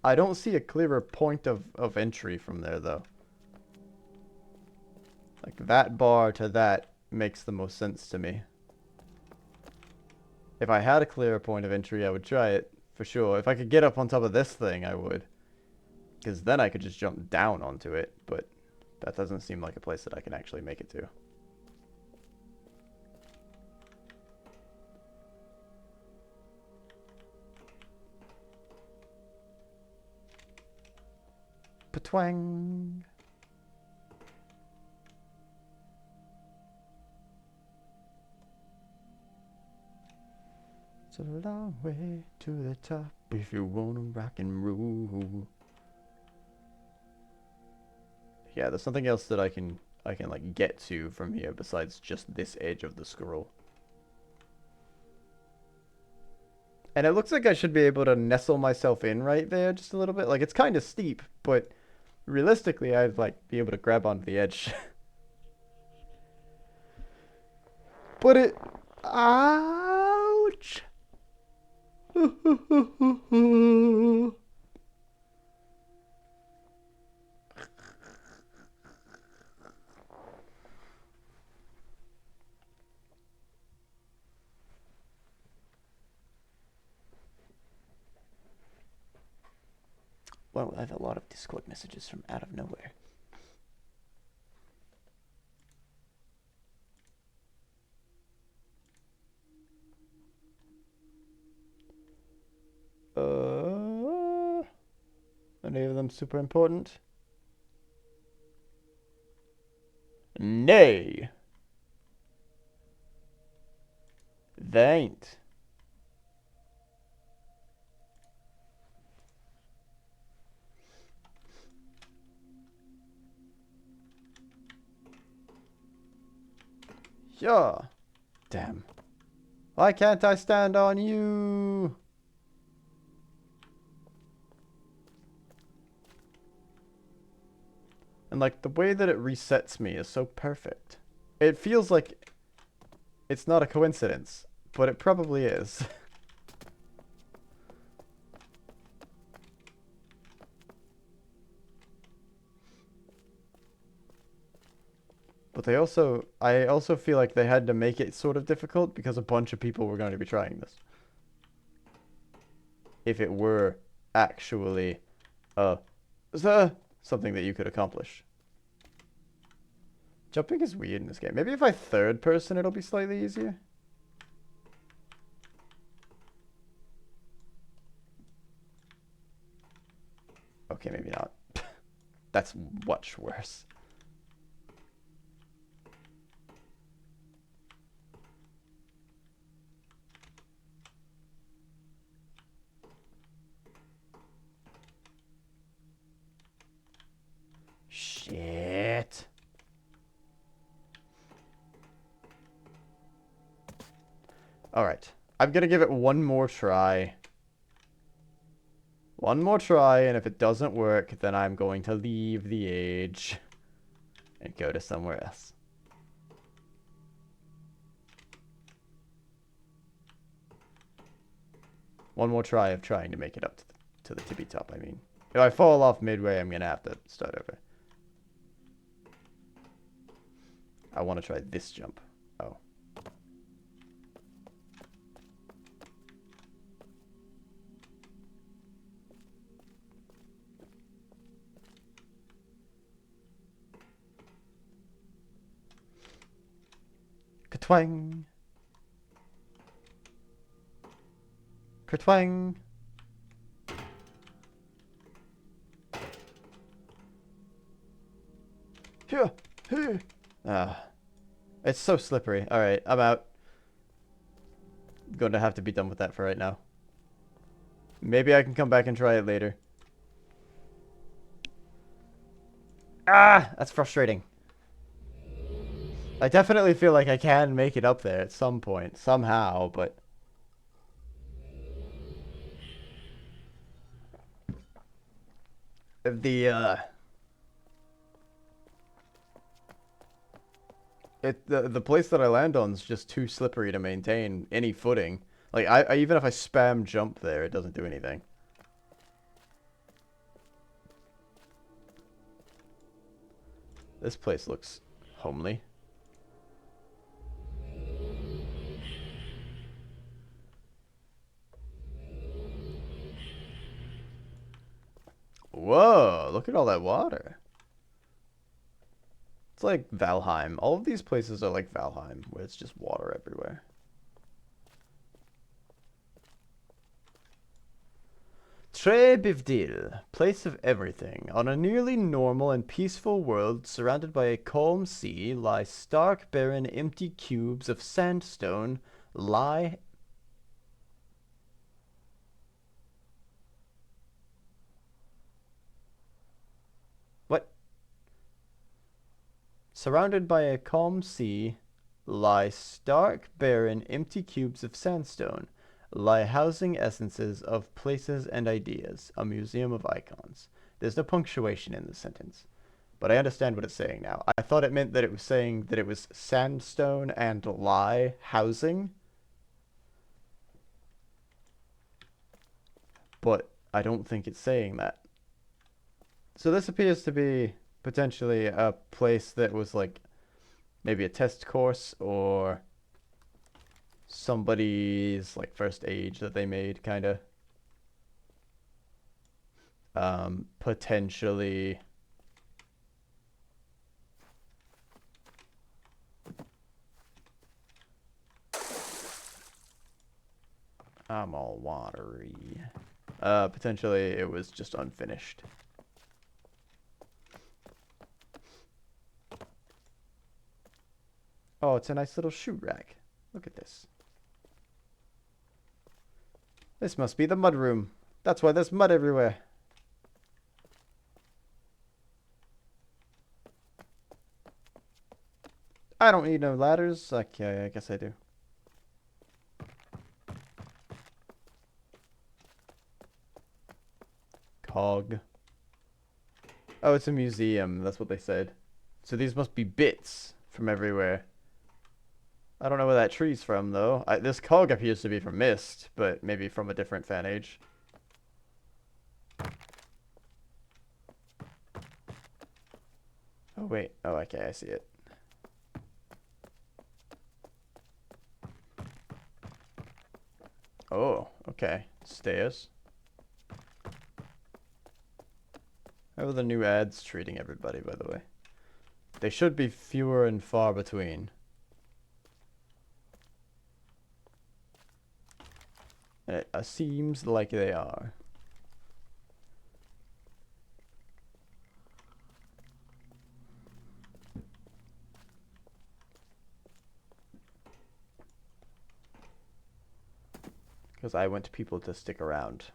I don't see a clearer point of entry from there, though. Like, that bar to that makes the most sense to me. If I had a clearer point of entry, I would try it, for sure. If I could get up on top of this thing, I would. Because then I could just jump down onto it, but that doesn't seem like a place that I can actually make it to. Patwang! It's a long way to the top if you wanna rock and roll. Yeah, there's something else that I can like get to from here besides just this edge of the scroll. And it looks like I should be able to nestle myself in right there just a little bit. Like, it's kind of steep, but realistically, I'd like be able to grab onto the edge. But it... Ouch! Well, I have a lot of Discord messages from out of nowhere. Any of them super important? Nay. They ain't. Yeah. Damn. Why can't I stand on you? And like the way that it resets me is so perfect. It feels like it's not a coincidence, but it probably is. But I also feel like they had to make it sort of difficult because a bunch of people were going to be trying this. If it were actually something that you could accomplish. Jumping is weird in this game. Maybe if I third person, it'll be slightly easier. Okay, maybe not. That's much worse. Shit. Alright. I'm gonna give it one more try. One more try, and if it doesn't work, then I'm going to leave the age and go to somewhere else. One more try of trying to make it up to the tippy top, I mean. If I fall off midway, I'm gonna have to start over. I want to try this jump. Oh. Ka-twang. Ka-twang. Here. Here. Ah. It's so slippery. Alright, I'm out. I'm going to have to be done with that for right now. Maybe I can come back and try it later. Ah! That's frustrating. I definitely feel like I can make it up there at some point, somehow, but The place that I land on is just too slippery to maintain any footing. Like I even if I spam jump there, it doesn't do anything. This place looks homely. Whoa, look at all that water. It's like Valheim. All of these places are like Valheim, where it's just water everywhere. Tre Bivdil, place of everything. On a nearly normal and peaceful world surrounded by a calm sea lie stark, barren, empty cubes of sandstone lie... What? Surrounded by a calm sea lie stark, barren, empty cubes of sandstone, lie housing essences of places and ideas, a museum of icons. There's no punctuation in the sentence, but I understand what it's saying now. I thought it meant that it was saying that it was sandstone and lie housing, but I don't think it's saying that. So this appears to be potentially a place that was like maybe a test course or somebody's like first age that they made, kind of. Potentially. I'm all watery. Potentially it was just unfinished. Oh, it's a nice little shoe rack. Look at this. This must be the mud room. That's why there's mud everywhere. I don't need no ladders. Okay, I guess I do. Cog. Oh, it's a museum. That's what they said. So these must be bits from everywhere. I don't know where that tree's from, though. This cog appears to be from Myst, but maybe from a different fan age. Oh, wait. Oh, okay, I see it. Oh, okay. Stairs. How are the new ads treating everybody, by the way? They should be fewer and far between. It seems like they are. Because I want people to stick around.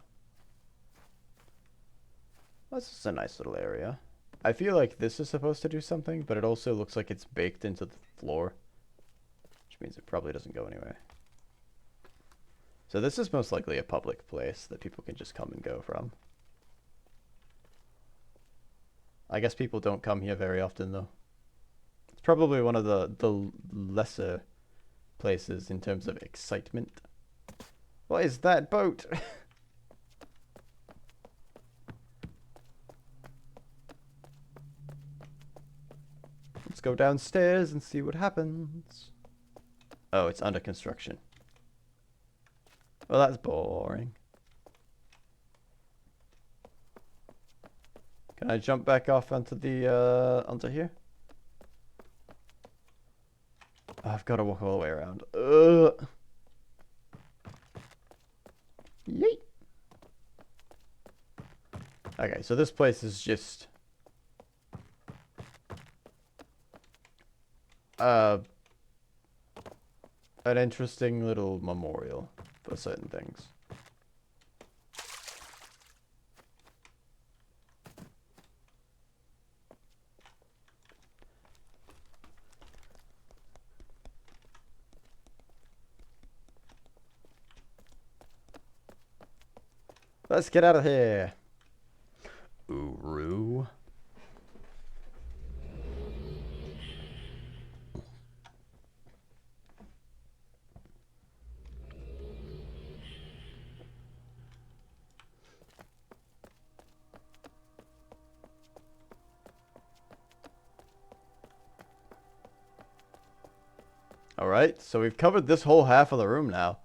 This is a nice little area. I feel like this is supposed to do something, but it also looks like it's baked into the floor. Which means it probably doesn't go anywhere. So this is most likely a public place that people can just come and go from. I guess people don't come here very often, though. It's probably one of the lesser places in terms of excitement. What is that boat? Let's go downstairs and see what happens. Oh, it's under construction. Well, that's boring. Can I jump back off onto the, onto here? Oh, I've got to walk all the way around. Yeet. Okay, so this place is just... an interesting little memorial for certain things. Let's get out of here. Ooh, room. Alright, so we've covered this whole half of the room now.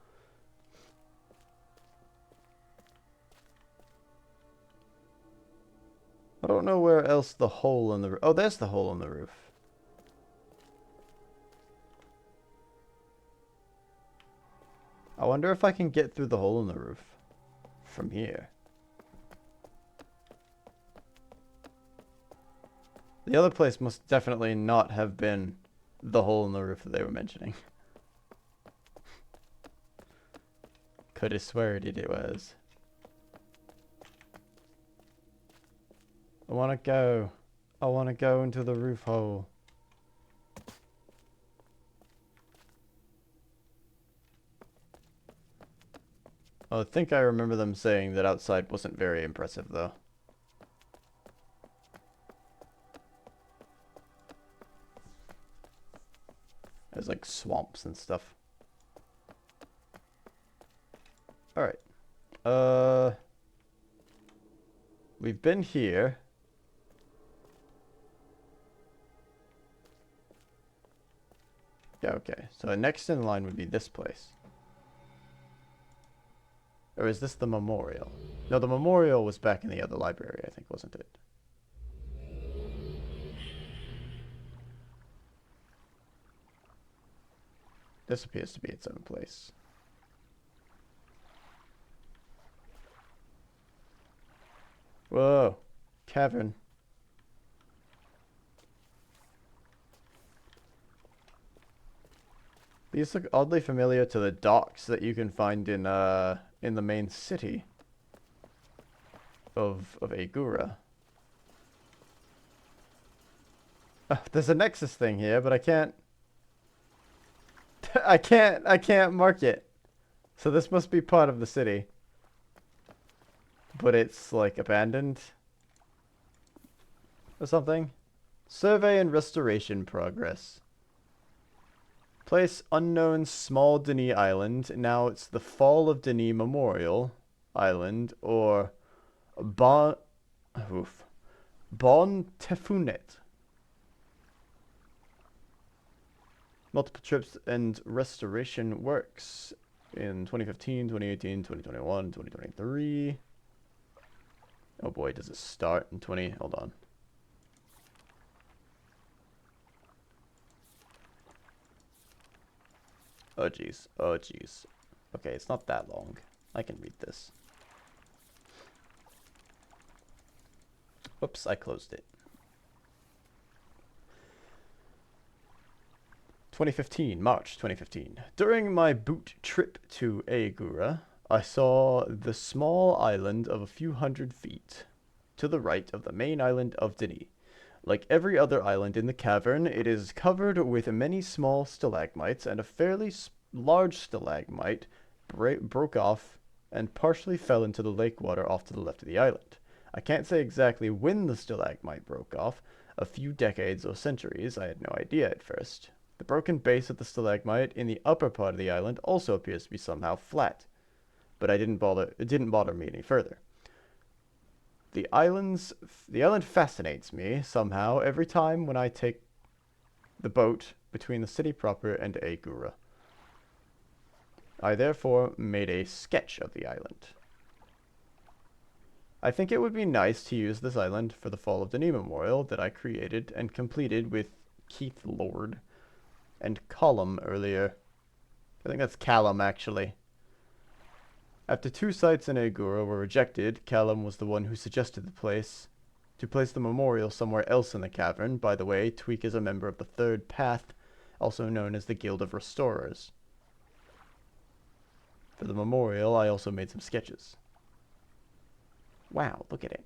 I don't know where else the hole in the roof... Oh, there's the hole in the roof. I wonder if I can get through the hole in the roof from here. The other place must definitely not have been the hole in the roof that they were mentioning. Could have sweared it was. I want to go. I want to go into the roof hole. I think I remember them saying that outside wasn't very impressive, though. There's like swamps and stuff. Alright. We've been here. Yeah, okay. So next in line would be this place. Or is this the memorial? No, the memorial was back in the other library, I think, wasn't it? This appears to be its own place. Whoa. Cavern. These look oddly familiar to the docks that you can find in the main city of Agura. There's a Nexus thing here, but I can't I can't mark it. So this must be part of the city. But it's like abandoned or something. Survey and restoration progress. Place unknown Small Denis Island. Now it's the Fall of Denis Memorial Island or Bon Tefunet. Multiple trips and restoration works in 2015, 2018, 2021, 2023. Oh boy, does it start in 20? Hold on. Oh jeez. Oh jeez. Okay, it's not that long. I can read this. Whoops, I closed it. 2015, March 2015. During my boot trip to Agura, I saw the small island of a few hundred feet to the right of the main island of Denis. Like every other island in the cavern, it is covered with many small stalagmites, and a fairly large stalagmite broke off and partially fell into the lake water off to the left of the island. I can't say exactly when the stalagmite broke off, a few decades or centuries, I had no idea at first. The broken base of the stalagmite in the upper part of the island also appears to be somehow flat, but it didn't bother me any further. The island fascinates me somehow every time when I take the boat between the city proper and Agura. I therefore made a sketch of the island. I think it would be nice to use this island for the Fall of Denis Memorial that I created and completed with Keith Lord and Callum earlier. I think that's Callum, actually. After 2 sites in Agura were rejected, Callum was the one who suggested to place the memorial somewhere else in the cavern. By the way, Tweak is a member of the Third Path, also known as the Guild of Restorers. For the memorial, I also made some sketches. Wow, look at it.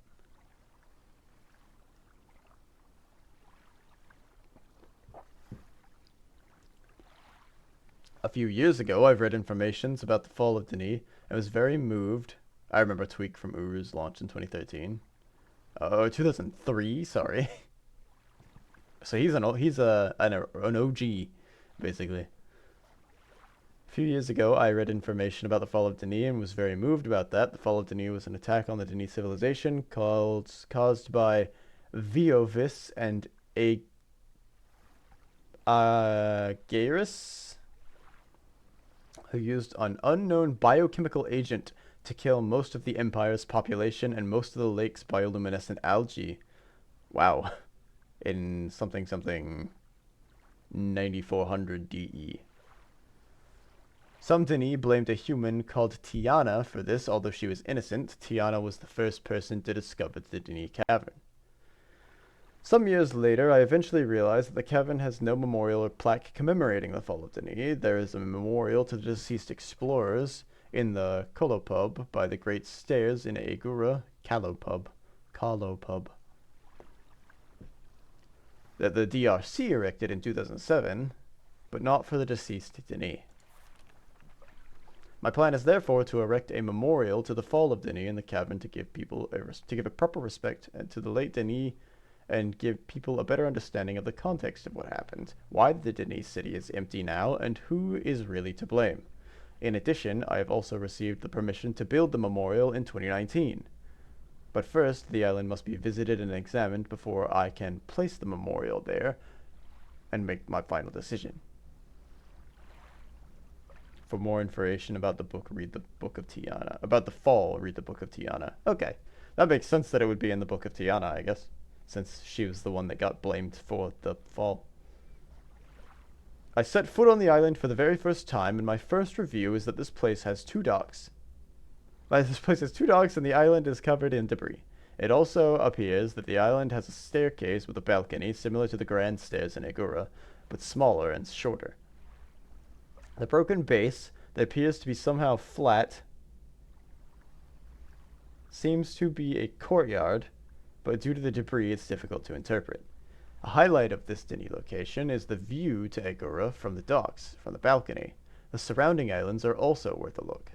A few years ago, I've read informations about the Fall of Denis and was very moved. I remember Tweak from Uru's launch in 2013. Oh, 2003, sorry. So he's an OG, basically. A few years ago, I read information about the Fall of Denis and was very moved about that. The Fall of Denis was an attack on the Denis civilization caused by Viovis and Agarus. who used an unknown biochemical agent to kill most of the Empire's population and most of the lake's bioluminescent algae. Wow. In something something 9400 DE. Some Denis blamed a human called Tiana for this, although she was innocent. Tiana was the first person to discover the Denis cavern. Some years later, I eventually realized that the cavern has no memorial or plaque commemorating the fall of Denis. There is a memorial to the deceased explorers in the Kolopub by the Great Stairs in Agura, Kalopub, that the DRC erected in 2007, but not for the deceased Denis. My plan is therefore to erect a memorial to the fall of Denis in the cavern to give people to give a proper respect to the late Denis and give people a better understanding of the context of what happened, why the Denis city is empty now, and who is really to blame. In addition, I have also received the permission to build the memorial in 2019. But first, the island must be visited and examined before I can place the memorial there and make my final decision. For more information about the book, read the Book of Tiana. About the fall, read the Book of Tiana. Okay, that makes sense that it would be in the Book of Tiana, I guess, since she was the one that got blamed for the fall. I set foot on the island for the very first time, and my first review is that this place has 2 docks. This place has 2 docks, and the island is covered in debris. It also appears that the island has a staircase with a balcony similar to the grand stairs in Agura, but smaller and shorter. The broken base, that appears to be somehow flat, seems to be a courtyard, but due to the debris it's difficult to interpret. A highlight of this Denis location is the view to Agura from the docks, from the balcony. The surrounding islands are also worth a look.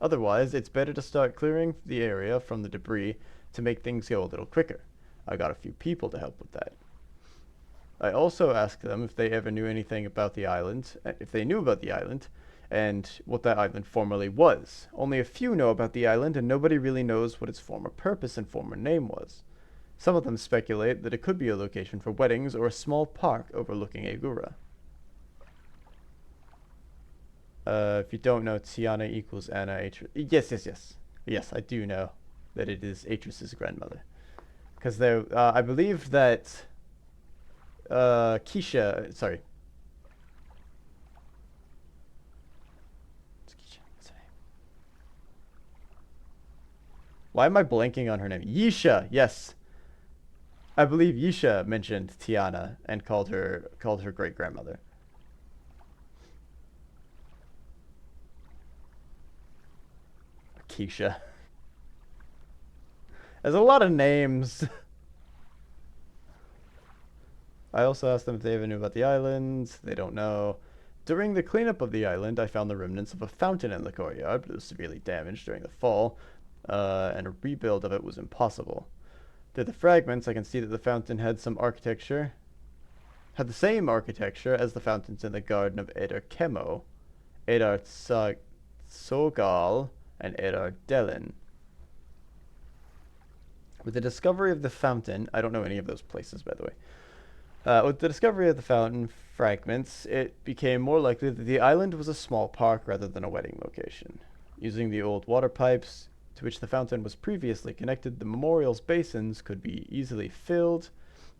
Otherwise, it's better to start clearing the area from the debris to make things go a little quicker. I got a few people to help with that. I also asked them if they ever knew anything about the island, if they knew about the island, and what that island formerly was. Only a few know about the island, and nobody really knows what its former purpose and former name was. Some of them speculate that it could be a location for weddings or a small park overlooking Agura. If you don't know, Tiana equals Anna Atris. Yes, I do know that it is Atris's grandmother. Because I believe that Keisha, sorry. It's Keisha, what's her name? Why am I blanking on her name? Yisha, yes. I believe Yisha mentioned Tiana and called her great grandmother. Keisha. There's a lot of names. I also asked them if they ever knew about the island. They don't know. During the cleanup of the island, I found the remnants of a fountain in the courtyard, but it was severely damaged during the fall, and a rebuild of it was impossible. Through the fragments, I can see that the fountain had the same architecture as the fountains in the garden of Edar Kemo, Edar Tsogal, and Edar Delin. With the discovery of the fountain, I don't know any of those places, by the way. With the discovery of the fountain fragments, it became more likely that the island was a small park rather than a wedding location. Using the old water pipes to which the fountain was previously connected, the memorial's basins could be easily filled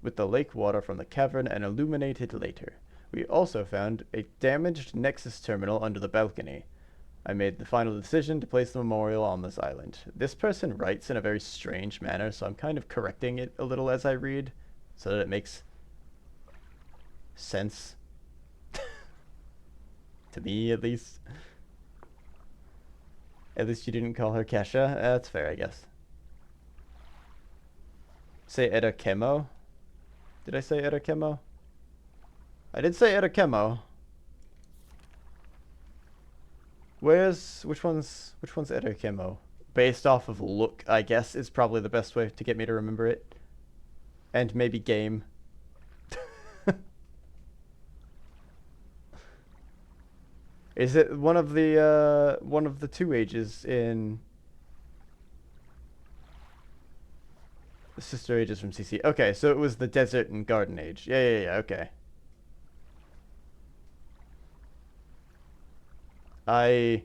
with the lake water from the cavern and illuminated later. We also found a damaged Nexus terminal under the balcony. I made the final decision to place the memorial on this island. This person writes in a very strange manner, so I'm kind of correcting it a little as I read, so that it makes sense. To me, at least. At least you didn't call her Kesha. That's fair, I guess. Say Edakemo? Did I say Edakemo? I did say Edakemo. Which one's Edakemo? Based off of look, I guess, is probably the best way to get me to remember it. And maybe game. Is it one of the 2 ages in the sister ages from CC? Okay, so it was the desert and garden age. Yeah, okay. I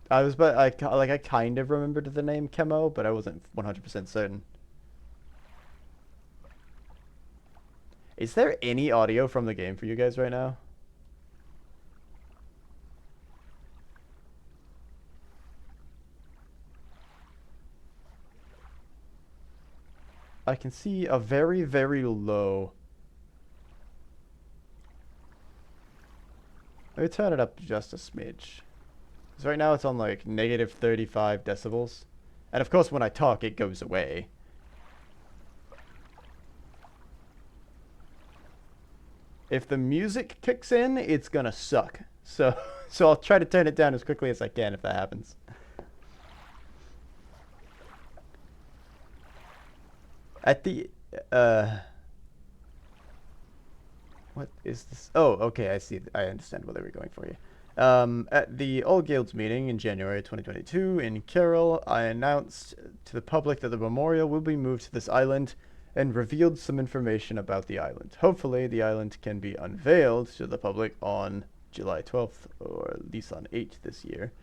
I was but I kind of remembered the name Chemo, but I wasn't 100% certain. Is there any audio from the game for you guys right now? I can see a very, very low. Let me turn it up just a smidge. Because right now it's on like negative 35 decibels. And of course when I talk it goes away. If the music kicks in, it's gonna suck. So so I'll try to turn it down as quickly as I can if that happens. At the what is this? Oh, okay, I see. I understand what they were going for you. At the All Guilds meeting in January 2022 in Carroll, I announced to the public that the memorial will be moved to this island and revealed some information about the island. Hopefully, the island can be unveiled to the public on July 12th or at least on 8th this year.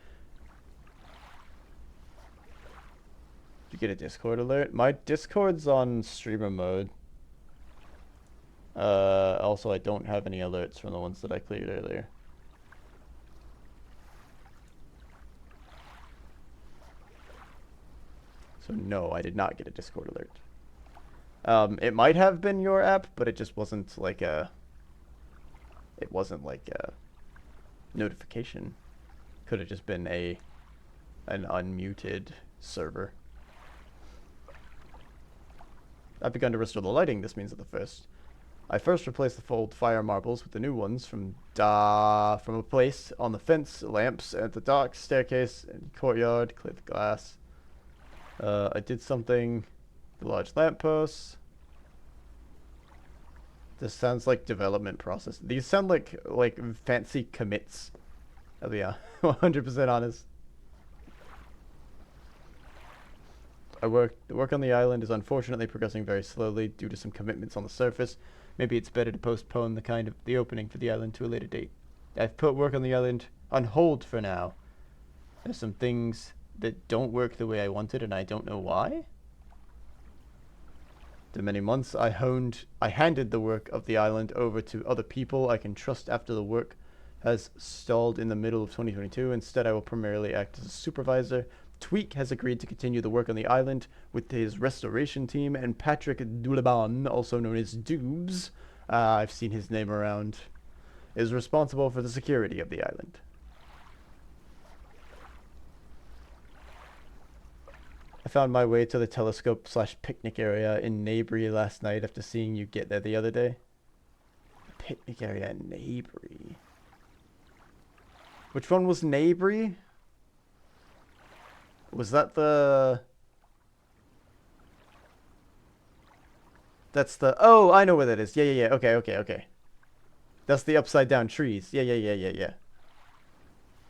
Did you get a Discord alert? My Discord's on streamer mode. Also, I don't have any alerts from the ones that I cleared earlier. So no, I did not get a Discord alert. It might have been your app, but it just wasn't like a... It wasn't like a notification. Could have just been an unmuted server. I've begun to restore the lighting. This means that I first replaced the old fire marbles with the new ones from a place on the fence, lamps at the dock, staircase, and courtyard, cleared the glass. I did something, the large lampposts. This sounds like development process. These sound like fancy commits. I'll be 100% honest. The work on the island is unfortunately progressing very slowly due to some commitments on the surface. Maybe it's better to postpone the opening for the island to a later date. I've put work on the island on hold for now. There's some things that don't work the way I wanted, and I don't know why. The many months I handed the work of the island over to other people I can trust after the work has stalled in the middle of 2022. Instead, I will primarily act as a supervisor. Tweak has agreed to continue the work on the island with his restoration team, and Patrick Doulaban, also known as Doobs, I've seen his name around, is responsible for the security of the island. I found my way to the telescope/picnic area in Nabry last night after seeing you get there the other day. Picnic area in Nabry. Which one was Nabry? Was that the... That's the... Oh, I know where that is. Yeah. Okay. That's the upside down trees. Yeah.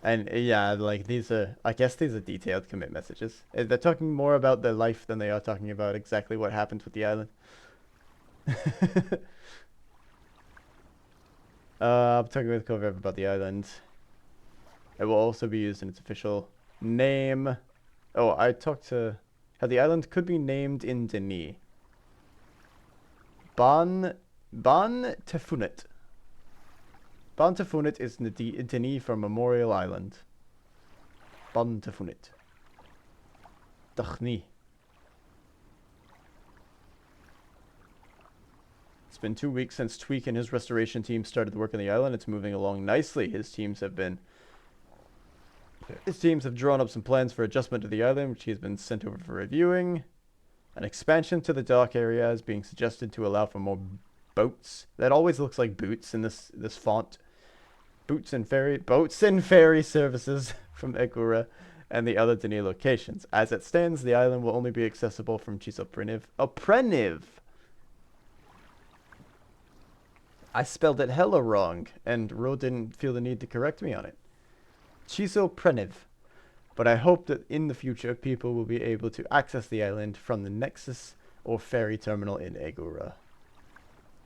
And yeah, like these are... I guess these are detailed commit messages. They're talking more about their life than they are talking about exactly what happens with the island. I'm talking with Kovarev about the island. It will also be used in its official name. Oh, I talked to how the island could be named in Denis. Ban Tefunet. Ban Tefunet is Denis for Memorial Island. Ban Tefunet. Dachni. It's been 2 weeks since Tweak and his restoration team started the work on the island. It's moving along nicely. His teams have drawn up some plans for adjustment to the island, which he has been sent over for reviewing. An expansion to the dock area is being suggested to allow for more boats. That always looks like boots in this font. Boats and ferry services from Egura and the other Denis locations. As it stands, the island will only be accessible from Chisopreniv. Preniv! I spelled it hella wrong, and Ro didn't feel the need to correct me on it. Chisopreniv. But I hope that in the future, people will be able to access the island from the Nexus or ferry terminal in Egura.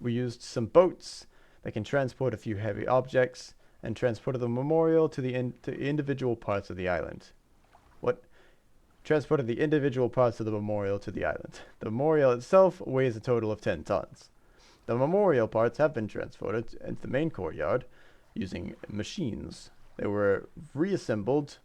We used some boats that can transport a few heavy objects and transported the memorial to to individual parts of the island. What? Transported the individual parts of the memorial to the island. The memorial itself weighs a total of 10 tons. The memorial parts have been transported into the main courtyard using machines. They were reassembled.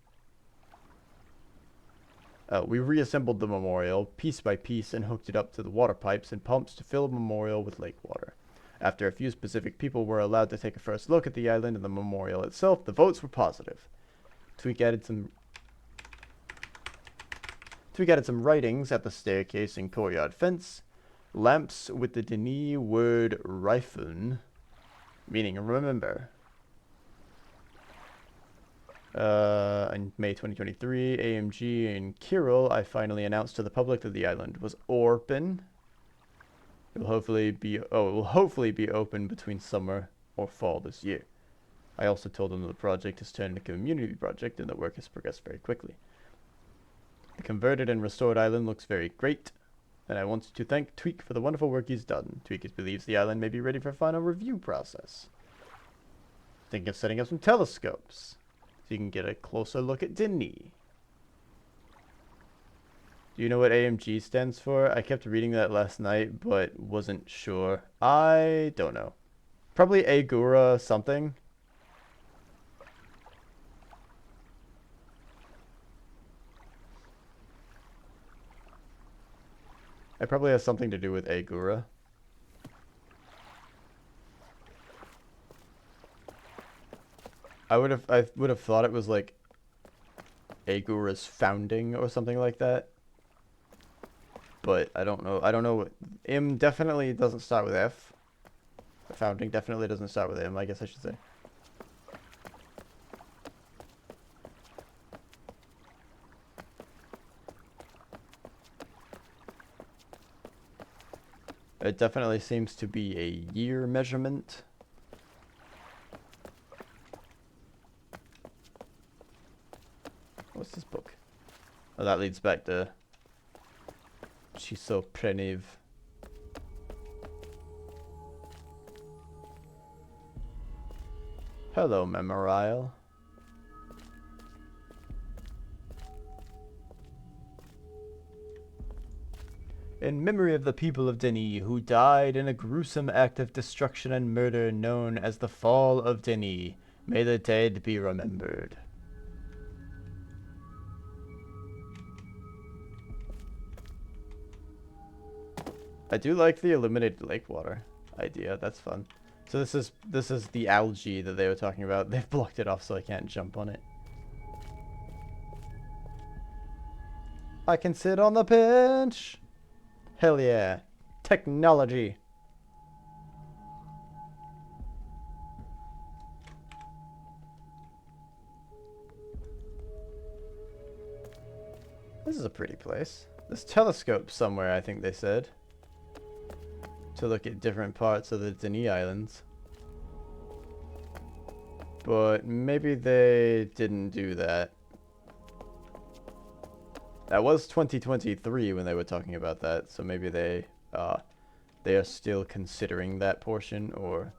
We reassembled the memorial piece by piece and hooked it up to the water pipes and pumps to fill the memorial with lake water. After a few specific people were allowed to take a first look at the island and the memorial itself, the votes were positive. Tweak added some writings at the staircase and courtyard fence. Lamps with the Denis word Reifun, meaning remember. In May 2023, AMG and Kirill, I finally announced to the public that the island was open. It will hopefully be open between summer or fall this year. I also told them that the project has turned into a community project and the work has progressed very quickly. The converted and restored island looks very great, and I want to thank Tweak for the wonderful work he's done. Tweak believes the island may be ready for a final review process. Thinking of setting up some telescopes so you can get a closer look at Denis. Do you know what AMG stands for? I kept reading that last night, but wasn't sure. I don't know. Probably Agura something. It probably has something to do with Agura. I would have thought it was like Agura's founding or something like that. But I don't know. I don't know. M definitely doesn't start with F. The founding definitely doesn't start with M, I guess I should say. It definitely seems to be a year measurement. What's this book? Oh, that leads back to Schizophreniv. Hello, Memorial. In memory of the people of Denis who died in a gruesome act of destruction and murder known as the Fall of Denis, may the dead be remembered. I do like the illuminated lake water idea. That's fun. So this is the algae that they were talking about. They've blocked it off so I can't jump on it. I can sit on the bench. Hell yeah. Technology. This is a pretty place. There's telescopes somewhere, I think they said, to look at different parts of the Denis Islands. But maybe they didn't do that. That was 2023 when they were talking about that, so maybe they are still considering that portion, or...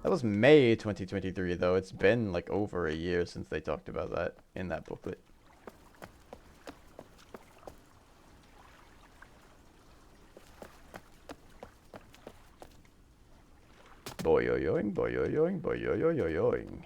That was May 2023, though. It's been like over a year since they talked about that in that booklet. Boy-yo-yoing, boy-yo-yoing, boy-yo-yo-yo-yoing.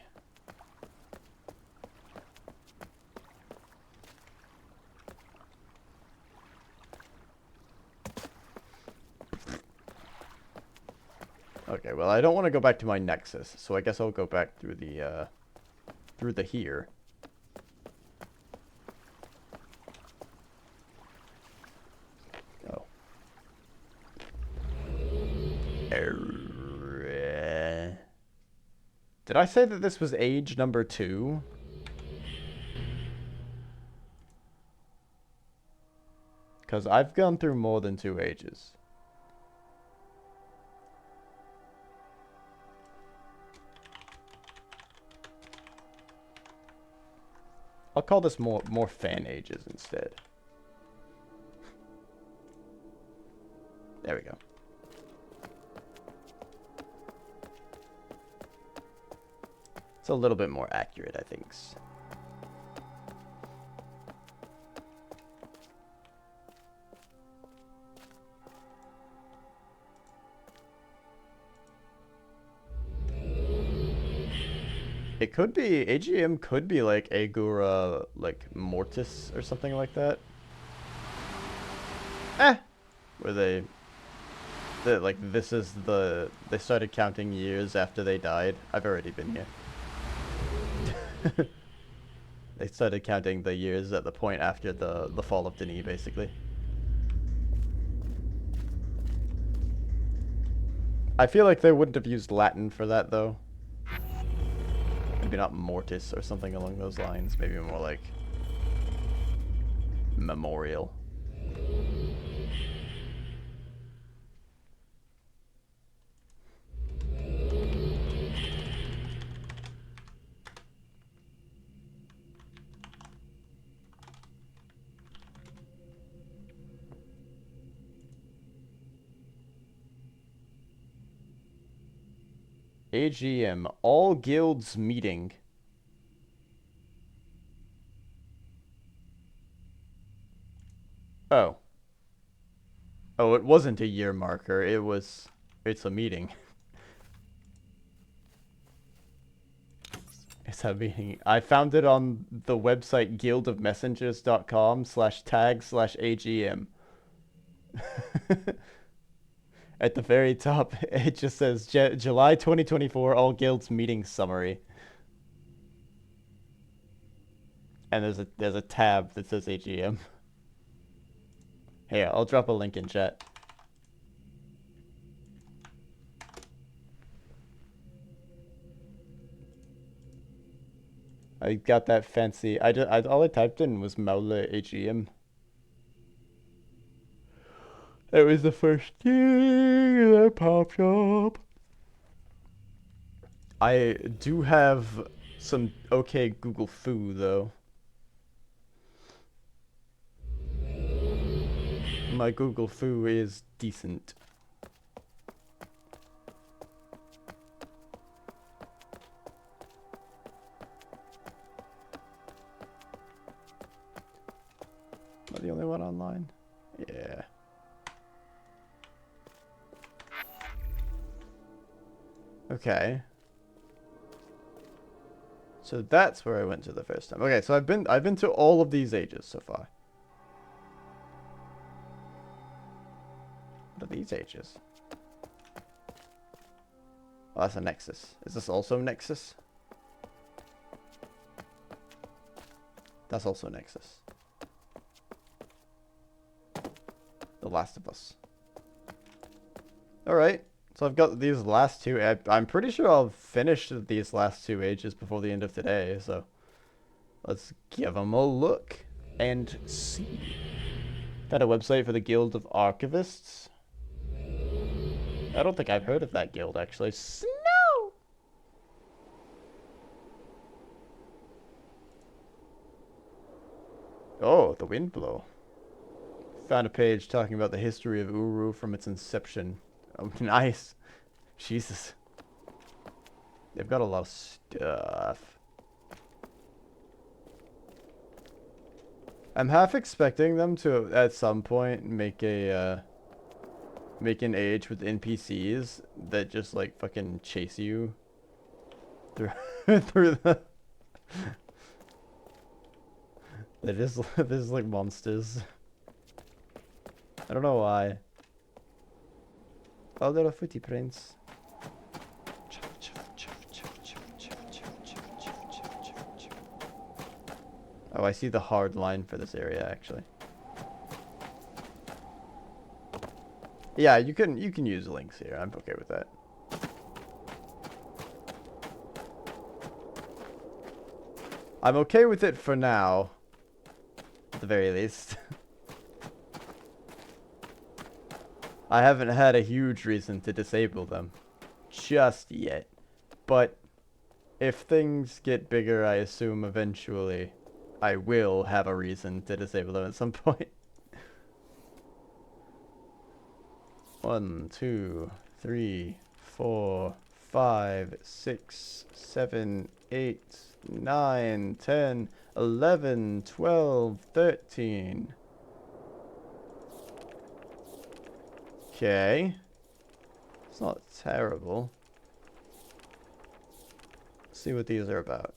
Okay, well, I don't want to go back to my Nexus, so I guess I'll go back through the here. Oh. Did I say that this was age number 2? Because I've gone through more than 2 ages. I'll call this more fan ages instead. There we go. It's a little bit more accurate, I think. It could be, AGM could be like Agura, like Mortis or something like that. Where like this is they started counting years after they died. I've already been here. They started counting the years at the point after the fall of Denis, basically. I feel like they wouldn't have used Latin for that, though. Maybe not Mortis or something along those lines. Maybe more like Memorial. AGM, all guilds meeting. Oh. Oh, it wasn't a year marker. It's a meeting. It's a meeting. I found it on the website guildofmessengers.com/tag/AGM. At the very top, it just says July 2024 all guilds meeting summary. And there's a tab that says AGM. Hey, I'll drop a link in chat. I got that fancy. All I typed in was Maula AGM. It was the first thing that popped up. I do have some okay Google Foo though. My Google Foo is decent. Am I the only one online? Yeah. Okay. So that's where I went to the first time. Okay, so I've been to all of these ages so far. What are these ages? Oh, that's a Nexus. Is this also Nexus? That's also Nexus. The Last of Us. Alright. So I've got these last two. I'm pretty sure I'll finish these last two ages before the end of today. So let's give them a look and see. Got a website for the Guild of Archivists. I don't think I've heard of that guild, actually. Snow! Oh, the wind blow. Found a page talking about the history of Uru from its inception. Oh, nice. Jesus. They've got a lot of stuff. I'm half expecting them to, at some point, make an age with NPCs that just, like, fucking chase you through, through the... They're just like monsters. I don't know why. Oh, little footy prints. Oh, I see the hard line for this area, actually. Yeah, you can use links here. I'm okay with that. I'm okay with it for now. At the very least. I haven't had a huge reason to disable them just yet. But if things get bigger, I assume eventually I will have a reason to disable them at some point. 1, 2, 3, 4, 5, 6, 7, 8, 9, 10, 11, 12, 13. Okay. It's not terrible. Let's see what these are about.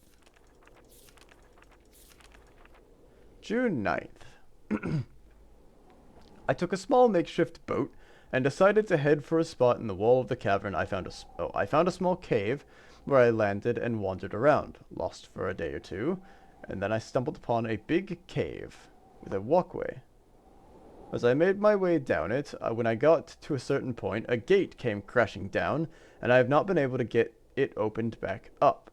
June 9th. I took a small makeshift boat and decided to head for a spot in the wall of the cavern. I found a small cave where I landed and wandered around, lost for a day or two, and then I stumbled upon a big cave with a walkway. As I made my way down it, when I got to a certain point, a gate came crashing down, and I have not been able to get it opened back up.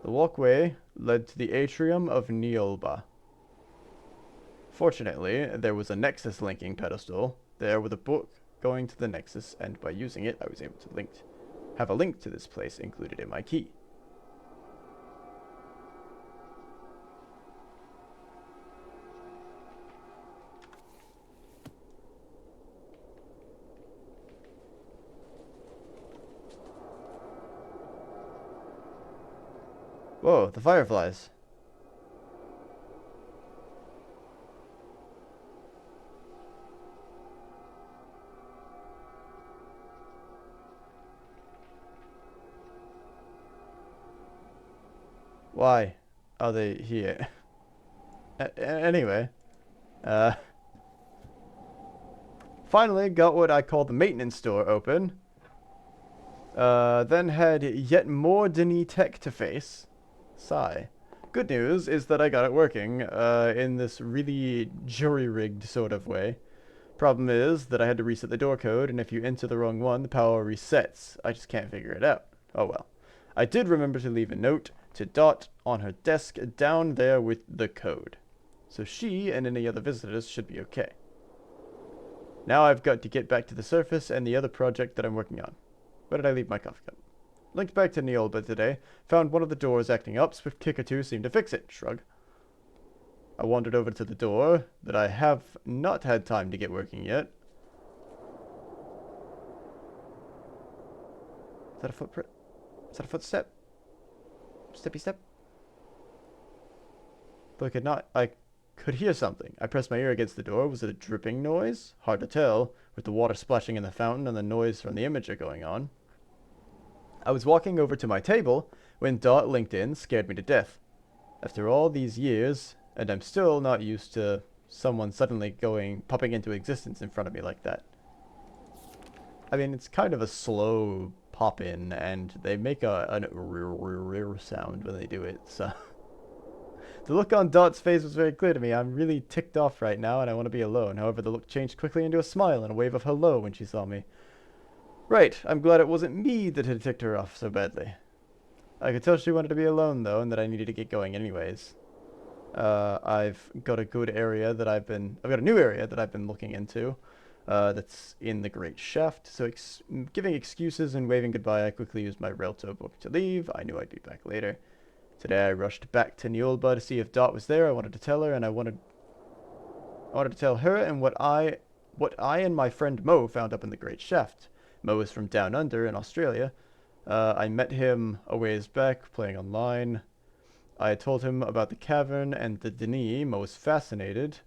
The walkway led to the atrium of Niolba. Fortunately, there was a Nexus linking pedestal there with a book going to the Nexus, and by using it, I was able to have a link to this place included in my key. Whoa, the fireflies. Why are they here? Anyway, finally got what I call the maintenance store open. Then had yet more Denis tech to face. Sigh. Good news is that I got it working, in this really jury-rigged sort of way. Problem is that I had to reset the door code, and if you enter the wrong one, the power resets. I just can't figure it out. Oh well. I did remember to leave a note to Dot on her desk down there with the code. So she and any other visitors should be okay. Now I've got to get back to the surface and the other project that I'm working on. Where did I leave my coffee cup? Linked back to Niolba today. Found one of the doors acting up. Swift kick or two seemed to fix it. Shrug. I wandered over to the door that I have not had time to get working yet. Is that a footprint? Is that a footstep? Steppy step? But I could hear something. I pressed my ear against the door. Was it a dripping noise? Hard to tell, with the water splashing in the fountain and the noise from the imager going on. I was walking over to my table when Dot linked in, scared me to death. After all these years, and I'm still not used to someone suddenly popping into existence in front of me like that. I mean, it's kind of a slow pop-in, and they make an rrrr sound when they do it, so... The look on Dot's face was very clear to me. I'm really ticked off right now, and I want to be alone. However, the look changed quickly into a smile and a wave of hello when she saw me. Right, I'm glad it wasn't me that had ticked her off so badly. I could tell she wanted to be alone, though, and that I needed to get going anyways. I've got a good area that I've got a new area that I've been looking into, that's in the Great Shaft, so giving excuses and waving goodbye, I quickly used my Relto book to leave. I knew I'd be back later. Today I rushed back to Niolba to see if Dot was there. I wanted to tell her, and I wanted to tell her and what I and my friend Mo found up in the Great Shaft. Mo is from down under in Australia. I met him a ways back, playing online. I told him about the cavern and the Denis. Mo was fascinated.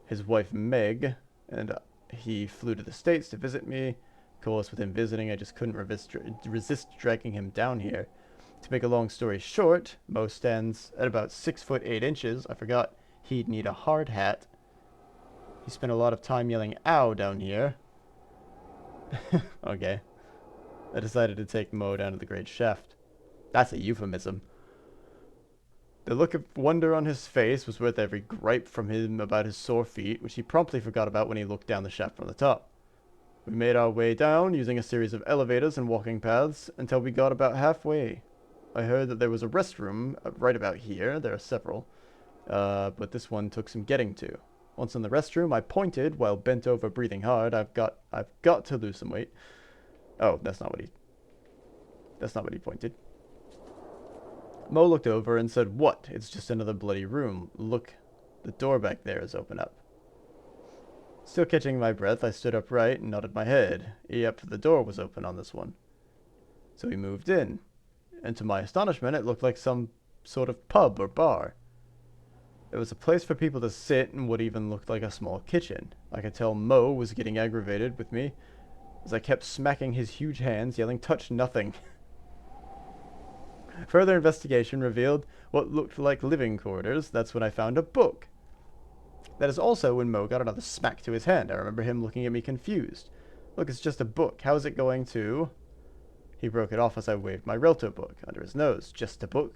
His wife Meg, and he flew to the States to visit me. Of course, with him visiting, I just couldn't resist dragging him down here. To make a long story short, Mo stands at about 6'8". I forgot he'd need a hard hat. He spent a lot of time yelling "ow" down here. Okay. I decided to take Mo down to the Great Shaft. That's a euphemism. The look of wonder on his face was worth every gripe from him about his sore feet, which he promptly forgot about when he looked down the shaft from the top. We made our way down, using a series of elevators and walking paths, until we got about halfway. I heard that there was a restroom right about here. There are several. But this one took some getting to. Once in the restroom, I pointed while bent over breathing hard. I've got to lose some weight. Oh, that's not what he pointed. Mo looked over and said, "What? It's just another bloody room. Look, the door back there is open up." Still catching my breath, I stood upright and nodded my head. Yep, the door was open on this one. So we moved in, and to my astonishment, it looked like some sort of pub or bar. It was a place for people to sit and what even looked like a small kitchen. I could tell Mo was getting aggravated with me as I kept smacking his huge hands, yelling, "Touch nothing." Further investigation revealed what looked like living quarters. That's when I found a book. That is also when Mo got another smack to his hand. I remember him looking at me confused. "Look, it's just a book. How is it going to..." He broke it off as I waved my Relto book under his nose. "Just a book?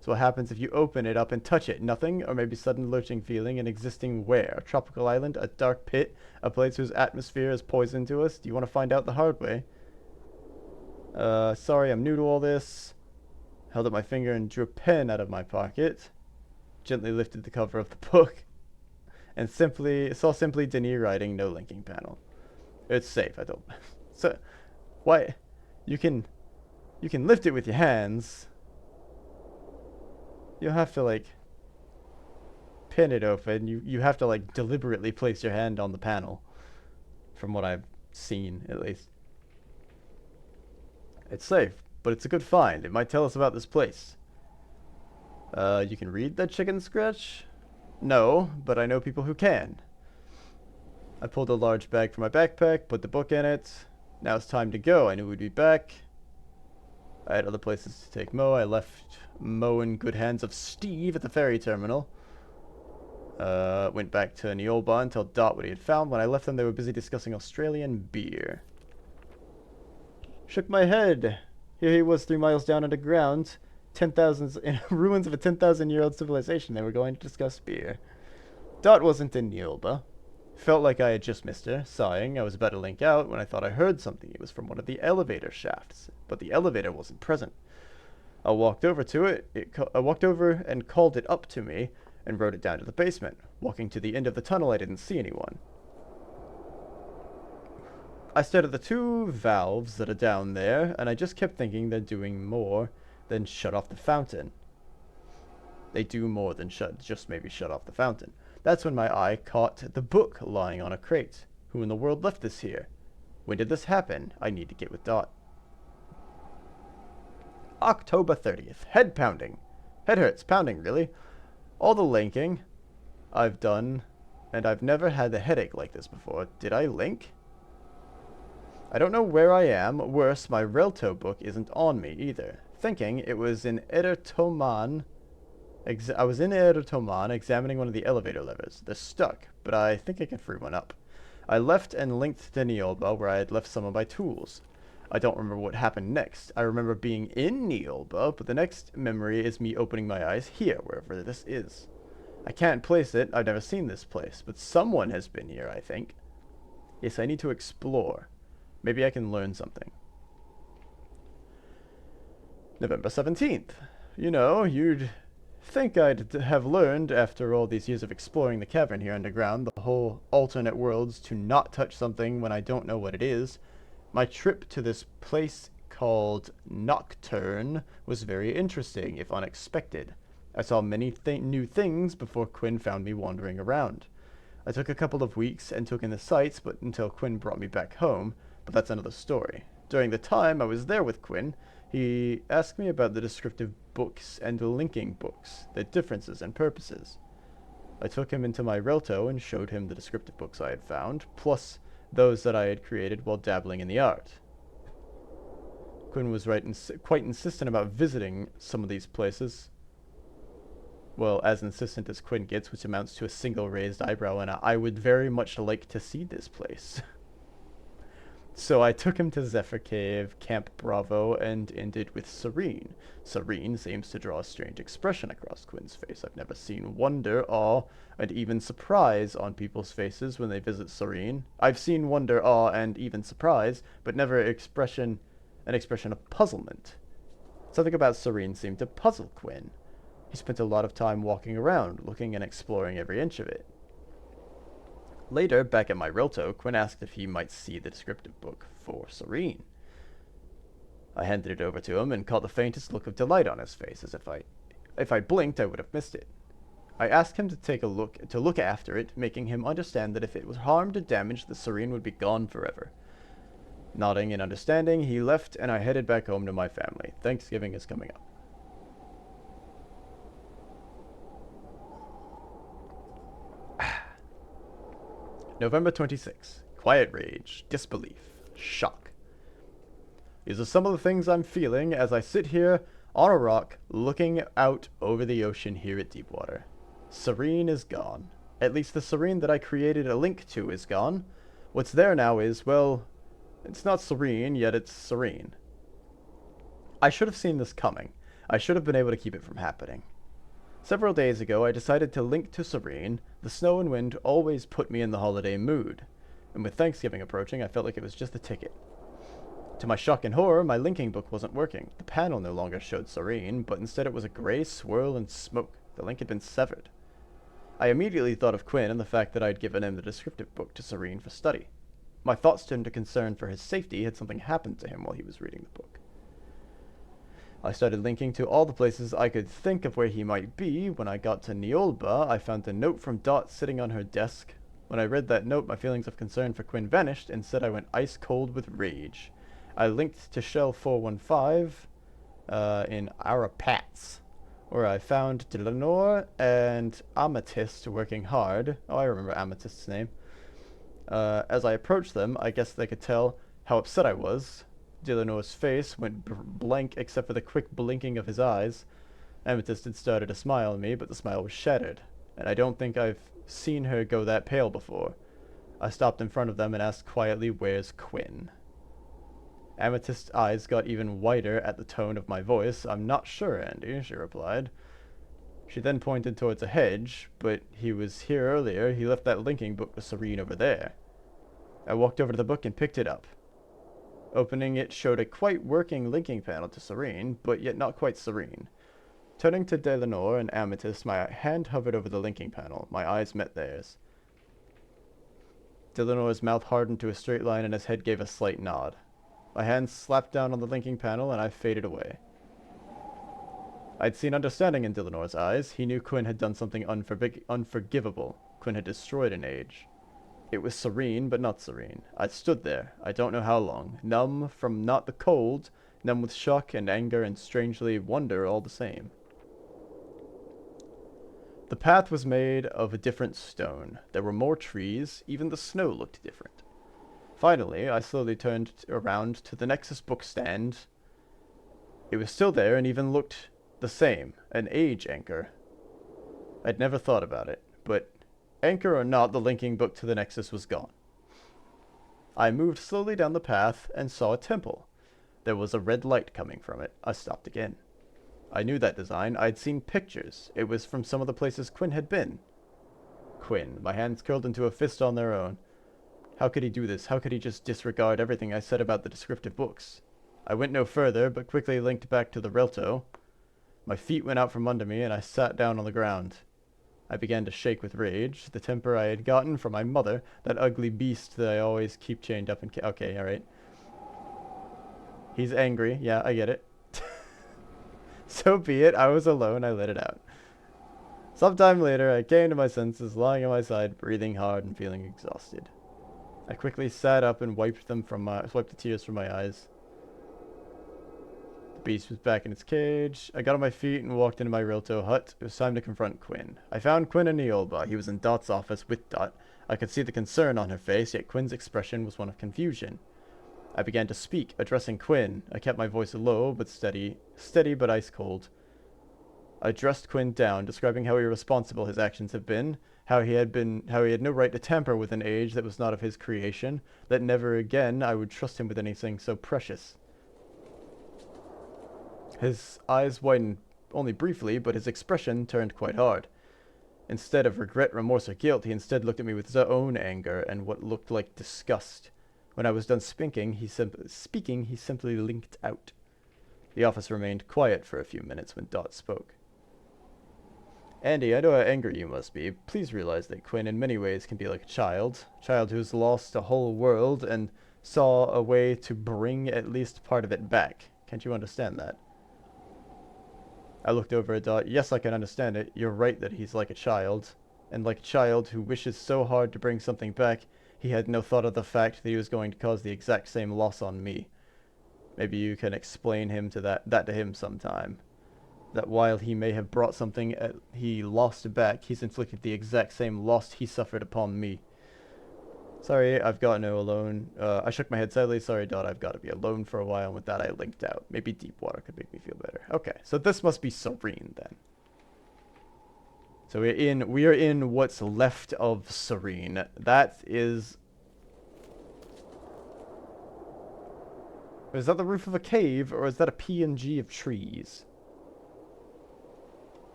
So what happens if you open it up and touch it? Nothing? Or maybe sudden lurching feeling and existing where? A tropical island? A dark pit? A place whose atmosphere is poison to us? Do you want to find out the hard way?" Sorry, I'm new to all this. Held up my finger and drew a pen out of my pocket. Gently lifted the cover of the book. And saw simply Denis writing, "No linking panel." "It's safe," I told him. "So, why? You can lift it with your hands. You'll have to, like, pin it open. You have to, like, deliberately place your hand on the panel. From what I've seen, at least. It's safe, but it's a good find. It might tell us about this place." You can read that chicken scratch?" "No, but I know people who can." I pulled a large bag from my backpack, put the book in it. Now it's time to go. I knew we'd be back. I had other places to take Mo. I left Mo in good hands of Steve at the ferry terminal. Went back to Niolba and told Dot what he had found. When I left them, they were busy discussing Australian beer. Shook my head. Here he was 3 miles down underground, 10,000 in ruins of a 10,000-year-old civilization. They were going to discuss beer. Dot wasn't in Niolba. Felt like I had just missed her. Sighing, I was about to link out when I thought I heard something. It was from one of the elevator shafts, but the elevator wasn't present. I walked over to it. I walked over and called it up to me and rode it down to the basement. Walking to the end of the tunnel, I didn't see anyone. I stared at the 2 valves that are down there, and I just kept thinking they're doing more than shut off the fountain. They do more than just maybe shut off the fountain. That's when my eye caught the book lying on a crate. Who in the world left this here? When did this happen? I need to get with Dot. October 30th. Head pounding. Head hurts. Pounding, really. All the linking I've done, and I've never had a headache like this before. Did I link? I don't know where I am. Worse, my Relto book isn't on me either. Thinking it was in Edertoman. I was in Edertoman examining one of the elevator levers. They're stuck, but I think I can free one up. I left and linked to Niolba, where I had left some of my tools. I don't remember what happened next. I remember being in Niolba, but the next memory is me opening my eyes here, wherever this is. I can't place it. I've never seen this place, but someone has been here, I think. Yes, I need to explore. Maybe I can learn something. November 17th. You know, you'd think I'd have learned, after all these years of exploring the cavern here underground, the whole alternate worlds, to not touch something when I don't know what it is. My trip to this place called Nocturne was very interesting, if unexpected. I saw many new things before Quinn found me wandering around. I took a couple of weeks and took in the sights, but until Quinn brought me back home, but that's another story. During the time I was there with Quinn, he asked me about the descriptive books and the linking books, their differences and purposes. I took him into my Relto and showed him the descriptive books I had found, plus those that I had created while dabbling in the art. Quinn was quite insistent about visiting some of these places. Well, as insistent as Quinn gets, which amounts to a single raised eyebrow, and I would very much like to see this place. So I took him to Zephyr Cave, Camp Bravo, and ended with Serene. Serene seems to draw a strange expression across Quinn's face. I've never seen wonder, awe, and even surprise on people's faces when they visit Serene. I've seen wonder, awe, and even surprise, but never an expression of puzzlement. Something about Serene seemed to puzzle Quinn. He spent a lot of time walking around, looking and exploring every inch of it. Later, back at my Relto, Quinn asked if he might see the descriptive book for Serene. I handed it over to him and caught the faintest look of delight on his face, as if I blinked, I would have missed it. I asked him to look after it, making him understand that if it was harmed or damaged, the Serene would be gone forever. Nodding in understanding, he left and I headed back home to my family. Thanksgiving is coming up. November 26. Quiet rage, disbelief, shock. These are some of the things I'm feeling as I sit here on a rock looking out over the ocean here at Deepwater. Serene is gone. At least the Serene that I created a link to is gone. What's there now is, well, it's not serene, yet it's serene. I should have seen this coming. I should have been able to keep it from happening. Several days ago, I decided to link to Serene. The snow and wind always put me in the holiday mood, and with Thanksgiving approaching, I felt like it was just the ticket. To my shock and horror, my linking book wasn't working. The panel no longer showed Serene, but instead it was a gray swirl and smoke. The link had been severed. I immediately thought of Quinn and the fact that I had given him the descriptive book to Serene for study. My thoughts turned to concern for his safety had something happened to him while he was reading the book. I started linking to all the places I could think of where he might be. When I got to Neolba, I found a note from Dot sitting on her desk. When I read that note, my feelings of concern for Quinn vanished. Instead, I went ice cold with rage. I linked to Shell 415 in Arapats, where I found Delanor and Amethyst working hard. Oh, I remember Amethyst's name. As I approached them, I guess they could tell how upset I was. Delanor's face went blank except for the quick blinking of his eyes. Amethyst had started to smile at me, but the smile was shattered, and I don't think I've seen her go that pale before. I stopped in front of them and asked quietly, "Where's Quinn?" Amethyst's eyes got even wider at the tone of my voice. "I'm not sure, Andy," she replied. She then pointed towards a hedge, "But he was here earlier. He left that linking book with Serene over there." I walked over to the book and picked it up. Opening it showed a quite working linking panel to Serene, but yet not quite Serene. Turning to Delanor and Amethyst, my hand hovered over the linking panel. My eyes met theirs. Delanor's mouth hardened to a straight line and his head gave a slight nod. My hand slapped down on the linking panel and I faded away. I'd seen understanding in Delanor's eyes. He knew Quinn had done something unforgivable. Quinn had destroyed an age. It was serene, but not serene. I stood there, I don't know how long, numb from not the cold, numb with shock and anger and strangely wonder all the same. The path was made of a different stone. There were more trees, even the snow looked different. Finally, I slowly turned around to the Nexus book stand. It was still there and even looked the same, an age anchor. I'd never thought about it, but anchor or not, the linking book to the Nexus was gone. I moved slowly down the path and saw a temple. There was a red light coming from it. I stopped again. I knew that design. I'd seen pictures. It was from some of the places Quinn had been. Quinn. My hands curled into a fist on their own. How could he do this? How could he just disregard everything I said about the descriptive books? I went no further, but quickly linked back to the Relto. My feet went out from under me, and I sat down on the ground. I began to shake with rage, the temper I had gotten from my mother, that ugly beast that I always keep chained up and... Okay, alright. He's angry. Yeah, I get it. So be it. I was alone. I let it out. Sometime later, I came to my senses, lying on my side, breathing hard and feeling exhausted. I quickly sat up and wiped the tears from my eyes. The beast was back in its cage. I got on my feet and walked into my Rilto hut. It was time to confront Quinn. I found Quinn in Neolba. He was in Dot's office with Dot. I could see the concern on her face, yet Quinn's expression was one of confusion. I began to speak, addressing Quinn. I kept my voice low but steady but ice cold. I dressed Quinn down, describing how irresponsible his actions had been, how he had no right to tamper with an age that was not of his creation, that never again I would trust him with anything so precious. His eyes widened only briefly, but his expression turned quite hard. Instead of regret, remorse, or guilt, he instead looked at me with his own anger and what looked like disgust. When I was done speaking, he simply linked out. The office remained quiet for a few minutes when Dot spoke. "Andy, I know how angry you must be. Please realize that Quinn in many ways can be like a child who has lost a whole world and saw a way to bring at least part of it back. Can't you understand that?" I looked over at Dot. Yes, I can understand it. You're right that he's like a child. And like a child who wishes so hard to bring something back, he had no thought of the fact that he was going to cause the exact same loss on me. Maybe you can explain him to that to him sometime. That while he may have brought something he lost back, he's inflicted the exact same loss he suffered upon me. Sorry, I've got no alone. I shook my head sadly. Sorry, Dot, I've got to be alone for a while. And with that, I linked out. Maybe deep water could make me feel better. Okay, so this must be Serene then. So we are in what's left of Serene. That is. Is that the roof of a cave, or is that a PNG of trees?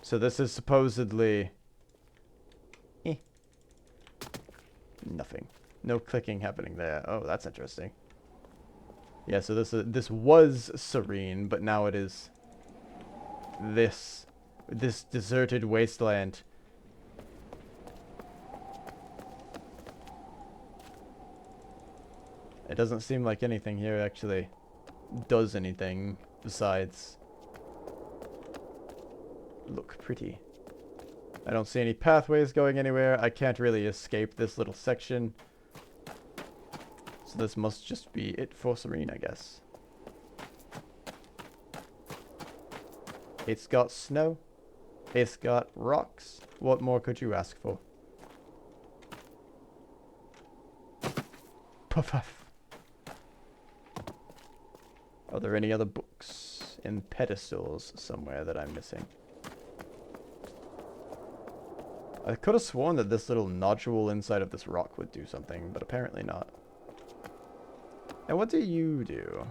So this is supposedly... Nothing. No clicking happening there. Oh, that's interesting. Yeah, so this was Serene, but now it is this deserted wasteland. It doesn't seem like anything here actually does anything besides look pretty. I don't see any pathways going anywhere. I can't really escape this little section. So this must just be it for Serene, I guess. It's got snow. It's got rocks. What more could you ask for? Puff puff. Are there any other books in pedestals somewhere that I'm missing? I could have sworn that this little nodule inside of this rock would do something, but apparently not. And what do you do?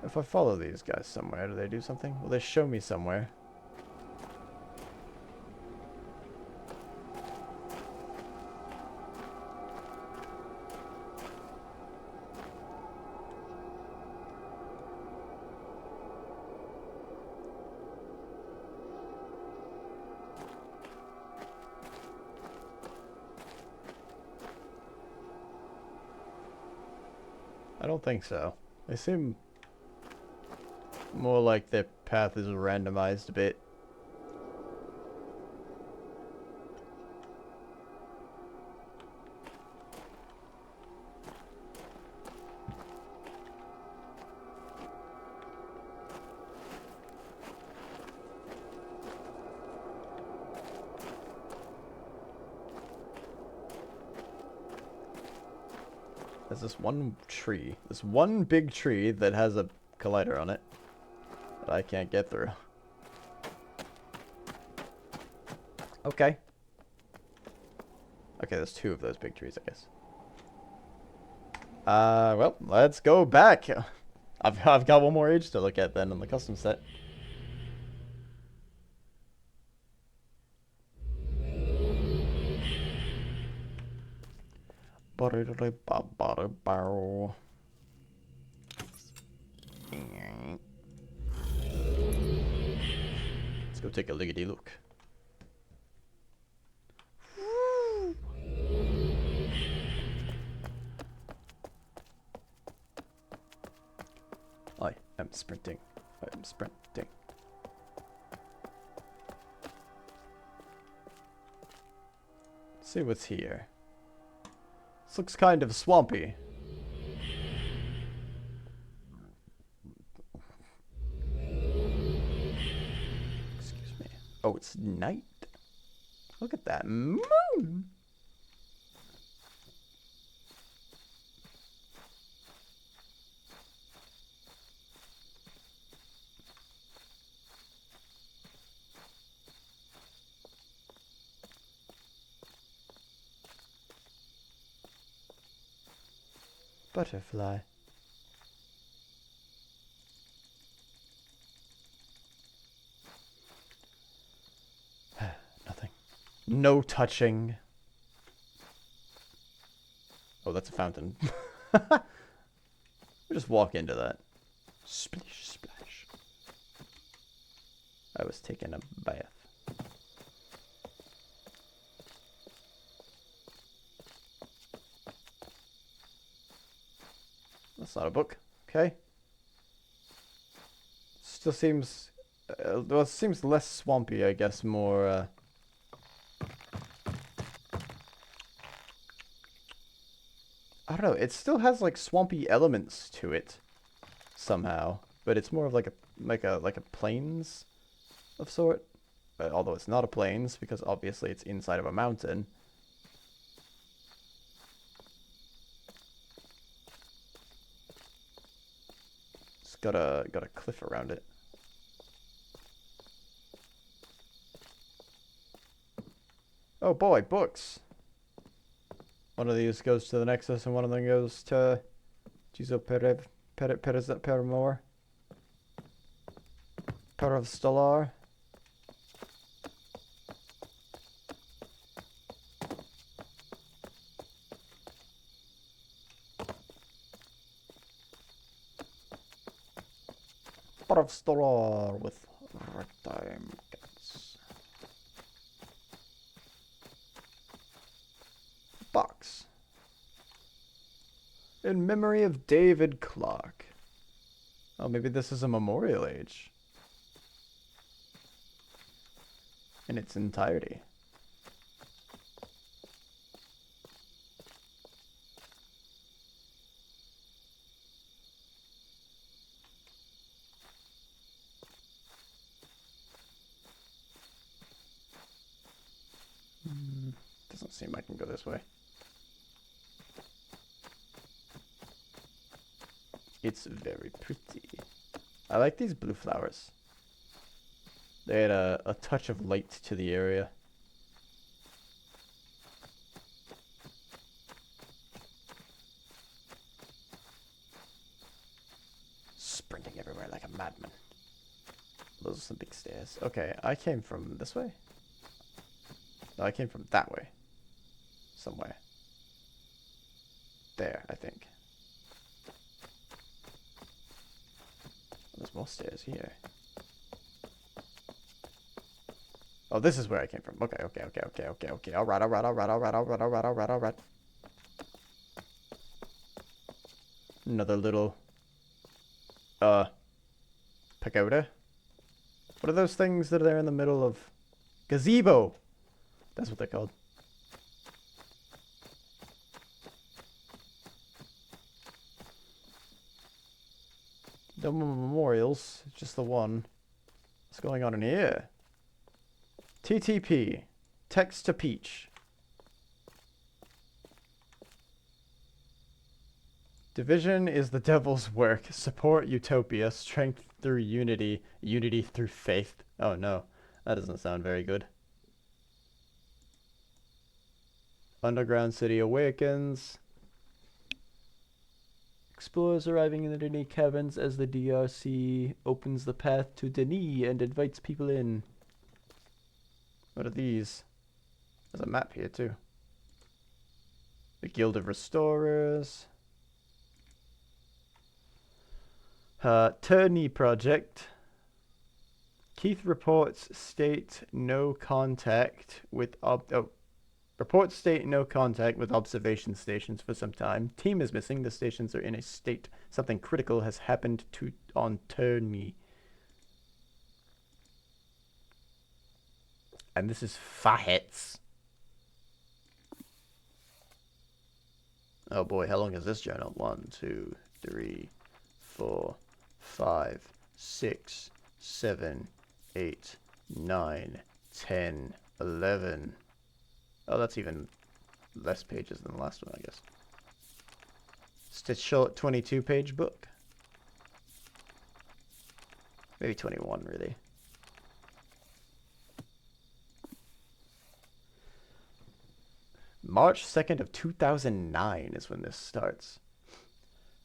If I follow these guys somewhere, do they do something? Will they show me somewhere? I don't think so. They seem more like their path is randomized a bit. There's this one tree. This one big tree that has a collider on it that I can't get through. Okay. Okay, there's two of those big trees, I guess. Well, let's go back. I've got one more age to look at then on the custom set. Let's go take a lickety look. I am sprinting. I am sprinting. Let's see what's here. This looks kind of swampy. Excuse me. Oh, it's night. Look at that moon. Butterfly. Nothing. No touching. Oh, that's a fountain. We just walk into that. Splish, splash. I was taking a bath. That's not a book. Okay. Still seems... well, it seems less swampy, I guess. More, I don't know. It still has, like, swampy elements to it. Somehow. But it's more of like a plains of sort. Although it's not a plains, because obviously it's inside of a mountain. It's got a cliff around it. Oh boy, books. One of these goes to the Nexus, and one of them goes to Gizo Perimor. Perov Stellar. Perov Stellar with ragtime cats. Box. In memory of David Clark. Oh, maybe this is a memorial age. In its entirety. Doesn't seem I can go this way. It's very pretty. I like these blue flowers. They had a touch of light to the area. Sprinting everywhere like a madman. Those are some big stairs. Okay, I came from this way? No, I came from that way. Somewhere. There, I think. There's more stairs here. Oh, this is where I came from. Okay. Alright. Another little, pagoda? What are those things that are there in the middle of... Gazebo! That's what they're called. No more memorials, just the one. What's going on in here? TTP. Text to Peach. Division is the devil's work. Support utopia. Strength through unity. Unity through faith. Oh no. That doesn't sound very good. Underground City awakens. Explorers arriving in the Denis caverns as the DRC opens the path to Denis and invites people in. What are these? There's a map here too. The Guild of Restorers. Turney Project. Keith reports state no contact with reports state no contact with observation stations for some time. Team is missing. The stations are in a state. Something critical has happened on Turney. And this is Fahets. Oh boy, how long is this journal? 1, 2, 3, 4, 5, 6, 7, 8, 9, 10, 11. Oh, that's even less pages than the last one, I guess. It's a short 22-page book. Maybe 21, really. March 2nd of 2009 is when this starts.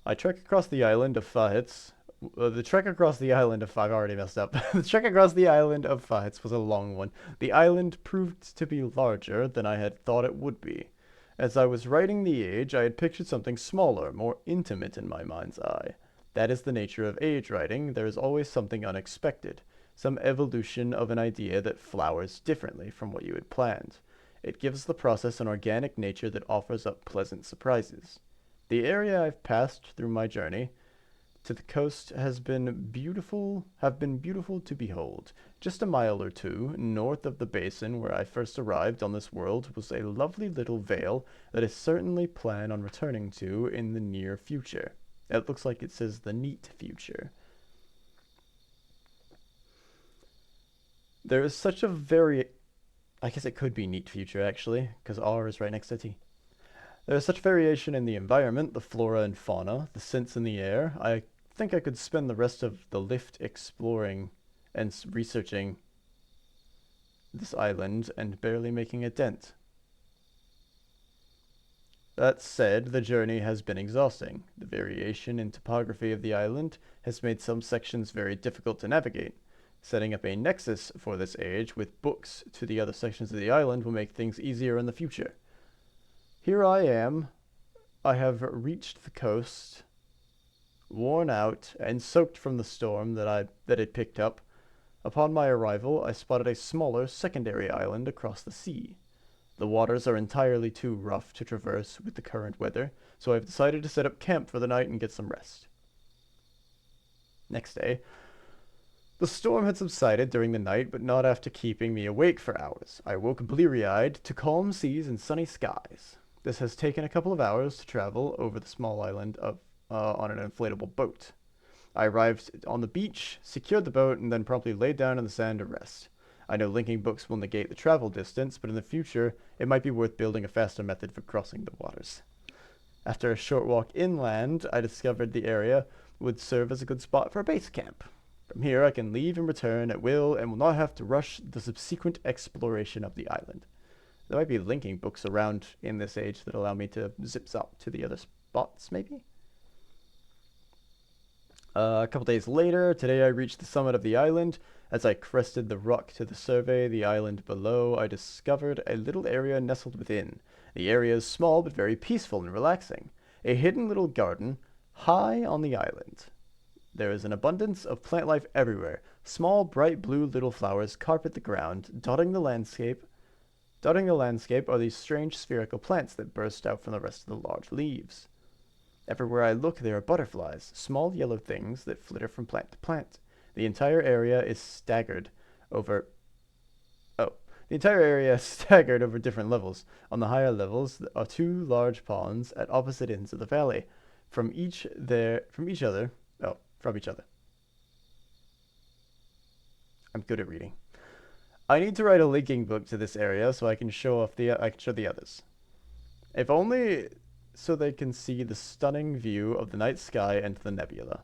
I trek across the island of Fahets. The trek across the island of I've already messed up. The trek across the island of Fahets was a long one. The island proved to be larger than I had thought it would be. As I was writing the age, I had pictured something smaller, more intimate in my mind's eye. That is the nature of age writing. There is always something unexpected. some evolution of an idea that flowers differently from what you had planned. It gives the process an organic nature that offers up pleasant surprises. The area I've passed through my journey to the coast have been beautiful to behold. Just a mile or two north of the basin where I first arrived on this world was a lovely little vale that I certainly plan on returning to in the near future. It looks like it says the neat future. There is such a very... I guess it could be neat future, actually, because R is right next to T. There is such variation in the environment, the flora and fauna, the scents in the air. I think I could spend the rest of the lift exploring and researching this island and barely making a dent. That said, the journey has been exhausting. The variation in topography of the island has made some sections very difficult to navigate. Setting up a nexus for this age with books to the other sections of the island will make things easier in the future. Here I am. I have reached the coast, worn out and soaked from the storm that had picked up. Upon my arrival, I spotted a smaller secondary island across the sea. The waters are entirely too rough to traverse with the current weather, so I've decided to set up camp for the night and get some rest. Next day, the storm had subsided during the night, but not after keeping me awake for hours. I woke bleary-eyed to calm seas and sunny skies. This has taken a couple of hours to travel over the small island on an inflatable boat. I arrived on the beach, secured the boat, and then promptly laid down in the sand to rest. I know linking books will negate the travel distance, but in the future, it might be worth building a faster method for crossing the waters. After a short walk inland, I discovered the area would serve as a good spot for a base camp. From here, I can leave and return at will and will not have to rush the subsequent exploration of the island. There might be linking books around in this age that allow me to zip up to the other spots, maybe? A couple days later, today I reached the summit of the island. As I crested the rock to survey the island below, I discovered a little area nestled within. The area is small but very peaceful and relaxing. A hidden little garden high on the island. There is an abundance of plant life everywhere. Small, bright blue little flowers carpet the ground, dotting the landscape. Dotting the landscape are these strange spherical plants that burst out from the rest of the large leaves. Everywhere I look, there are butterflies, small yellow things that flitter from plant to plant. The entire area is staggered over different levels. On the higher levels are two large ponds at opposite ends of the valley. From each other. I'm good at reading. I need to write a linking book to this area so I can show the others. If only so they can see the stunning view of the night sky and the nebula.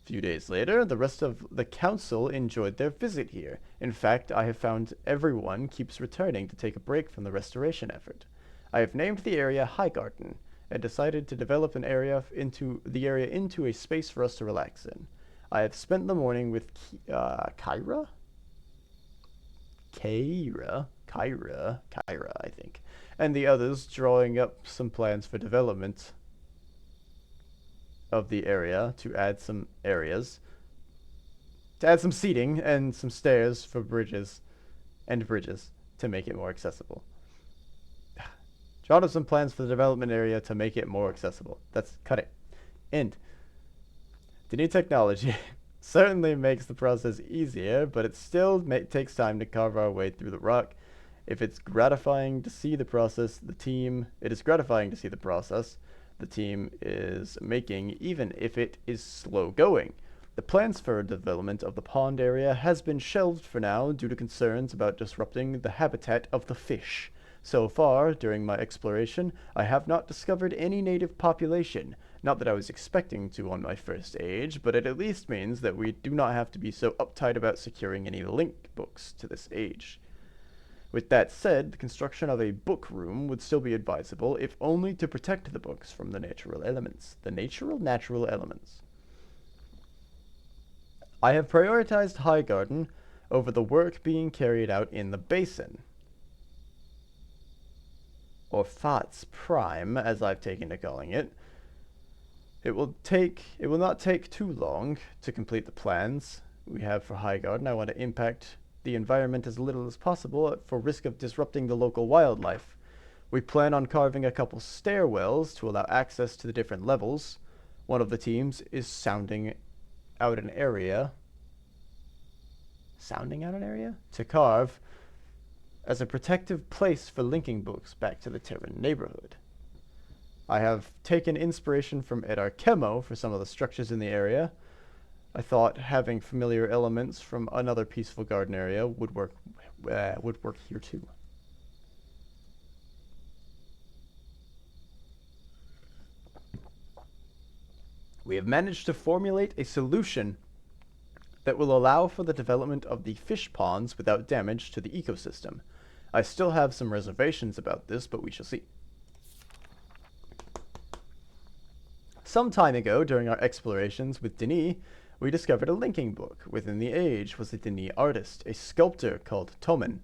A few days later, the rest of the council enjoyed their visit here. In fact, I have found everyone keeps returning to take a break from the restoration effort. I have named the area Highgarden and decided to develop the area into a space for us to relax in. I have spent the morning with Kyra, I think, and the others drawing up some plans for development of the area to add some seating and some stairs for bridges to make it more accessible. Drawn up some plans for the development area to make it more accessible. Cut it. End. The new technology certainly makes the process easier, but it still takes time to carve our way through the rock. It is gratifying to see the process the team is making, even if it is slow going. The plans for development of the pond area has been shelved for now due to concerns about disrupting the habitat of the fish. So far, during my exploration, I have not discovered any native population. Not that I was expecting to on my first age, but it at least means that we do not have to be so uptight about securing any link books to this age. With that said, the construction of a book room would still be advisable, if only to protect the books from the natural elements. Natural elements. I have prioritized Highgarden over the work being carried out in the basin. Or Fats Prime, as I've taken to calling it. It will not take too long to complete the plans. we have for Highgarden, I want to impact the environment as little as possible for risk of disrupting the local wildlife. We plan on carving a couple stairwells to allow access to the different levels. One of the teams is sounding out an area to carve as a protective place for linking books back to the Terran neighborhood. I have taken inspiration from Edar Chemo for some of the structures in the area. I thought having familiar elements from another peaceful garden area would work here too. We have managed to formulate a solution that will allow for the development of the fish ponds without damage to the ecosystem. I still have some reservations about this, but we shall see. Some time ago, during our explorations with Denis, we discovered a linking book. Within the age was a Denis artist, a sculptor called Tomen.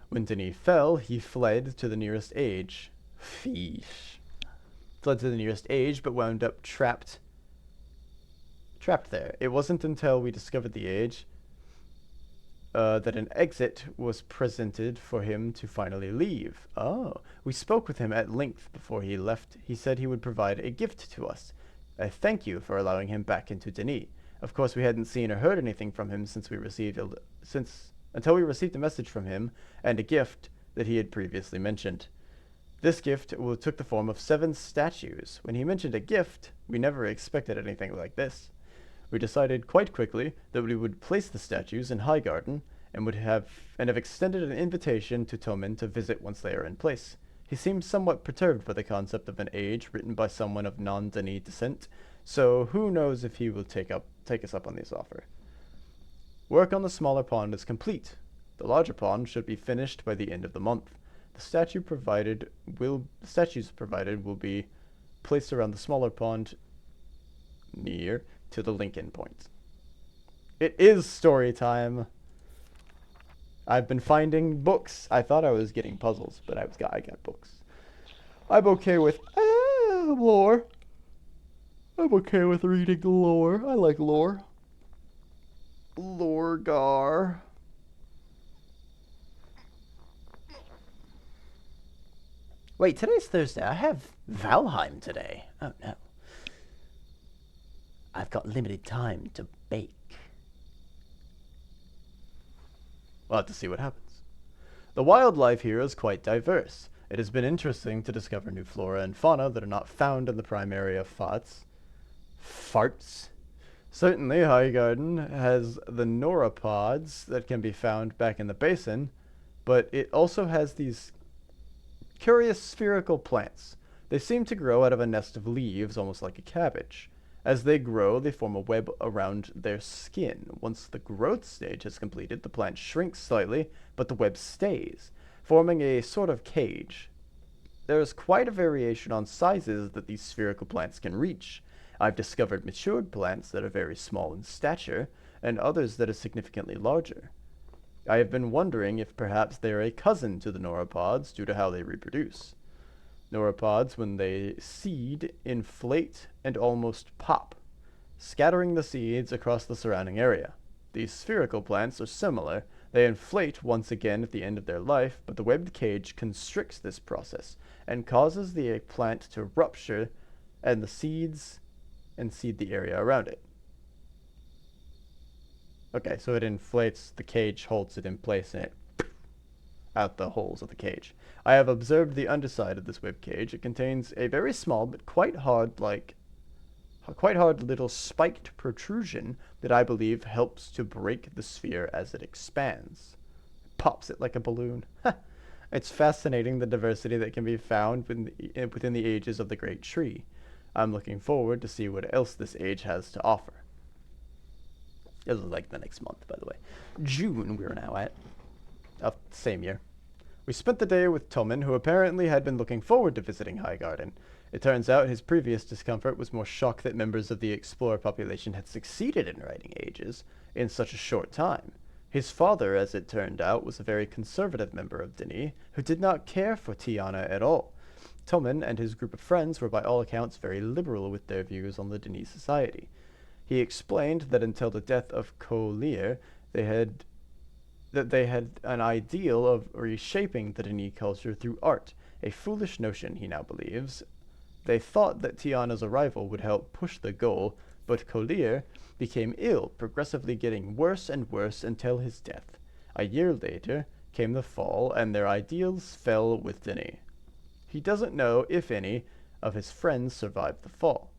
When Denis fell, he fled to the nearest age. Fish. Fled to the nearest age, but wound up trapped there. It wasn't until we discovered the age that an exit was presented for him to finally leave. Oh, we spoke with him at length before he left. He said he would provide a gift to us. I thank you for allowing him back into Denis. Of course, we hadn't seen or heard anything from him until we received a message from him and a gift that he had previously mentioned. This gift took the form of 7 statues. When he mentioned a gift, we never expected anything like this. We decided quite quickly that we would place the statues in Highgarden and have extended an invitation to Tomen to visit once they are in place. He seems somewhat perturbed by the concept of an age written by someone of non-Denis descent, so who knows if he will take us up on this offer. Work on the smaller pond is complete. The larger pond should be finished by the end of the month. The statues provided will be placed around the smaller pond near to the link-in point. It is story time. I've been finding books. I thought I was getting puzzles, but I got books. I'm okay with lore. I'm okay with reading lore. I like lore. Lorgar. Wait, today's Thursday. I have Valheim today. Oh no. I've got limited time to bake. We'll have to see what happens. The wildlife here is quite diverse. It has been interesting to discover new flora and fauna that are not found in the prime area of farts. Certainly, Highgarden has the neuropods that can be found back in the basin, but it also has these curious spherical plants. They seem to grow out of a nest of leaves, almost like a cabbage. As they grow, they form a web around their skin. Once the growth stage is completed, the plant shrinks slightly, but the web stays, forming a sort of cage. There is quite a variation on sizes that these spherical plants can reach. I've discovered matured plants that are very small in stature, and others that are significantly larger. I have been wondering if perhaps they are a cousin to the neuropods due to how they reproduce. Neuropods, when they seed, inflate and almost pop, scattering the seeds across the surrounding area. These spherical plants are similar. They inflate once again at the end of their life, but the webbed cage constricts this process and causes the plant to rupture and seed the area around it. Okay, so it inflates the cage, holds it in place, and it out the holes of the cage. I have observed the underside of this web cage. It contains a very small but quite hard little spiked protrusion that I believe helps to break the sphere as it expands. It pops it like a balloon. It's fascinating the diversity that can be found within the ages of the great tree. I'm looking forward to see what else this age has to offer. This is like the next month, by the way. June we're now at. Of the same year. We spent the day with Tomen, who apparently had been looking forward to visiting Highgarden. It turns out his previous discomfort was more shock that members of the explorer population had succeeded in writing ages in such a short time. His father, as it turned out, was a very conservative member of Denis, who did not care for Tiana at all. Tomen and his group of friends were by all accounts very liberal with their views on the Denis society. He explained that until the death of Collier, they had they had an ideal of reshaping the Denis culture through art, a foolish notion, he now believes. They thought that Tiana's arrival would help push the goal, but Collier became ill, progressively getting worse and worse until his death. A year later came the fall, and their ideals fell with Denis. He doesn't know if any of his friends survived the fall.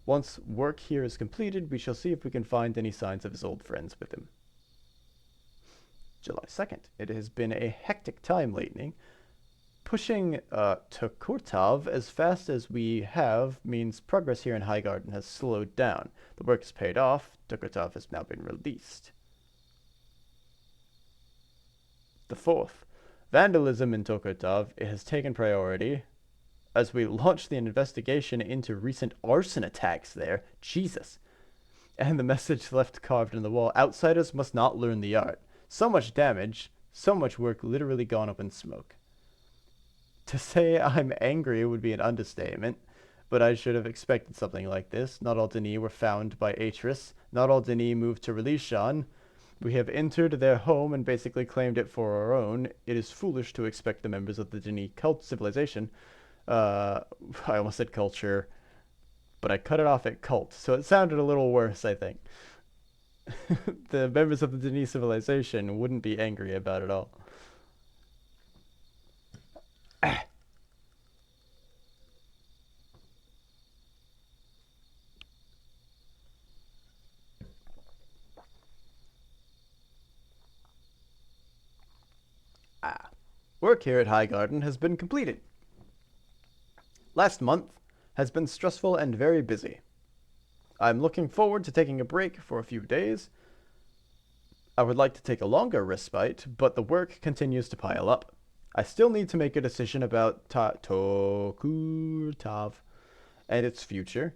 Once work here is completed, we shall see if we can find any signs of his old friends with him. July 2nd. It has been a hectic time lately. Pushing to Kurtov as fast as we have means progress here in Highgarden has slowed down. The work has paid off. Tukurtov has now been released. The 4th. Vandalism in Tokurtov has taken priority as we launch the investigation into recent arson attacks there. Jesus. And the message left carved in the wall. Outsiders must not learn the art. So much damage, so much work literally gone up in smoke. To say I'm angry would be an understatement, but I should have expected something like this. Not all Denis were found by Atris. Not all Denis moved to Relishon. We have entered their home and basically claimed it for our own. It is foolish to expect the members of the Denis cult civilization. I almost said culture, but I cut it off at cult, so it sounded a little worse, I think. The members of the Denis civilization wouldn't be angry about it all. Work here at Highgarden has been completed. Last month has been stressful and very busy. I'm looking forward to taking a break for a few days. I would like to take a longer respite, but the work continues to pile up. I still need to make a decision about Tokurtov and its future.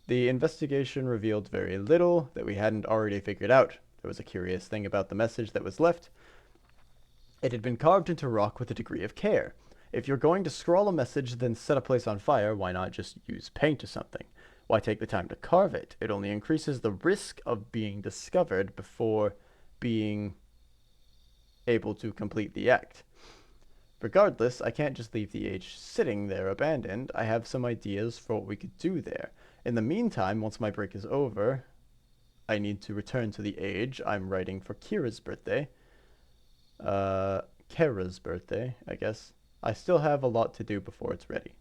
The investigation revealed very little that we hadn't already figured out. There was a curious thing about the message that was left. It had been carved into rock with a degree of care. If you're going to scrawl a message, then set a place on fire, why not just use paint or something? Why take the time to carve it? It only increases the risk of being discovered before being able to complete the act. Regardless, I can't just leave the age sitting there abandoned. I have some ideas for what we could do there. In the meantime, once my break is over, I need to return to the age. I'm writing for Kira's birthday. Kara's birthday, I guess. I still have a lot to do before it's ready.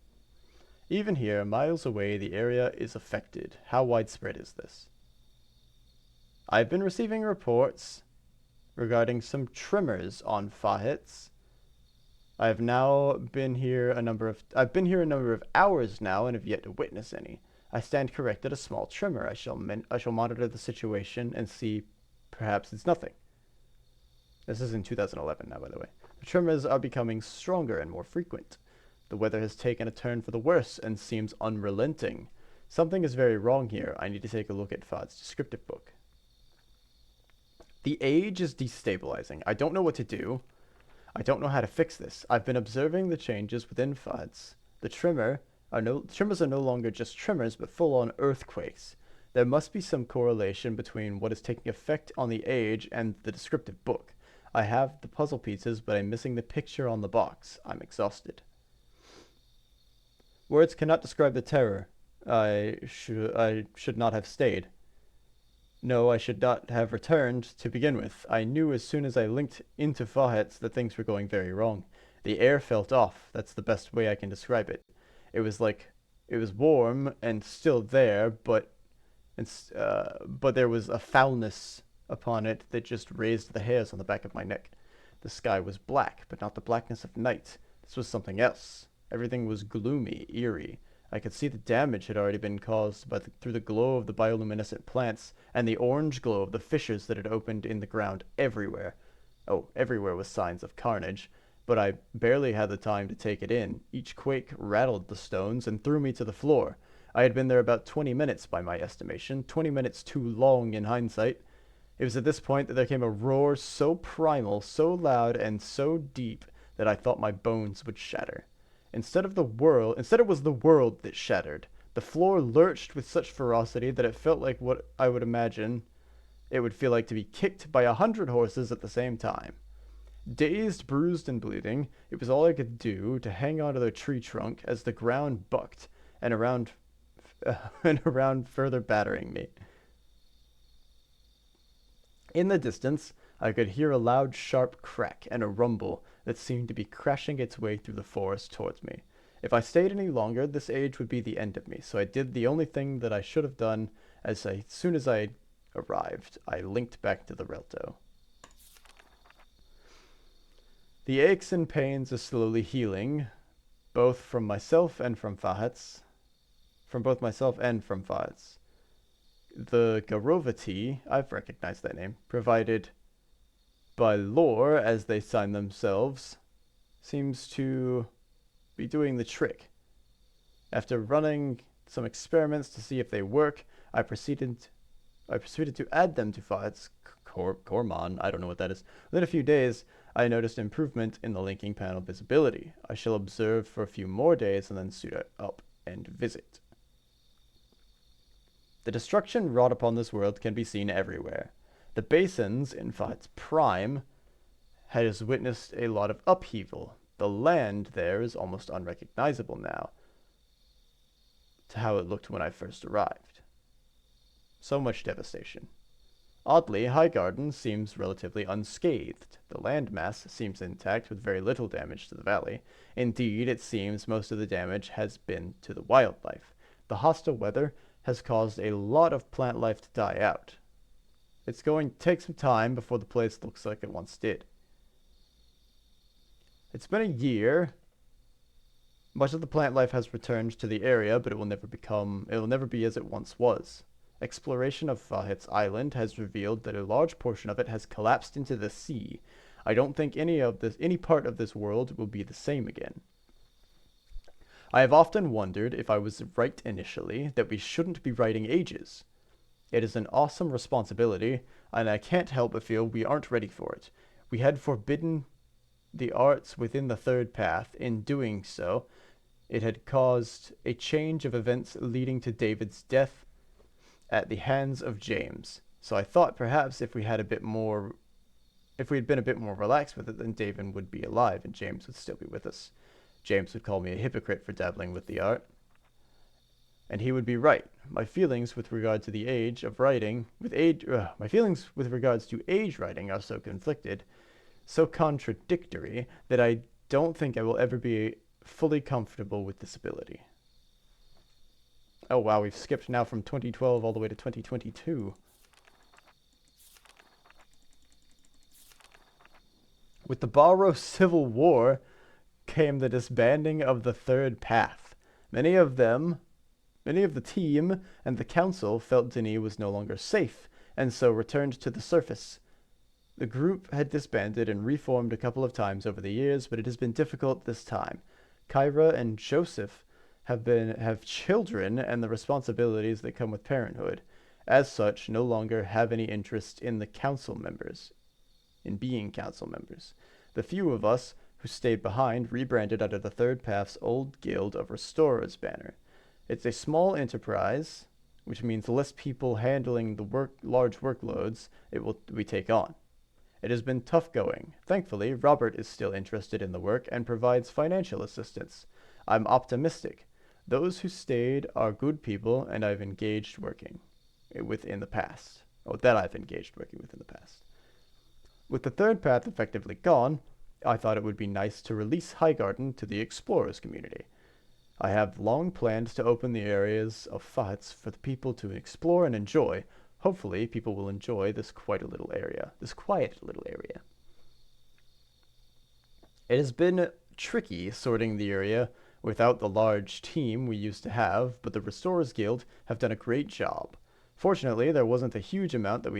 Even here, miles away, the area is affected. How widespread is this? I've been receiving reports regarding some tremors on Fahitz. I've been here a number of hours now and have yet to witness any. I stand corrected. A small tremor. I shall monitor the situation and see. Perhaps it's nothing. This is in 2011 now, by the way. The tremors are becoming stronger and more frequent. The weather has taken a turn for the worse and seems unrelenting. Something is very wrong here. I need to take a look at Fad's descriptive book. The age is destabilizing. I don't know what to do. I don't know how to fix this. I've been observing the changes within Fad's. The tremors are no longer just tremors, but full-on earthquakes. There must be some correlation between what is taking effect on the age and the descriptive book. I have the puzzle pieces, but I'm missing the picture on the box. I'm exhausted. Words cannot describe the terror. I should not have stayed. No, I should not have returned to begin with. I knew as soon as I linked into Fahitz that things were going very wrong. The air felt off. That's the best way I can describe it. It was warm and still there, but there was a foulness upon it that just raised the hairs on the back of my neck. The sky was black, but not the blackness of night. This was something else. Everything was gloomy, eerie. I could see the damage had already been caused through the glow of the bioluminescent plants and the orange glow of the fissures that had opened in the ground everywhere. Oh, everywhere was signs of carnage, but I barely had the time to take it in. Each quake rattled the stones and threw me to the floor. I had been there about 20 minutes by my estimation, 20 minutes too long in hindsight. It was at this point that there came a roar so primal, so loud, and so deep that I thought my bones would shatter. Instead it was the world that shattered. The floor lurched with such ferocity that it felt like what I would imagine it would feel like to be kicked by 100 horses at the same time. Dazed, bruised, and bleeding, it was all I could do to hang onto the tree trunk as the ground bucked and around and around, further battering me. In the distance, I could hear a loud, sharp crack and a rumble that seemed to be crashing its way through the forest towards me. If I stayed any longer, this age would be the end of me, so I did the only thing that I should have done. As soon as I arrived, I linked back to the Relto. The aches and pains are slowly healing, both from myself and from Fahet's. From both myself and from Fahet's. The Garova tea, I've recognized that name, provided by lore as they sign themselves, seems to be doing the trick. After running some experiments to see if they work, I proceeded to add them to Fahet's Cormon. I don't know what that is. Within a few days, I noticed improvement in the linking panel visibility. I shall observe for a few more days and then suit up and visit. The destruction wrought upon this world can be seen everywhere. The basins, in Fahet's prime, has witnessed a lot of upheaval. The land there is almost unrecognizable now to how it looked when I first arrived. So much devastation. Oddly, Highgarden seems relatively unscathed. The landmass seems intact with very little damage to the valley. Indeed, it seems most of the damage has been to the wildlife. The hostile weather has caused a lot of plant life to die out. It's going to take some time before the place looks like it once did. It's been a year. Much of the plant life has returned to the area, but it will never be as it once was. Exploration of Fahet's island has revealed that a large portion of it has collapsed into the sea. I don't think any part of this world will be the same again. I have often wondered if I was right initially that we shouldn't be writing ages. It is an awesome responsibility, and I can't help but feel we aren't ready for it. We had forbidden the arts within the third path. In doing so, it had caused a change of events leading to David's death at the hands of James. So I thought perhaps if we had been a bit more relaxed with it, then David would be alive and James would still be with us. James would call me a hypocrite for dabbling with the art. And he would be right. My feelings with regard to the age of writing, my feelings with regards to age writing are so conflicted, so contradictory, that I don't think I will ever be fully comfortable with this ability. Oh wow, we've skipped now from 2012 all the way to 2022. With the Barrow Civil War came the disbanding of the Third Path. Many of the team and the council felt Denis was no longer safe, and so returned to the surface. The group had disbanded and reformed a couple of times over the years, but it has been difficult this time. Kyra and Joseph have children and the responsibilities that come with parenthood. As such, no longer have any interest in being council members. The few of us who stayed behind rebranded under the Third Path's old Guild of Restorers banner. It's a small enterprise, which means less people handling the large workloads we take on. It has been tough going. Thankfully, Robert is still interested in the work and provides financial assistance. I'm optimistic. Those who stayed are good people, and I've engaged working with in the past. With in the past. With the Third Path effectively gone, I thought it would be nice to release Highgarden to the explorers community. I have long planned to open the areas of Fahet's for the people to explore and enjoy. Hopefully, people will enjoy this quiet little area. It has been tricky sorting the area without the large team we used to have, but the Restorers Guild have done a great job. Fortunately, there wasn't a huge amount to do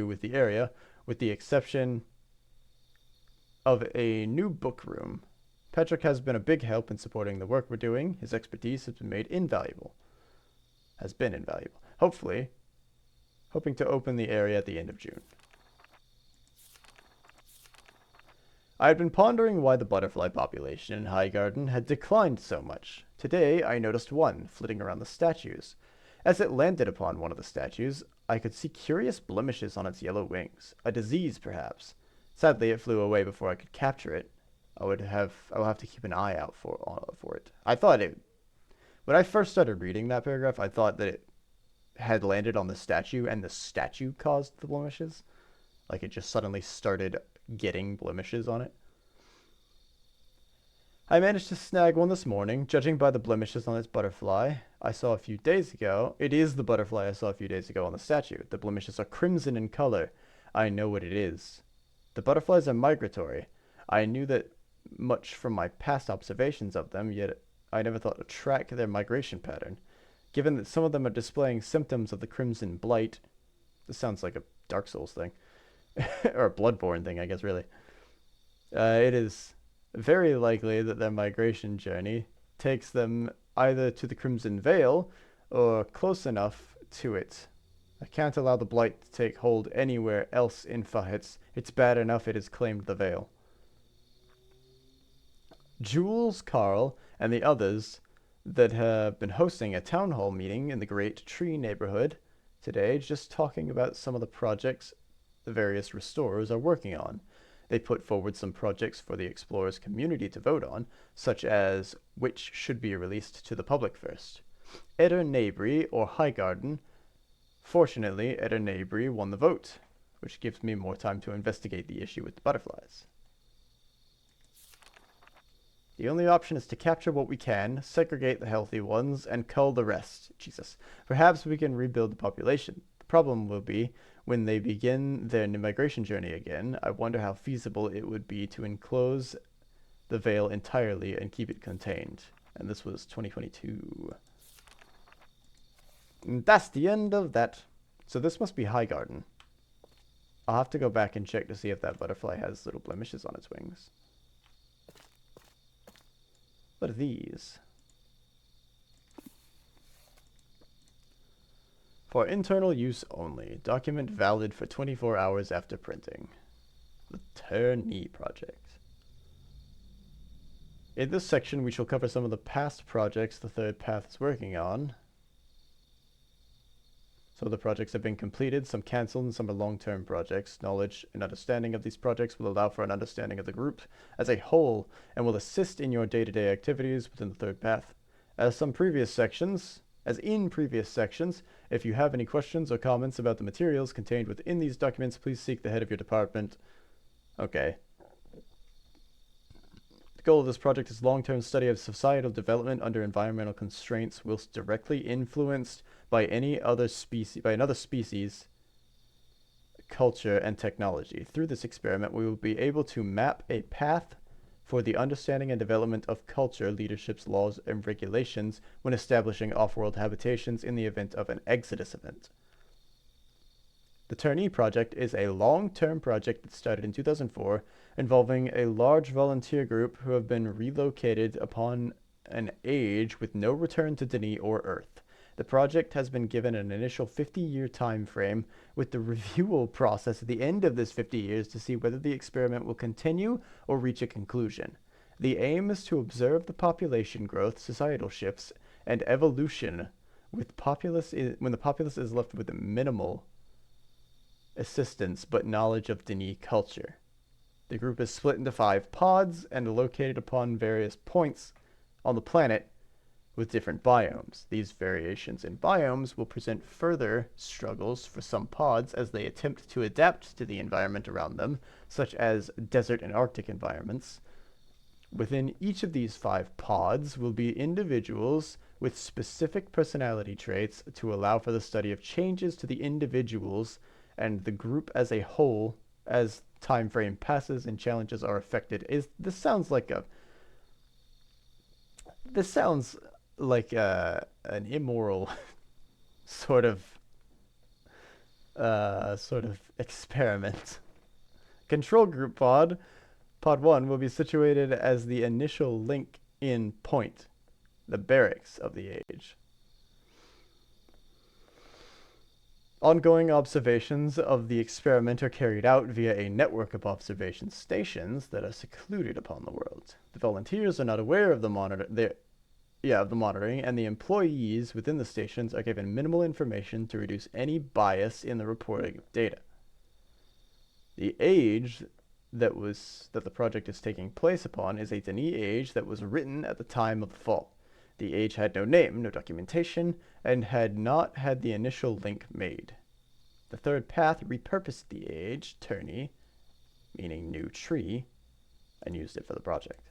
with the area, with the exception of a new book room. Patrick has been a big help in supporting the work we're doing. His expertise has been invaluable. Hoping to open the area at the end of June. I had been pondering why the butterfly population in Highgarden had declined so much. Today I noticed one flitting around the statues. As it landed upon one of the statues, I could see curious blemishes on its yellow wings. A disease, perhaps. Sadly, it flew away before I could capture it. I will have to keep an eye out for it. I thought it when I first started reading that paragraph, I thought that it had landed on the statue and the statue caused the blemishes. Like it just suddenly started getting blemishes on it. I managed to snag one this morning, judging by the blemishes on its butterfly I saw a few days ago. It is the butterfly I saw a few days ago on the statue. The blemishes are crimson in color. I know what it is. The butterflies are migratory. I knew that much from my past observations of them, yet I never thought to track their migration pattern. Given that some of them are displaying symptoms of the crimson blight, this sounds like a Dark Souls thing, or a Bloodborne thing, I guess, really. It is very likely that their migration journey takes them either to the Crimson Vale or close enough to it. I can't allow the blight to take hold anywhere else in Fahitz. It's bad enough it has claimed the Vale. Jules, Carl, and the others that have been hosting a town hall meeting in the Great Tree neighborhood today, just talking about some of the projects the various restorers are working on. They put forward some projects for the explorers community to vote on, such as which should be released to the public first. Eder Nabry or Highgarden. Fortunately, Eder Nabry won the vote, which gives me more time to investigate the issue with the butterflies. The only option is to capture what we can, segregate the healthy ones, and cull the rest. Jesus. Perhaps we can rebuild the population. The problem will be when they begin their migration journey again. I wonder how feasible it would be to enclose the Vale entirely and keep it contained. And this was 2022. And that's the end of that. So this must be Highgarden. I'll have to go back and check to see if that butterfly has little blemishes on its wings. What are these? For internal use only. Document valid for 24 hours after printing. The Turney Project. In this section, we shall cover some of the past projects the Third Path is working on. Some of the projects have been completed, some cancelled, and some are long-term projects. Knowledge and understanding of these projects will allow for an understanding of the group as a whole and will assist in your day-to-day activities within the Third Path. As in previous sections, if you have any questions or comments about the materials contained within these documents, please seek the head of your department. Okay. The goal of this project is long-term study of societal development under environmental constraints whilst directly influenced by another species, culture, and technology. Through this experiment, we will be able to map a path for the understanding and development of culture, leadership's laws, and regulations when establishing off-world habitations in the event of an exodus event. The Turney Project is a long-term project that started in 2004, involving a large volunteer group who have been relocated upon an age with no return to Denis or Earth. The project has been given an initial 50-year time frame, with the reviewal process at the end of this 50 years to see whether the experiment will continue or reach a conclusion. The aim is to observe the population growth, societal shifts, and evolution when the populace is left with minimal assistance but knowledge of Denis culture. The group is split into 5 pods and located upon various points on the planet with different biomes. These variations in biomes will present further struggles for some pods as they attempt to adapt to the environment around them, such as desert and Arctic environments. Within each of these 5 pods will be individuals with specific personality traits to allow for the study of changes to the individuals and the group as a whole as time frame passes and challenges are affected. This sounds like an immoral sort of experiment. Control group pod 1 will be situated as the initial link in point, the barracks of the age. Ongoing observations of the experiment are carried out via a network of observation stations that are secluded upon the world. The volunteers are not aware of the monitoring, and the employees within the stations are given minimal information to reduce any bias in the reporting of data. The age that the project is taking place upon is a Denis age that was written at the time of the fall. The age had no name, no documentation, and had not had the initial link made. The third path repurposed the age, Turney, meaning new tree, and used it for the project.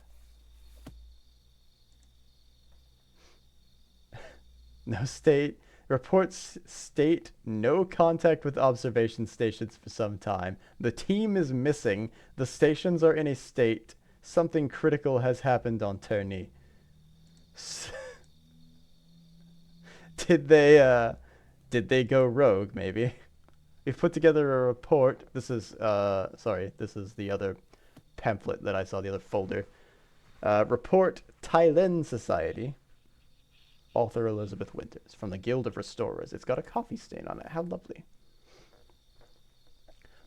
Reports state no contact with observation stations for some time. The team is missing. The stations are in a state. Something critical has happened on Turney. Did they go rogue, maybe? We've put together a report. This is the other pamphlet that I saw, the other folder. Report Thailand Society. Author Elizabeth Winters, from the Guild of Restorers. It's got a coffee stain on it. How lovely.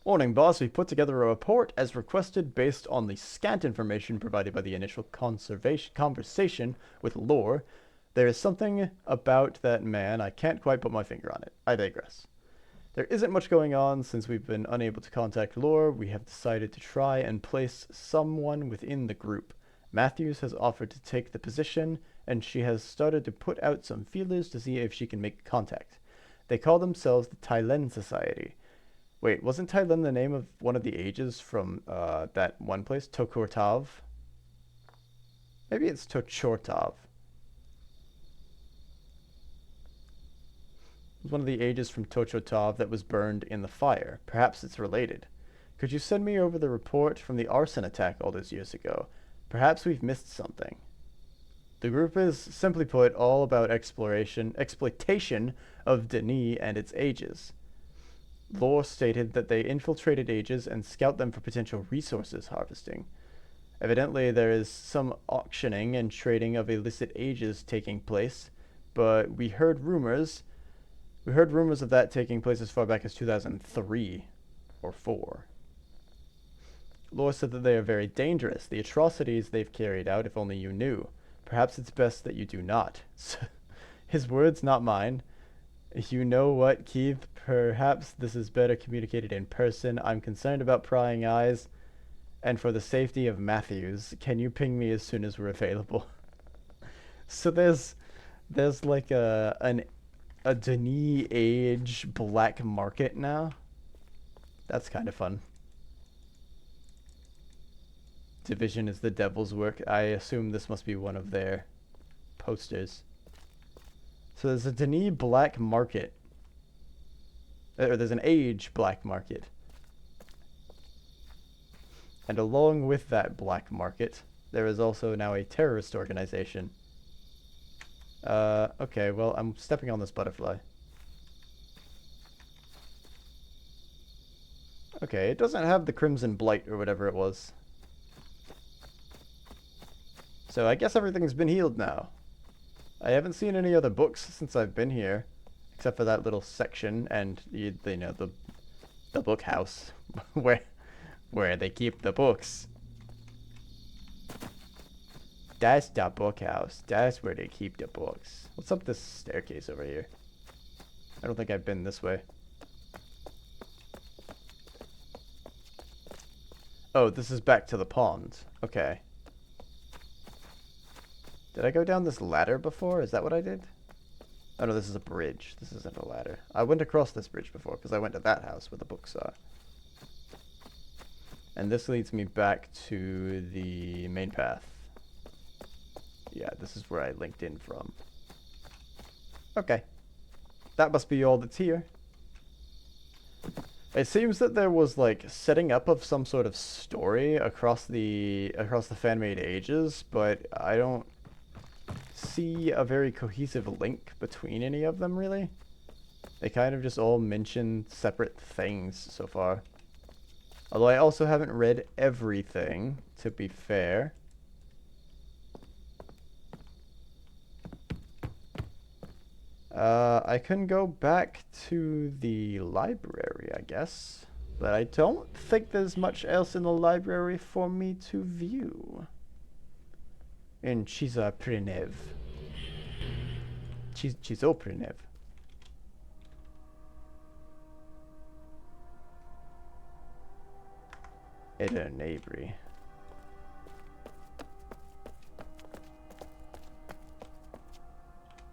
Morning, boss. We've put together a report as requested based on the scant information provided by the initial conversation with Lore. There is something about that man. I can't quite put my finger on it. I digress. There isn't much going on since we've been unable to contact Lore. We have decided to try and place someone within the group. Matthews has offered to take the position, and she has started to put out some feelers to see if she can make contact. They call themselves the Thailand Society. Wait, wasn't Thailand the name of one of the ages from that one place, Tokortav? Maybe it's Tochortav. It was one of the ages from Tochortav that was burned in the fire. Perhaps it's related. Could you send me over the report from the arson attack all those years ago? Perhaps we've missed something. The group is, simply put, all about exploitation of Denis and its ages. Lore stated that they infiltrated ages and scout them for potential resources harvesting. Evidently, there is some auctioning and trading of illicit ages taking place, but we heard rumors of that taking place as far back as 2003 or 4. Lore said that they are very dangerous. The atrocities they've carried out, if only you knew. Perhaps it's best that you do not. His words, not mine. You know what, Keith? Perhaps this is better communicated in person. I'm concerned about prying eyes, and for the safety of Matthews, can you ping me as soon as we're available? So there's like a Denis age black market now. That's kind of fun. Division is the devil's work. I assume this must be one of their posters. So there's a Denis black market. Or there's an age black market. And along with that black market, there is also now a terrorist organization. Okay, well, I'm stepping on this butterfly. Okay, it doesn't have the Crimson Blight or whatever it was. So I guess everything's been healed now. I haven't seen any other books since I've been here, except for that little section and the book house where they keep the books. That's the book house. That's where they keep the books. What's up this staircase over here? I don't think I've been this way. Oh, this is back to the pond. Okay. Did I go down this ladder before? Is that what I did? Oh no, this is a bridge. This isn't a ladder. I went across this bridge before because I went to that house where the books are. And this leads me back to the main path. Yeah, this is where I linked in from. Okay. That must be all that's here. It seems that there was like setting up of some sort of story across the fan-made ages, but I don't see a very cohesive link between any of them, really. They kind of just all mention separate things so far. Although I also haven't read everything, to be fair. I can go back to the library, I guess. But I don't think there's much else in the library for me to view. In Chizoprinev. Chizoprinev. Eder Nabry.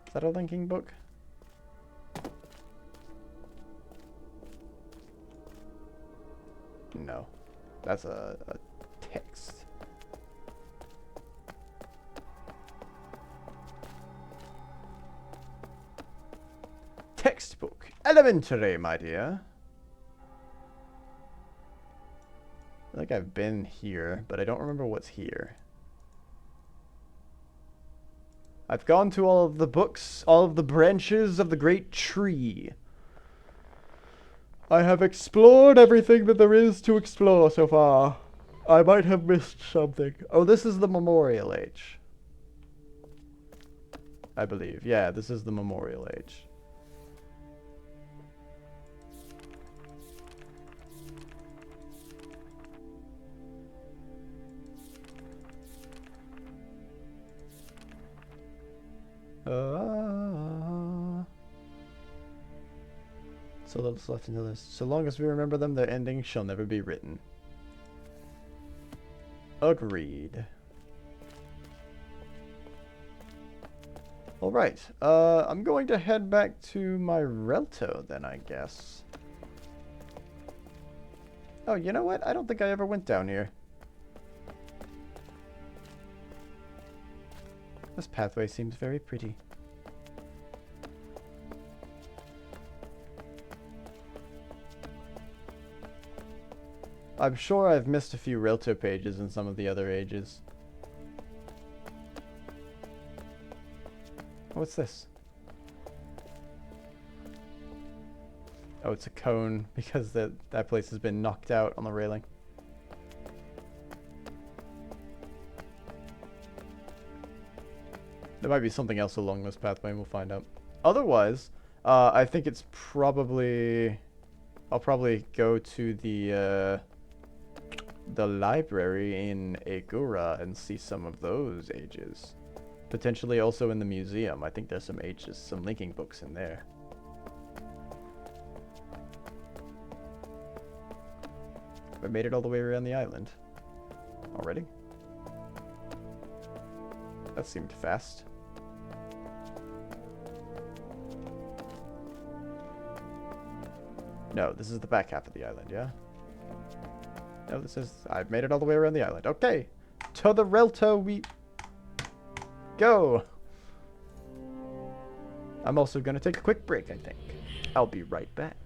Is that a linking book? No. That's a text. Textbook. Elementary, my dear. I feel like I've been here, but I don't remember what's here. I've gone to all of the books, all of the branches of the great tree. I have explored everything that there is to explore so far. I might have missed something. Oh, this is the Memorial Age. I believe. Yeah, this is the Memorial Age. So little left in the list. So long as we remember them, their endings shall never be written. Agreed. Alright, I'm going to head back to my Relto then, I guess. Oh, you know what? I don't think I ever went down here. This pathway seems very pretty. I'm sure I've missed a few Relto pages in some of the other ages. What's this? Oh, it's a cone because that place has been knocked out on the railing. There might be something else along this pathway, and we'll find out. Otherwise, I think it's probably... I'll probably go to the library in Agura and see some of those ages. Potentially also in the museum. I think there's some ages, some linking books in there. I made it all the way around the island. Already? That seemed fast. No, this is the back half of the island, yeah? No, this is... I've made it all the way around the island. Okay! To the Relto we... go! I'm also gonna take a quick break, I think. I'll be right back.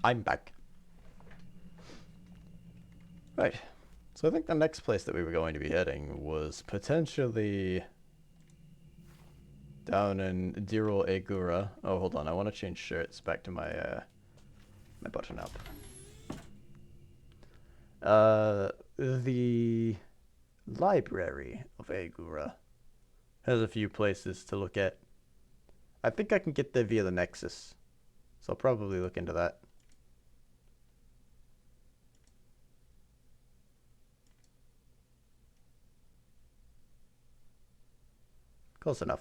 I'm back. Right. So I think the next place that we were going to be heading was potentially down in Dirul Egura. Oh, hold on. I want to change shirts back to my my button up. The Library of Egura has a few places to look at. I think I can get there via the Nexus, so I'll probably look into that. Close enough.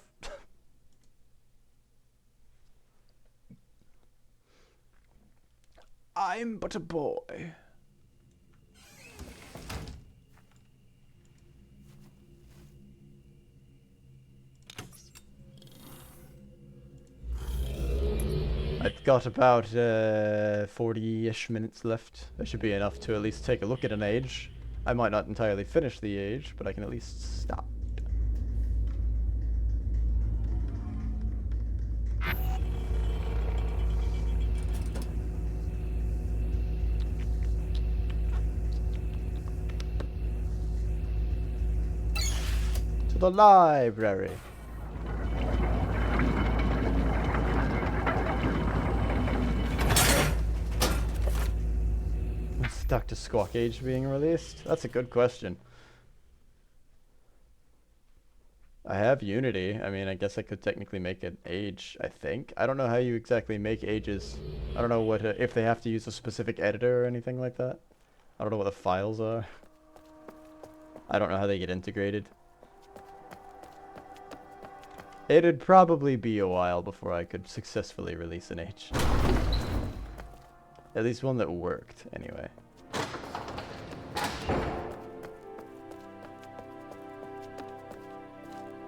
I'm but a boy. I've got about 40-ish minutes left. That should be enough to at least take a look at an age. I might not entirely finish the age, but I can at least stop. To the library. Is Dr. Squawk age being released? That's a good question. I have Unity. I mean, I guess I could technically make an age, I think. I don't know how you exactly make ages. I don't know what if they have to use a specific editor or anything like that. I don't know what the files are. I don't know how they get integrated. It'd probably be a while before I could successfully release an age. At least one that worked, anyway.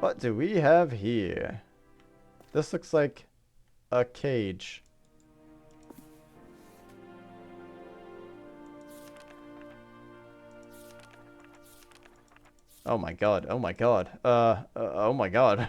What do we have here? This looks like a cage. Oh my god, oh my god. Oh my god.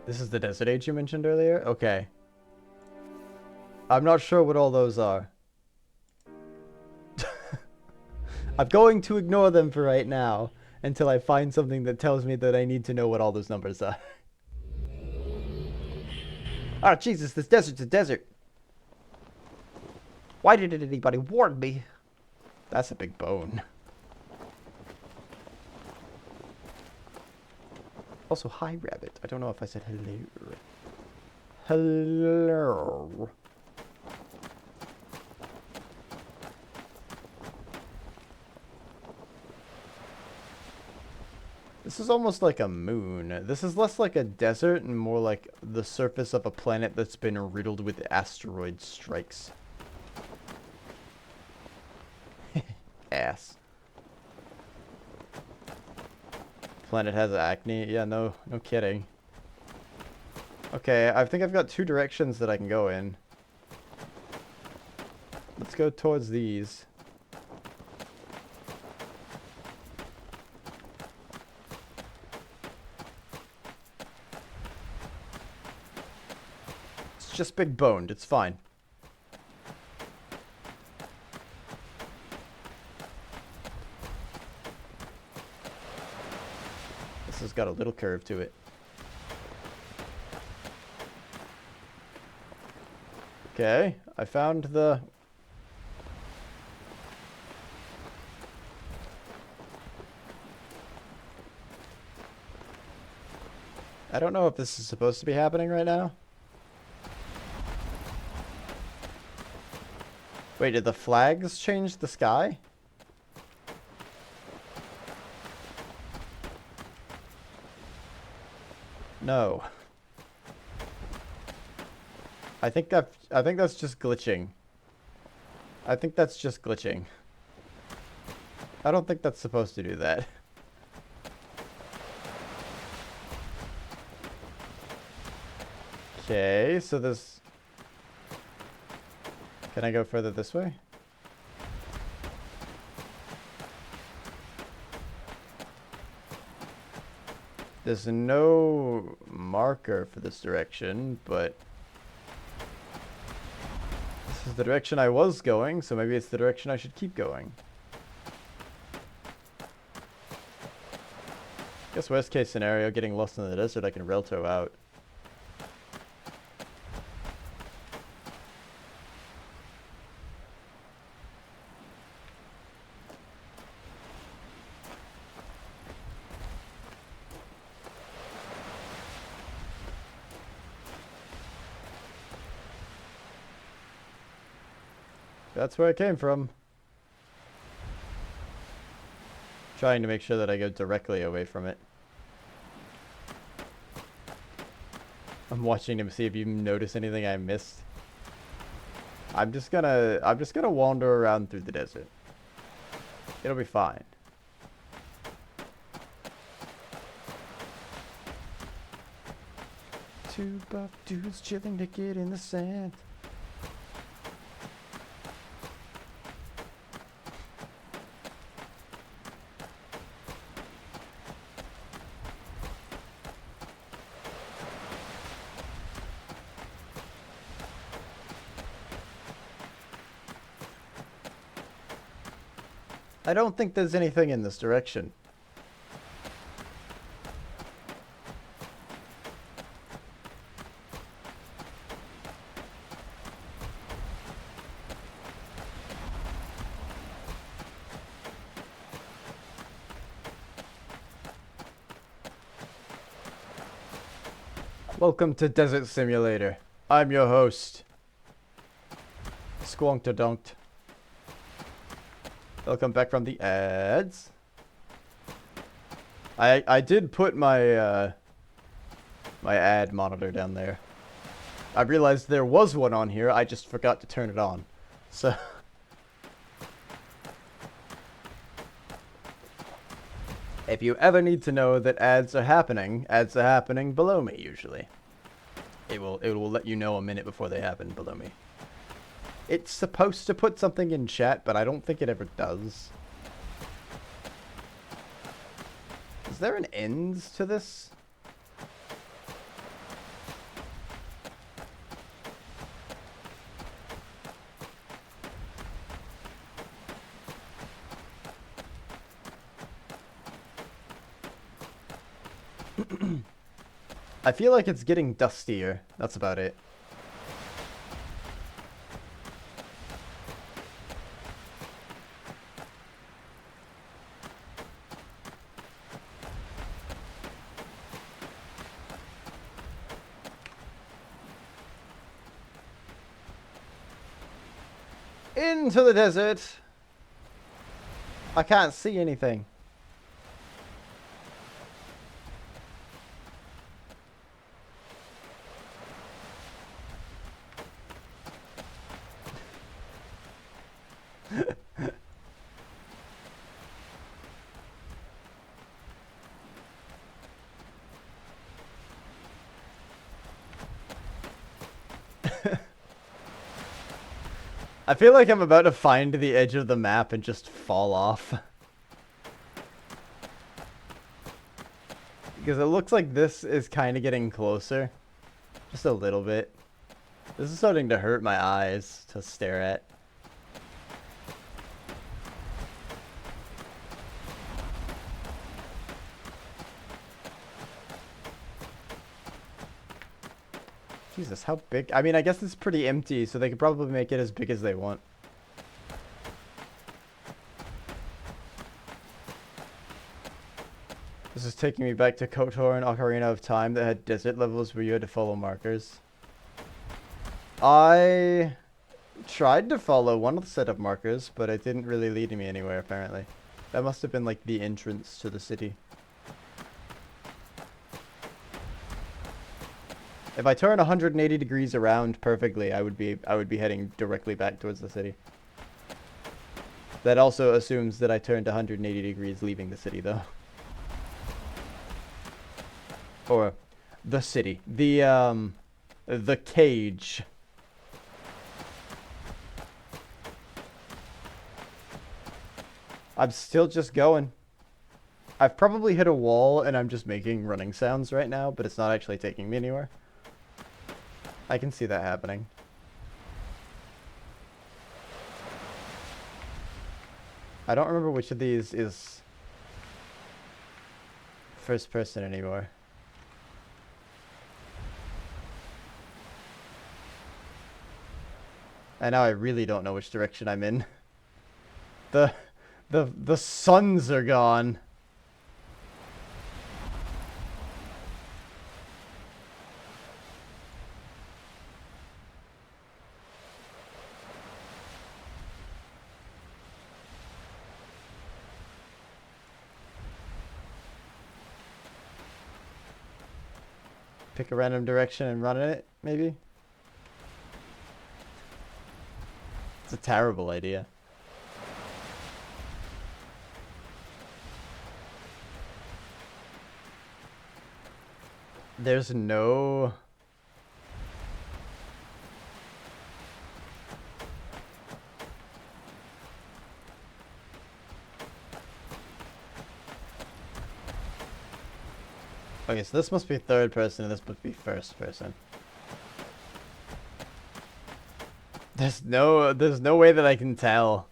This is the Desert Age you mentioned earlier? Okay. I'm not sure what all those are. I'm going to ignore them for right now until I find something that tells me that I need to know what all those numbers are. Oh, Jesus, this desert's a desert. Why didn't anybody warn me? That's a big bone. Also, hi, rabbit. I don't know if I said hello. Hello. This is almost like a moon. This is less like a desert and more like the surface of a planet that's been riddled with asteroid strikes. Ass. Planet has acne? Yeah, no kidding. Okay, I think I've got two directions that I can go in. Let's go towards these. It's just big boned, it's fine. This has got a little curve to it. Okay, I found the... I don't know if this is supposed to be happening right now. Wait, did the flags change the sky? No. I think that's just glitching. I think that's just glitching. I don't think that's supposed to do that. Okay, so there's Can I go further this way? There's no marker for this direction, but this is the direction I was going, so maybe it's the direction I should keep going. Guess worst case scenario, getting lost in the desert, I can rail tow out. That's where I came from. Trying to make sure that I go directly away from it. I'm watching to see if you notice anything I missed. I'm just gonna wander around through the desert. It'll be fine. Two buff dudes chilling naked in the sand. I don't think there's anything in this direction. Welcome to Desert Simulator. I'm your host, Squonktadunked. Welcome back from the ads. I did put my my ad monitor down there. I realized there was one on here, I just forgot to turn it on. So if you ever need to know that ads are happening below me usually. It will let you know a minute before they happen below me. It's supposed to put something in chat, but I don't think it ever does. Is there an end to this? I feel like it's getting dustier. That's about it. Into the desert. I can't see anything. I feel like I'm about to find the edge of the map and just fall off. Because it looks like this is kind of getting closer. Just a little bit. This is starting to hurt my eyes to stare at. Jesus, how big? I mean, I guess it's pretty empty, so they could probably make it as big as they want. This is taking me back to KOTOR and Ocarina of Time that had desert levels where you had to follow markers. I tried to follow one set of markers, but it didn't really lead me anywhere, apparently. That must have been like the entrance to the city. If I turn 180 degrees around perfectly, I would be heading directly back towards the city. That also assumes that I turned 180 degrees leaving the city, though. Or the city. The cage. I'm still just going. I've probably hit a wall and I'm just making running sounds right now, but it's not actually taking me anywhere. I can see that happening. I don't remember which of these is first person anymore. And now I really don't know which direction I'm in. The the suns are gone. Pick a random direction and run in it, maybe? It's a terrible idea. There's no... Okay, so this must be third person and this must be first person. There's no way that I can tell.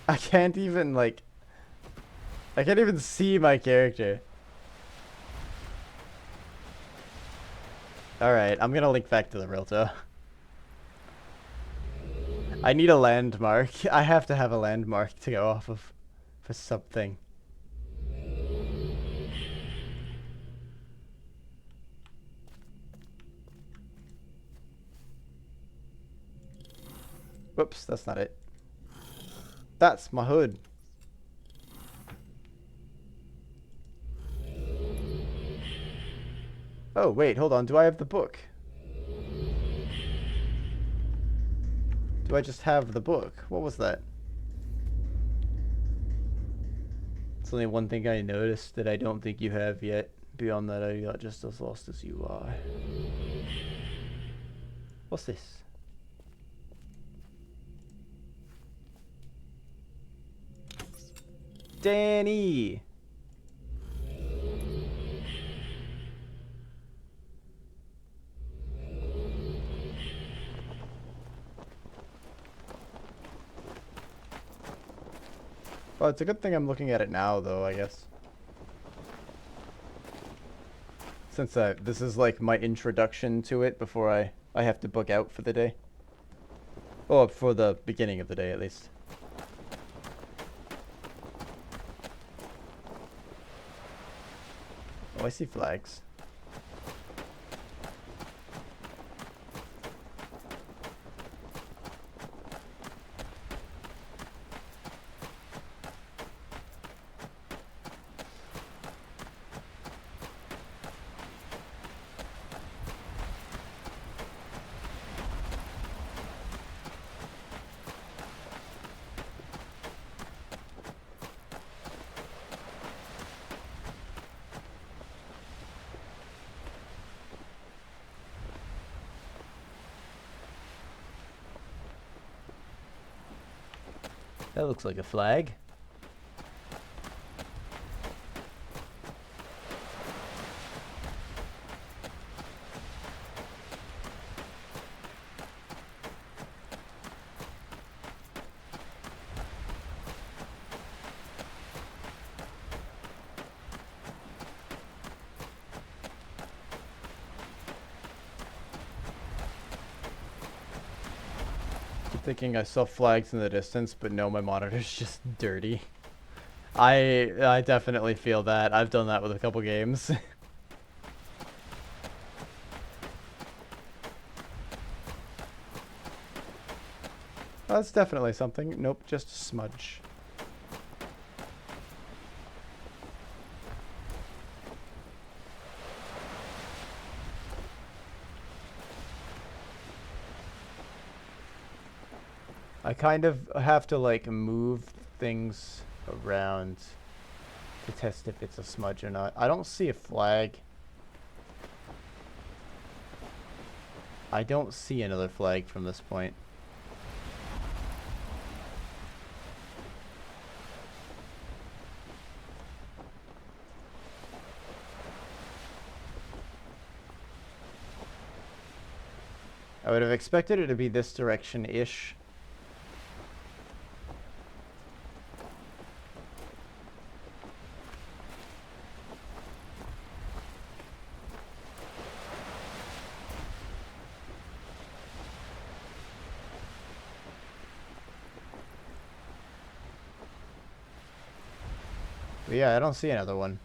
I can't even, like... I can't even see my character. Alright, I'm gonna link back to the realtor. I need a landmark. I have to have a landmark to go off of for something. Whoops, that's not it. That's my hood. Oh, wait, hold on. Do I have the book? Do I just have the book? What was that? It's only one thing I noticed that I don't think you have yet. Beyond that, I got just as lost as you are. What's this? Danny! Well, it's a good thing I'm looking at it now, though, I guess. Since this is like my introduction to it before I have to book out for the day. Or for the beginning of the day, at least. Oh, I see flags. That looks like a flag. Thinking I saw flags in the distance, but no, my monitor's just dirty. I definitely feel that. I've done that with a couple games. That's definitely something. Nope, just a smudge. I kind of have to like move things around to test if it's a smudge or not. I don't see a flag. I don't see another flag from this point. I would have expected it to be this direction-ish. But yeah, I don't see another one.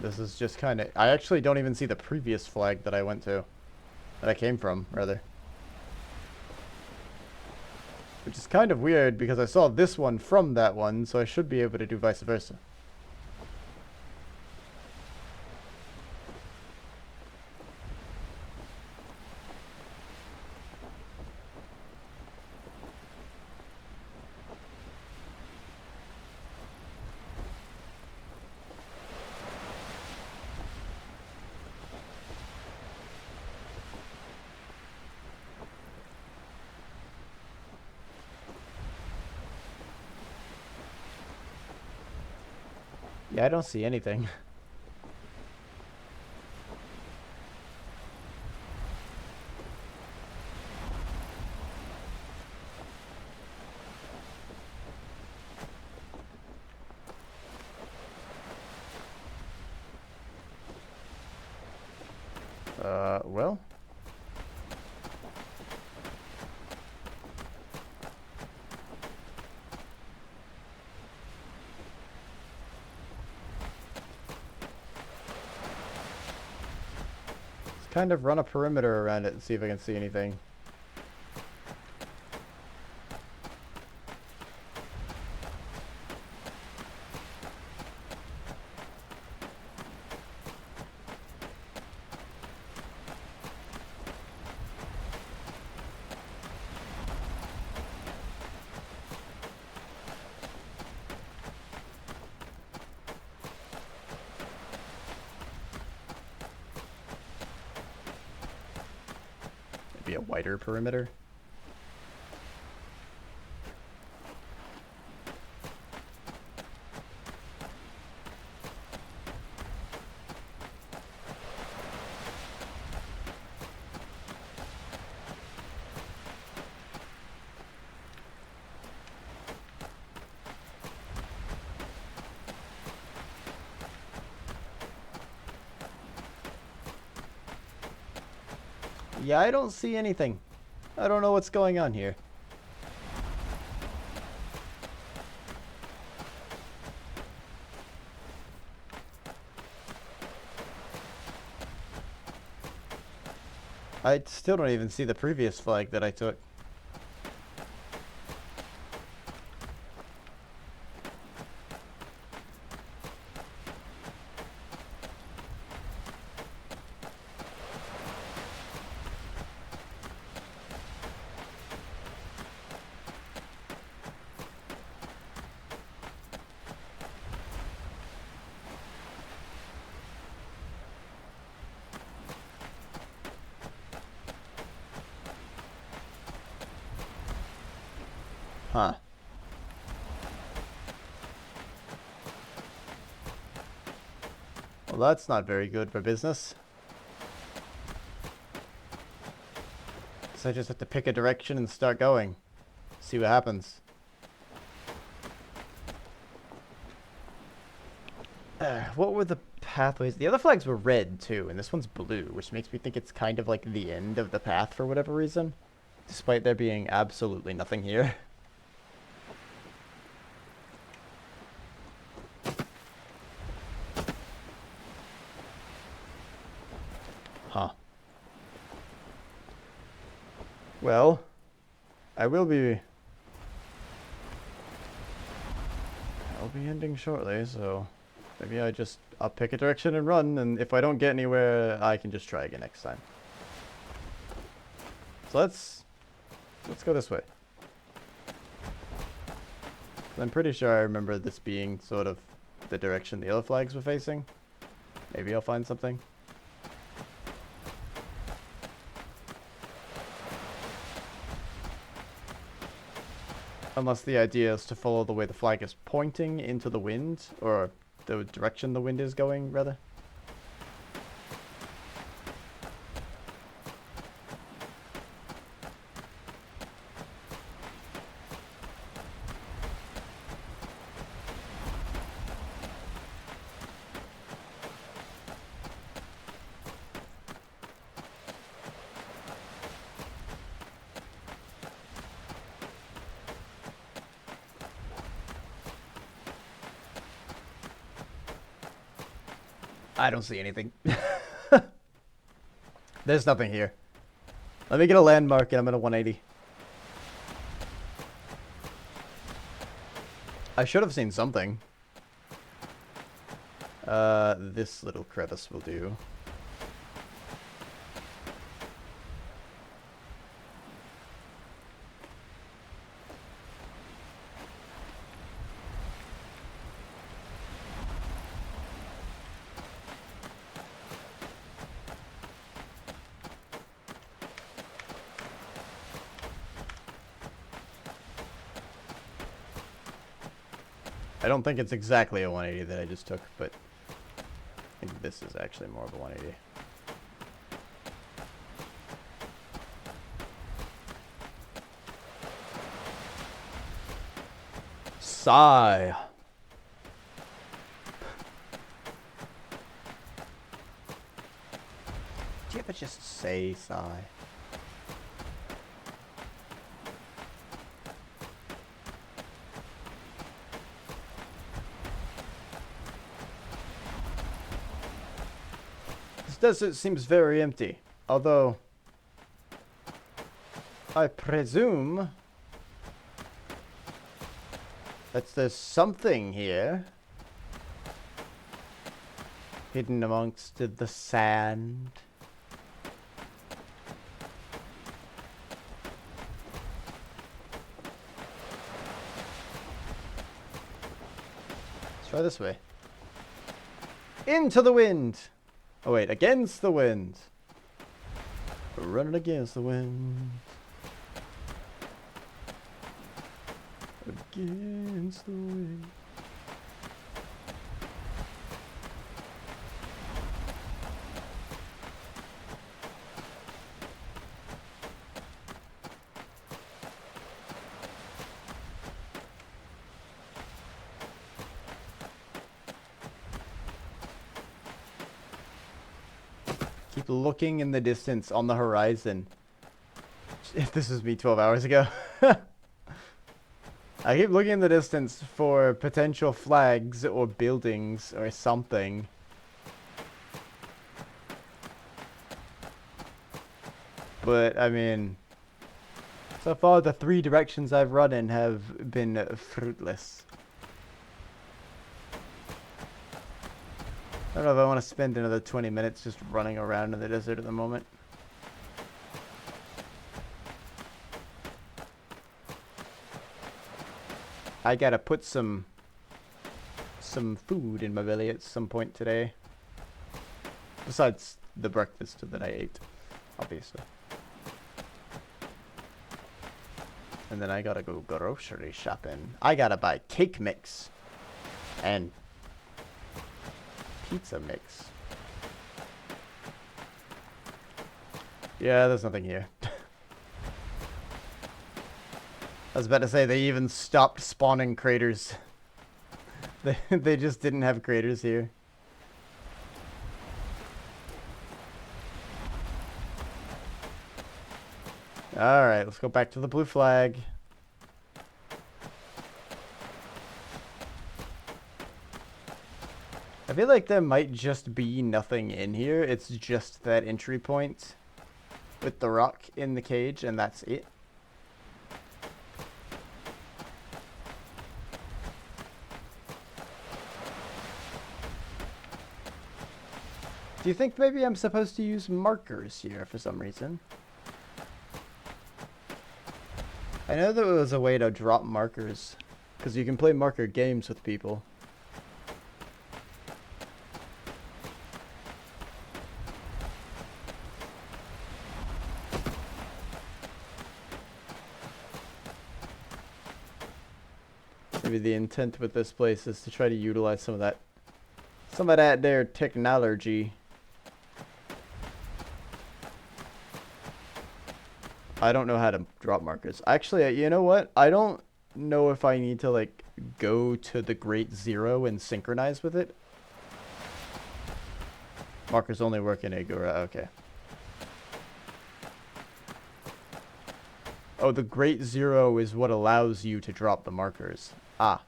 This is just kind of... I actually don't even see the previous flag that I went to. That I came from, rather. Which is kind of weird, because I saw this one from that one, so I should be able to do vice versa. Yeah, I don't see anything. Well. Let's kind of run a perimeter around it and see if I can see anything. Maybe a wider perimeter. Yeah, I don't see anything. I don't know what's going on here. I still don't even see the previous flag that I took. Huh. Well, that's not very good for business. So I just have to pick a direction and start going. See what happens. What were the pathways? The other flags were red, too, and this one's blue, which makes me think it's kind of like the end of the path for whatever reason. Despite there being absolutely nothing here. Huh. Well, I'll be ending shortly, so maybe I'll pick a direction and run, and if I don't get anywhere, I can just try again next time. So let's go this way. I'm pretty sure I remember this being sort of the direction the other flags were facing. Maybe I'll find something. Unless the idea is to follow the way the flag is pointing into the wind, or the direction the wind is going, rather. I don't see anything. There's nothing here. Let me get a landmark and I'm at a 180. I should have seen something. This little crevice will do. I don't think it's exactly a 180 that I just took, but I think this is actually more of a 180. Sigh. Do you ever just say sigh? This desert seems very empty, although I presume that there's something here hidden amongst the sand. Let's try this way. Into the wind! Oh wait, against the wind. We're running against the wind. Against the wind. Keep looking in the distance on the horizon. If this was me 12 hours ago. I keep looking in the distance for potential flags or buildings or something. But, I mean, so far the 3 directions I've run in have been fruitless. I don't know if I want to spend another 20 minutes just running around in the desert at the moment. I gotta put some food in my belly at some point today. Besides the breakfast that I ate, obviously. And then I gotta go grocery shopping. I gotta buy cake mix and pizza mix. Yeah, there's nothing here. I was about to say they even stopped spawning craters. They just didn't have craters here. Alright, let's go back to the blue flag. I feel like there might just be nothing in here. It's just that entry point with the rock in the cage, and that's it. Do you think maybe I'm supposed to use markers here for some reason? I know there was a way to drop markers Because you can play marker games with people. Maybe the intent with this place is to try to utilize some of that there technology. I don't know how to drop markers. Actually, you know what? I don't know if I need to like go to the Great Zero and synchronize with it. Markers only work in Agora. Okay. Oh, the Great Zero is what allows you to drop the markers. Ah.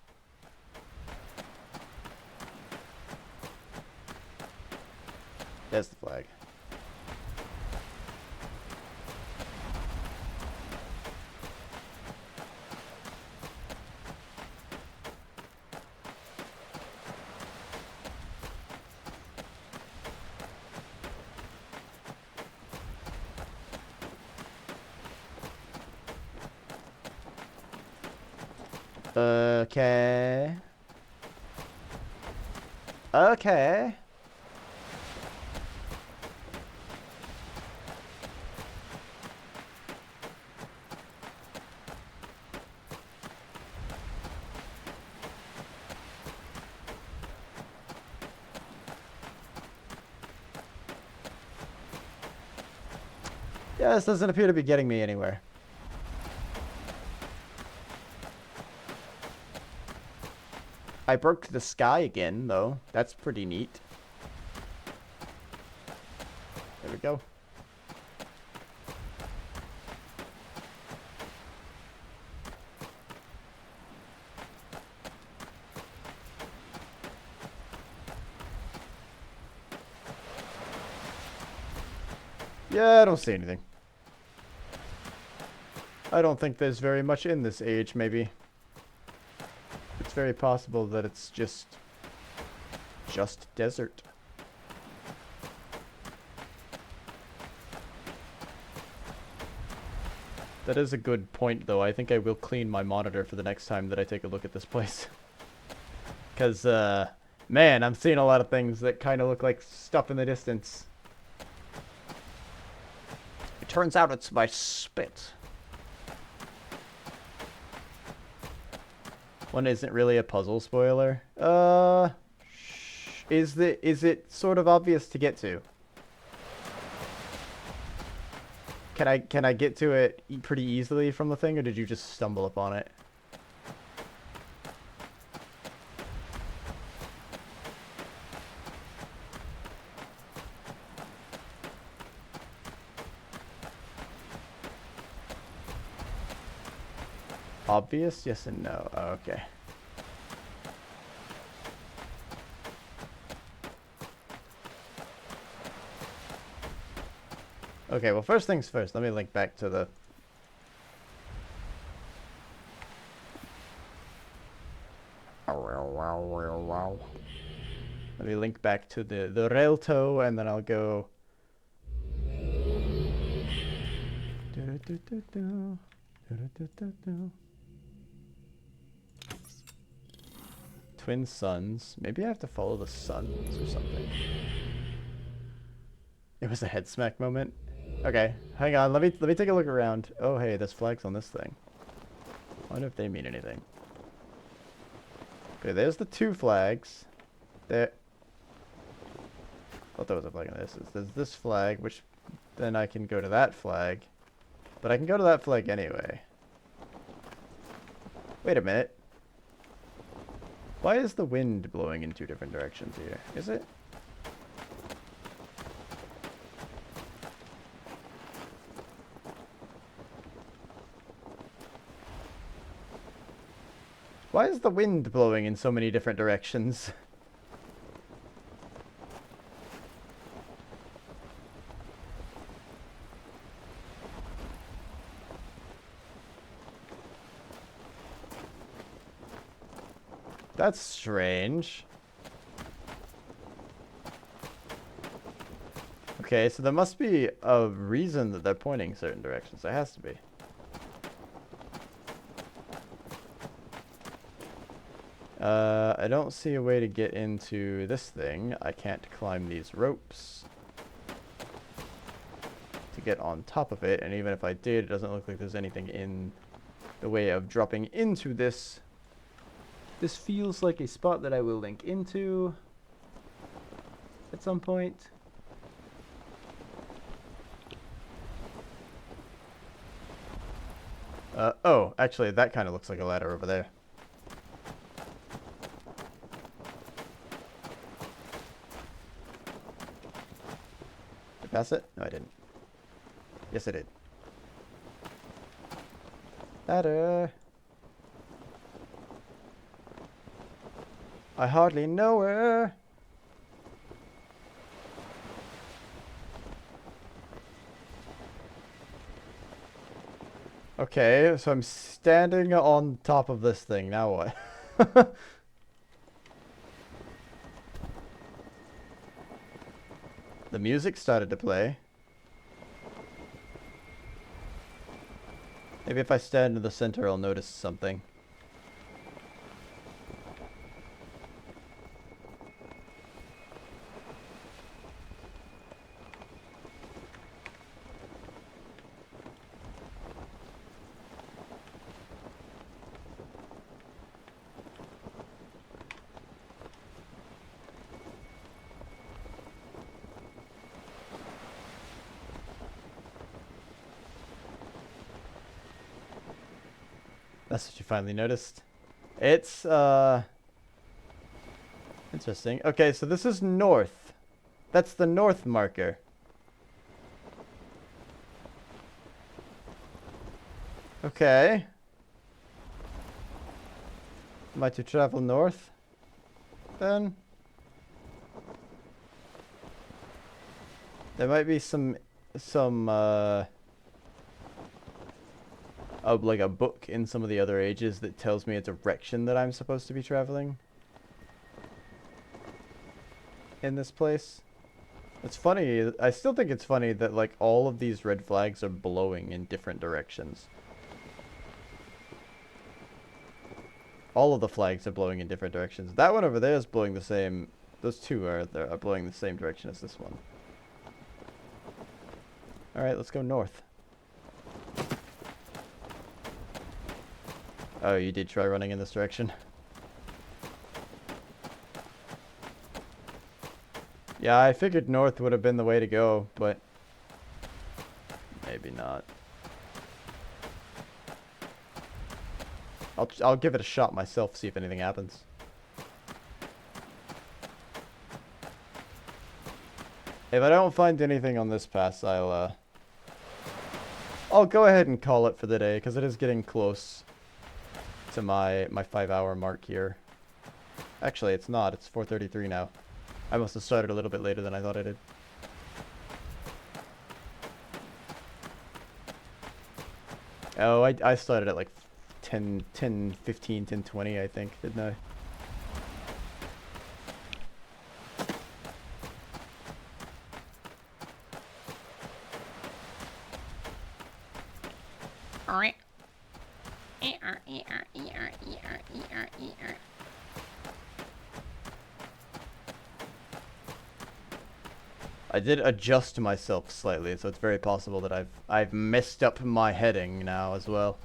There's the flag. Okay. Okay. Yeah, this doesn't appear to be getting me anywhere. I broke the sky again, though. That's pretty neat. There we go. Yeah, I don't see anything. I don't think there's very much in this age, maybe. It's very possible that it's just desert. That is a good point, though. I think I will clean my monitor for the next time that I take a look at this place. Because, man, I'm seeing a lot of things that kind of look like stuff in the distance. It turns out it's my spit. One isn't really a puzzle spoiler. Is it sort of obvious to get to? Can I get to it pretty easily from the thing, or did you just stumble upon it? Obvious? Yes and no. Oh, okay. Okay, well, first things first. Let me link back to the... Let me link back to the Relto, and then I'll go... Twin suns. Maybe I have to follow the suns or something. It was a head smack moment. Okay, hang on. Let me take a look around. Oh, hey, there's flags on this thing. I wonder if they mean anything. Okay, there's the two flags. There. I thought there was a flag on this. There's this flag, which then I can go to that flag. But I can go to that flag anyway. Wait a minute. Why is the wind blowing in two different directions here? Is it? Why is the wind blowing in so many different directions? That's strange. Okay, so there must be a reason that they're pointing certain directions. There has to be. I don't see a way to get into this thing. I can't climb these ropes to get on top of it, and even if I did, it doesn't look like there's anything in the way of dropping into this. This feels like a spot that I will link into at some point. Oh, actually, that kind of looks like a ladder over there. Did I pass it? No, I didn't. Yes, I did. Ladder. I hardly know her. Okay, so I'm standing on top of this thing. Now what? The music started to play. Maybe if I stand in the center, I'll notice something. That's what you finally noticed. It's, interesting. Okay, so this is north. That's the north marker. Okay. Am I to travel north? Then? There might be some, of like a book in some of the other ages that tells me a direction that I'm supposed to be traveling in this place. It's funny, I still think it's funny that like all of these red flags are blowing in different directions. All of the flags are blowing in different directions. That one over there is blowing the same, those two are blowing the same direction as this one. Alright, let's go north. Oh, you did try running in this direction. Yeah, I figured north would have been the way to go, but maybe not. I'll give it a shot myself, see if anything happens. If I don't find anything on this pass, I'll go ahead and call it for the day, because it is getting close to my 5-hour mark here. Actually, it's not. It's 4:33 now. I must have started a little bit later than I thought I did. Oh, I started at like 10:15, 10:20, I think, didn't I? Alright. I did adjust myself slightly, so it's very possible that I've messed up my heading now as well.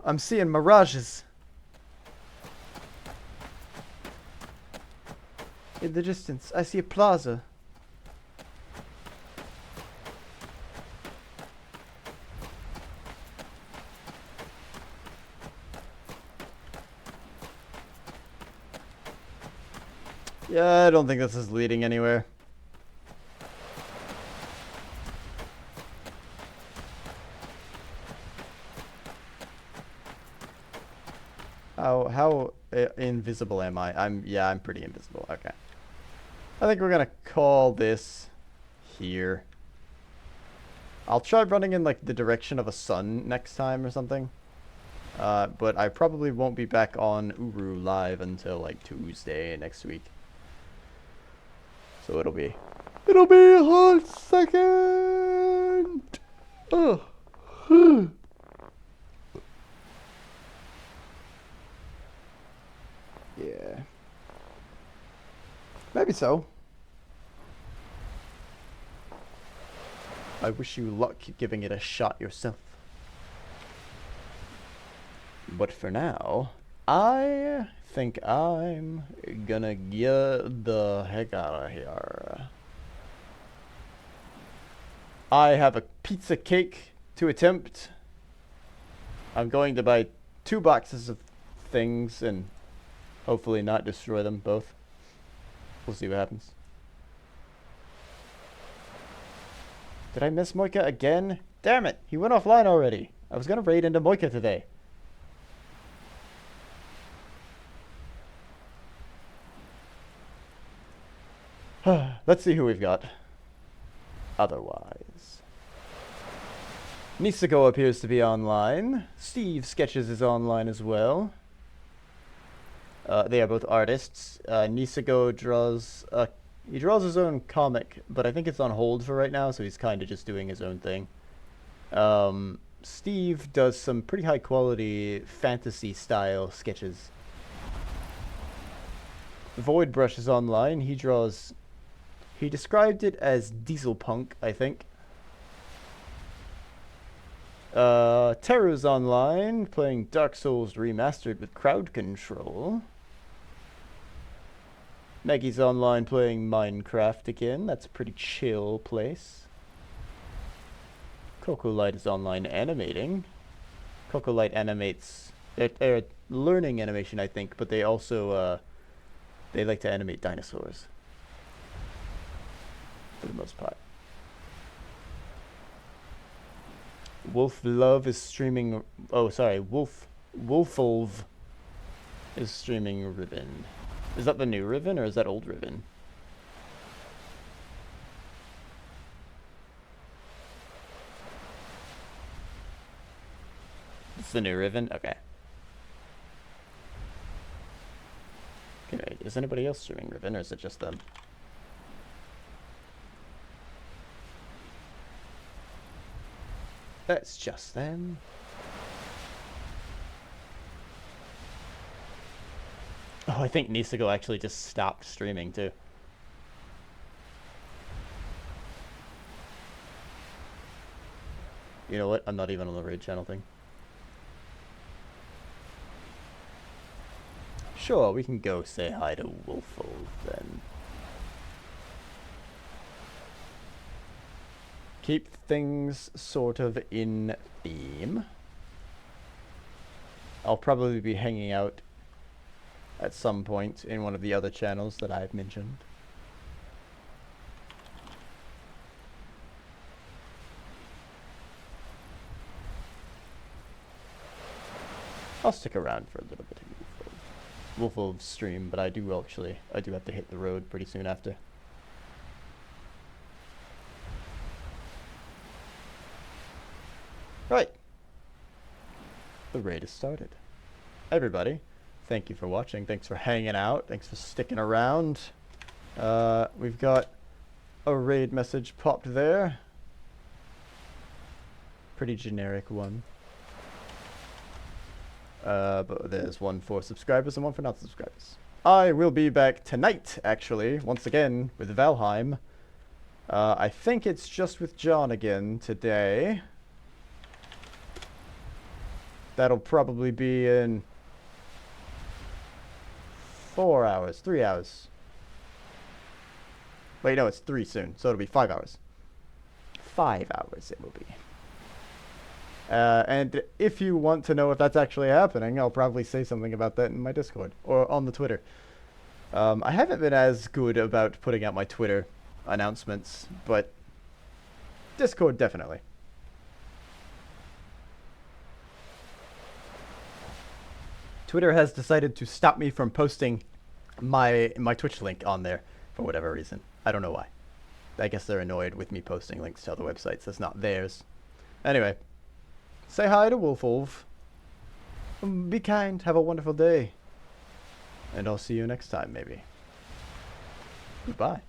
I'm seeing mirages. In the distance, I see a plaza. Yeah, I don't think this is leading anywhere. How invisible am I? I'm pretty invisible. Okay. I think we're gonna call this here. I'll try running in like the direction of a sun next time or something. But I probably won't be back on Uru live until like Tuesday next week. So it'll be a hot second. Oh. Yeah. Maybe so. I wish you luck giving it a shot yourself. But for now, I think I'm gonna get the heck out of here. I have a pizza cake to attempt. I'm going to buy 2 boxes of things and hopefully not destroy them both. We'll see what happens. Did I miss Moika again? Damn it, he went offline already. I was gonna raid into Moika today. Let's see who we've got. Otherwise. Nisako appears to be online. Steve Sketches is online as well. They are both artists. Nisako draws... he draws his own comic, but I think it's on hold for right now, so he's kind of just doing his own thing. Steve does some pretty high quality fantasy style sketches. Void Brush is online. He draws... He described it as diesel punk, I think. Teru's online, playing Dark Souls Remastered with crowd control. Maggie's online playing Minecraft again. That's a pretty chill place. Coco Light is online animating. Coco Light animates... They're learning animation, I think, but they also, they like to animate dinosaurs. For the most part. Wolf Love is streaming... Oh, sorry. Wolfolv is streaming Ribbon. Is that the new Ribbon, or is that old Ribbon? It's the new Ribbon? Okay. Okay, is anybody else streaming Ribbon, or is it just them? It's just them. Oh, I think Nisako actually just stopped streaming too. You know what? I'm not even on the raid channel thing. Sure, we can go say hi to Wolfold then. Keep things sort of in theme. I'll probably be hanging out at some point in one of the other channels that I've mentioned. I'll stick around for a little bit of Wolfolv's stream, but I do have to hit the road pretty soon after. Right. The raid has started. Everybody, thank you for watching. Thanks for hanging out. Thanks for sticking around. We've got a raid message popped there. Pretty generic one. But there's one for subscribers and one for not subscribers. I will be back tonight, actually, once again, with Valheim. I think it's just with John again today. That'll probably be in 4 hours, 3 hours. Wait, no, it's 3 soon, so it'll be 5 hours. 5 hours it will be. And if you want to know if that's actually happening, I'll probably say something about that in my Discord or on the Twitter. I haven't been as good about putting out my Twitter announcements, but Discord definitely. Twitter has decided to stop me from posting my Twitch link on there for whatever reason. I don't know why. I guess they're annoyed with me posting links to other websites that's not theirs. Anyway, say hi to Wolfwolf. Be kind. Have a wonderful day. And I'll see you next time, maybe. Goodbye.